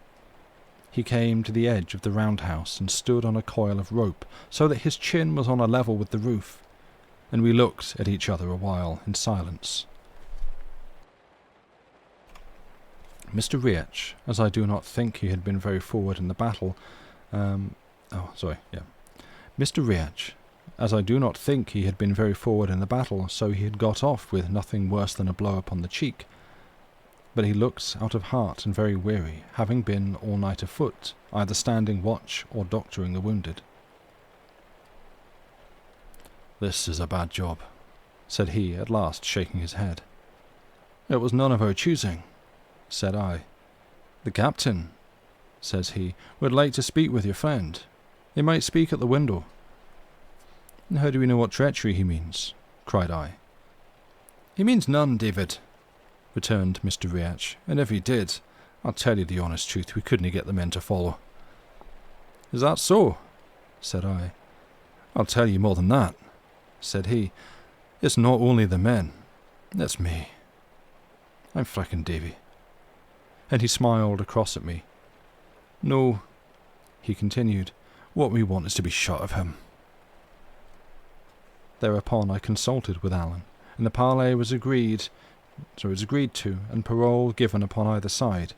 He came to the edge of the roundhouse and stood on a coil of rope, so that his chin was on a level with the roof, and we looked at each other a while in silence. Mr. Rich, as I do not think he had been very forward in the battle, Mr. Rich, as I do not think he had been very forward in the battle, so he had got off with nothing worse than a blow upon the cheek. But he looked out of heart and very weary, having been all night afoot, either standing watch or doctoring the wounded. "This is a bad job," said he at last, shaking his head. "It was none of our choosing," said I. "The captain," says he, "would like to speak with your friend. He might speak at the window." "How do we know what treachery he means?" cried I. "He means none, David," returned Mr. Rich, "and if he did, I'll tell you the honest truth, we couldn't get the men to follow." "Is that so?" said I. "I'll tell you more than that," said he. "It's not only the men, it's me. I'm frickin' Davy." And he smiled across at me. "No," he continued, "what we want is to be shut of him." Thereupon I consulted with Alan, and the parley was agreed to, and parole given upon either side.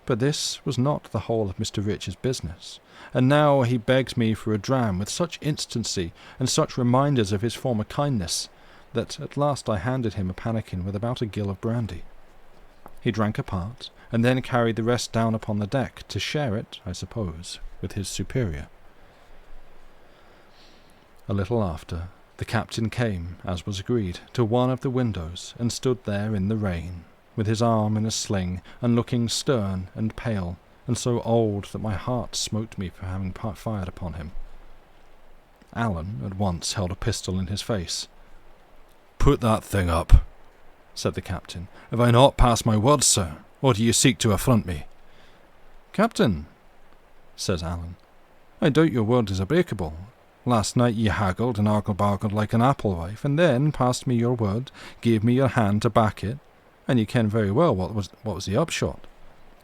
But this was not the whole of Mr. Rich's business, and now he begged me for a dram with such instancy and such reminders of his former kindness, that at last I handed him a pannikin with about a gill of brandy. He drank a part, and then carried the rest down upon the deck, to share it, I suppose, with his superior. A little after, the captain came, as was agreed, to one of the windows, and stood there in the rain, with his arm in a sling, and looking stern and pale, and so old that my heart smote me for having fired upon him. Alan at once held a pistol in his face. "Put that thing up," said the captain. "Have I not passed my word, sir, or do you seek to affront me?" "Captain," says Alan, "I doubt your word is unbreakable. Last night ye haggled and argle-bargled like an apple-wife, and then passed me your word, gave me your hand to back it, and ye ken very well what was the upshot."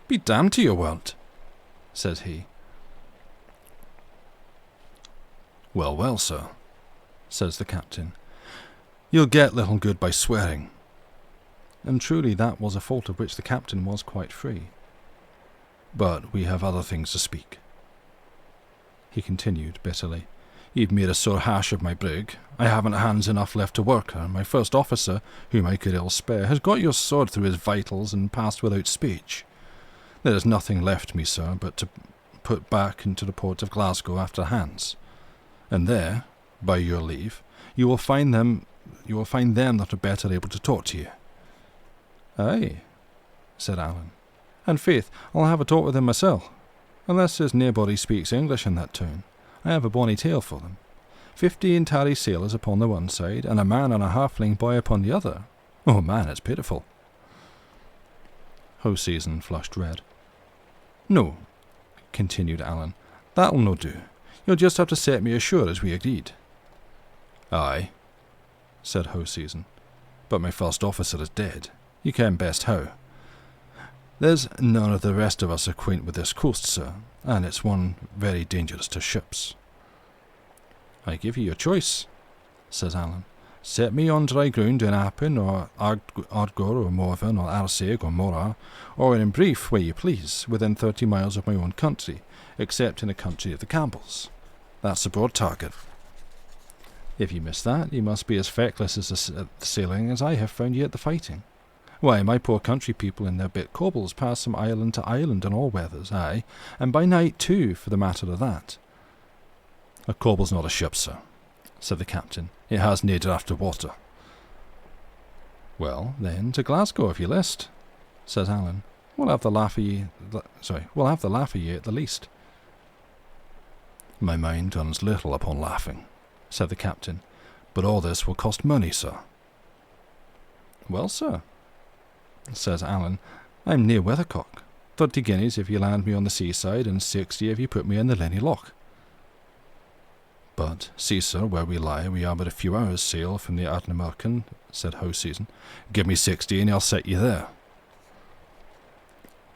"Be damned to your word," says he. "Well, well, sir," says the captain, "you'll get little good by swearing." And truly that was a fault of which the captain was quite free. "But we have other things to speak," he continued bitterly. "You've made a sore hash of my brig. I haven't hands enough left to work her. My first officer, whom I could ill spare, has got your sword through his vitals and passed without speech. There is nothing left me, sir, but to put back into the port of Glasgow after hands. And there, by your leave, you will find them that are better able to talk to you." "Aye," said Alan, "and faith, I'll have a talk with them myself. Unless there's nobody speaks English in that town, I have a bonny tale for them. 15 tarry sailors upon the one side, and a man and a halfling boy upon the other. Oh man, it's pitiful." Hoseason flushed red. "No," continued Alan, "that'll no do. You'll just have to set me ashore as we agreed." "Aye," said Hoseason, "but my first officer is dead. You ken best how. There's none of the rest of us acquaint with this coast, sir, and it's one very dangerous to ships." "I give you your choice," says Alan. "Set me on dry ground in Appin, or Ardgour, or Morven, or Arsig, or Morar, or in brief, where you please, within 30 miles of my own country, except in the country of the Campbells. That's the broad target. If you miss that, you must be as feckless at the sailing as I have found you at the fighting. Why, my poor country people in their bit cobles pass from island to island in all weathers, aye, and by night too, for the matter of that." "A coble's not a ship, sir," said the captain. "It has nae draught of water." "Well, then, to Glasgow if you list," says Alan. We'll have the laugh of ye at the least." "My mind turns little upon laughing," said the captain, "but all this will cost money, sir." "Well, sir," says Alan, "I'm near Weathercock. 30 guineas if you land me on the seaside, and 60 if you put me in the Lenny Loch." "But, see, sir, where we lie, we are but a few hours' sail from the Ardnamurchan," said Hoseason. "Give me 60 and I'll set you there."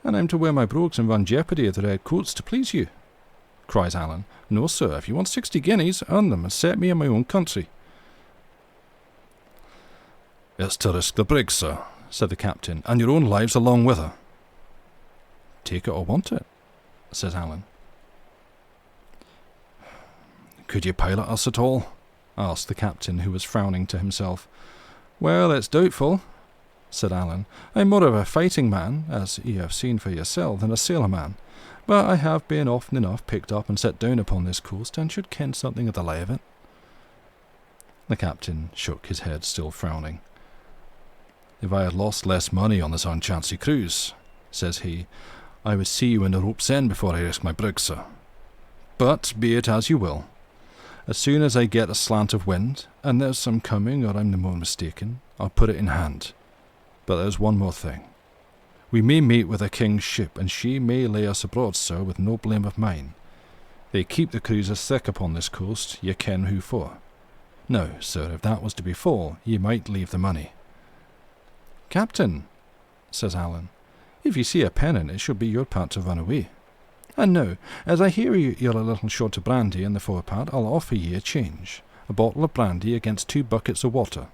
"And I'm to wear my brogues and run jeopardy of the red coats to please you," cries Alan. "No, sir, if you want 60 guineas, earn them and set me in my own country." "It's to risk the brig, sir," said the captain, "and your own lives along with her." "Take it or want it," says Alan. "Could you pilot us at all?" asked the captain, who was frowning to himself. "Well, it's doubtful," said Alan. "I'm more of a fighting man, as ye have seen for yourself, than a sailor man, but I have been often enough picked up and set down upon this coast, and should ken something of the lay of it." The captain shook his head, still frowning. "If I had lost less money on this unchancy cruise," says he, "I would see you in the rope's end before I risk my brig, sir. But be it as you will. As soon as I get a slant of wind, and there's some coming, or I'm no more mistaken, I'll put it in hand. But there's one more thing. We may meet with a king's ship, and she may lay us abroad, sir, with no blame of mine. They keep the cruisers thick upon this coast, ye ken who for. Now, sir, if that was to befall, ye might leave the money." "Captain," says Alan, "if you see a pennon, it should be your part to run away. And now, as I hear you're a little short of brandy in the forepart, I'll offer ye a change. A bottle of brandy against 2 buckets of water."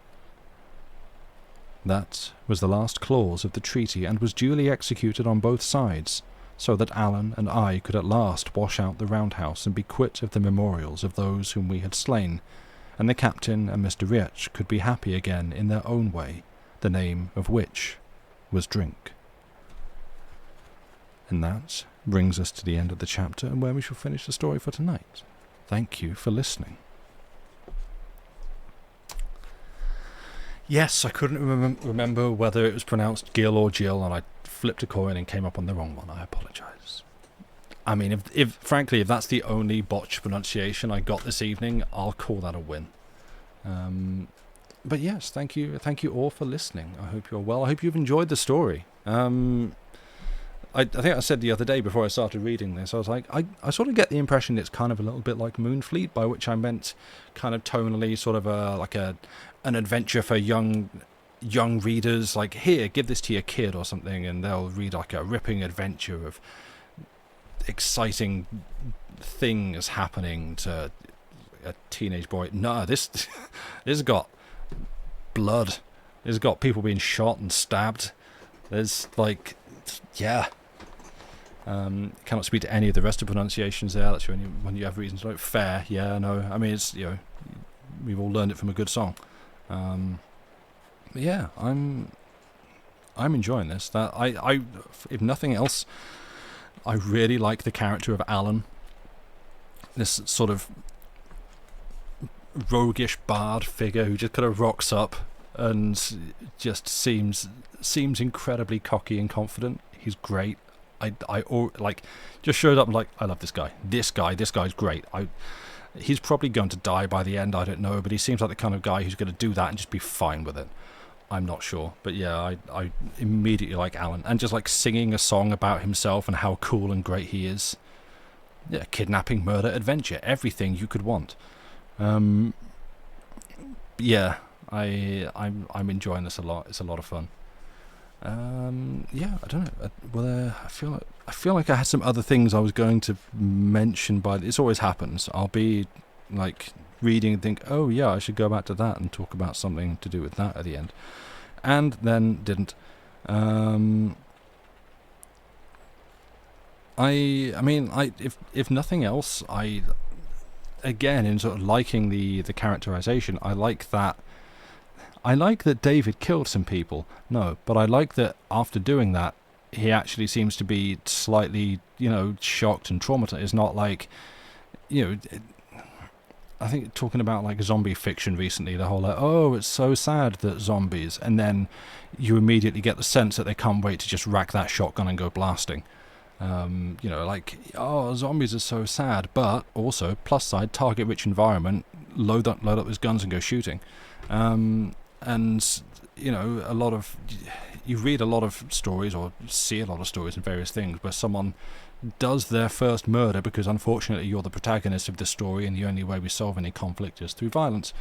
That was the last clause of the treaty, and was duly executed on both sides, so that Alan and I could at last wash out the roundhouse and be quit of the memorials of those whom we had slain, and the captain and Mr. Rich could be happy again in their own way, the name of which was drink. And that brings us to the end of the chapter, and where we shall finish the story for tonight. Thank you for listening. Yes, I couldn't remember whether it was pronounced Gil or Jill, and I flipped a coin and came up on the wrong one. I apologise. I mean, if frankly, if that's the only botched pronunciation I got this evening, I'll call that a win. But yes, thank you all for listening. I hope you're well. I hope you've enjoyed the story. I think I said the other day before I started reading this, I was like, I sort of get the impression it's kind of a little bit like Moonfleet, by which I meant kind of tonally sort of an adventure for young readers. Like, here, give this to your kid or something, and they'll read like a ripping adventure of exciting things happening to a teenage boy. No, this has got blood. This has got people being shot and stabbed. There's like, yeah. Cannot speak to any of the rest of pronunciations there. That's only when you have reasons like fair. Yeah, no. I mean, it's, you know, we've all learned it from a good song. Yeah, I'm enjoying this. That I, if nothing else, I really like the character of Alan. This sort of roguish bard figure who just kind of rocks up and just seems incredibly cocky and confident. He's great. I just showed up and like, I love this guy. This guy's great. He's probably going to die by the end, I don't know, but he seems like the kind of guy who's going to do that and just be fine with it. I'm not sure, but yeah, I immediately like Alan, and just like singing a song about himself and how cool and great he is. Yeah, kidnapping, murder, adventure, everything you could want. Yeah, I'm enjoying this a lot. It's a lot of fun. Yeah, I don't know. Well, I feel like I had some other things I was going to mention, but this always happens. I'll be like reading and think, oh yeah, I should go back to that and talk about something to do with that at the end, and then didn't. I mean, if nothing else, again, in sort of liking the characterization, I like that David killed some people. No, but I like that after doing that, he actually seems to be slightly, shocked and traumatized. It's not like, I think talking about like zombie fiction recently, the whole like, oh, it's so sad that zombies, and then you immediately get the sense that they can't wait to just rack that shotgun and go blasting. Like, oh, zombies are so sad, but also plus side, target-rich environment, load up those guns and go shooting. And you read a lot of stories or see a lot of stories and various things where someone does their first murder because unfortunately you're the protagonist of the story and the only way we solve any conflict is through violence.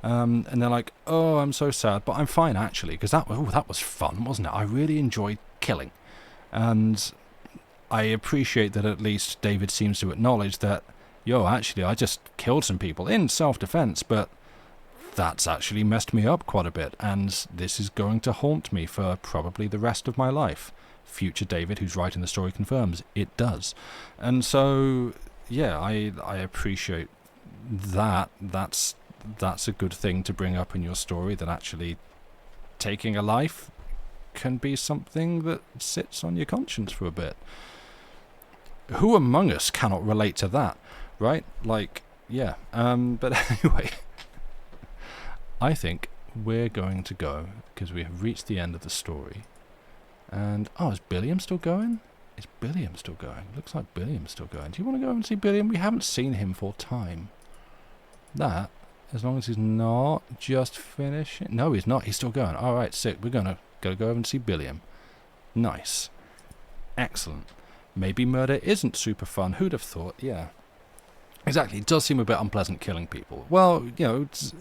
And they're like, oh, I'm so sad, but I'm fine actually, because that was fun, wasn't it? I really enjoyed killing. And I appreciate that at least David seems to acknowledge that, actually I just killed some people in self-defense, but that's actually messed me up quite a bit, and this is going to haunt me for probably the rest of my life. Future David, who's writing the story, confirms it does. And so, yeah, I appreciate that. That's a good thing to bring up in your story, that actually taking a life can be something that sits on your conscience for a bit. Who among us cannot relate to that, right? Like, yeah. But anyway, I think we're going to go, because we have reached the end of the story. And, is Billiam still going? Is Billiam still going? Looks like Billiam's still going. Do you want to go and see Billiam? We haven't seen him for time. That, as long as he's not just finishing. No, he's not. He's still going. All right, sick. We're going to go over and see Billiam. Nice. Excellent. Maybe murder isn't super fun. Who'd have thought? Yeah. Exactly. It does seem a bit unpleasant killing people. Well, it's,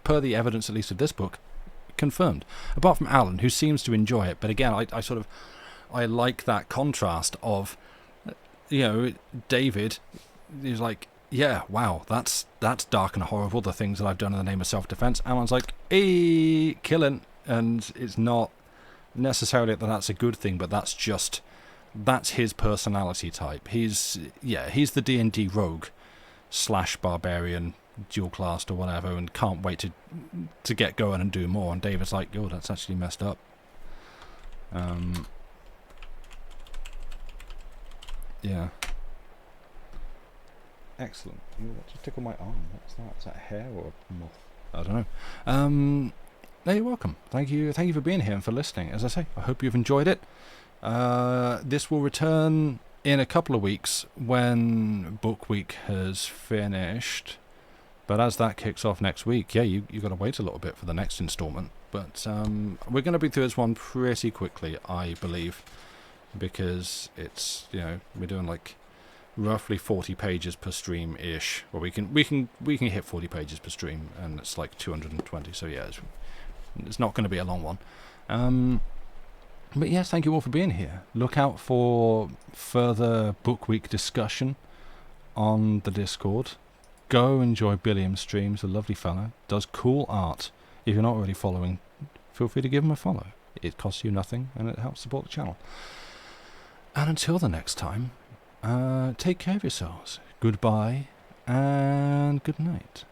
per the evidence, at least of this book, confirmed. Apart from Alan, who seems to enjoy it. But again, I like that contrast of, David is like, yeah, wow, that's dark and horrible, the things that I've done in the name of self-defense. Alan's like, hey, killing. And it's not necessarily that that's a good thing, but that's his personality type. He's the D&D rogue / barbarian, dual classed or whatever, and can't wait to get going and do more. And David's like, that's actually messed up. Yeah. Excellent. Just tickle my arm. What's that? Is that hair or a moth? I don't know. You're welcome. Thank you for being here and for listening. As I say, I hope you've enjoyed it. This will return in a couple of weeks when Book Week has finished. But as that kicks off next week, yeah, you got to wait a little bit for the next installment. But we're going to be through this one pretty quickly, I believe, because it's, we're doing like roughly 40 pages per stream ish. Well, we can hit 40 pages per stream, and it's like 220. So yeah, it's not going to be a long one. But yes, thank you all for being here. Look out for further Book Week discussion on the Discord. Go enjoy Billiam's streams, a lovely fella. Does cool art. If you're not already following, feel free to give him a follow. It costs you nothing and it helps support the channel. And until the next time, take care of yourselves. Goodbye and good night.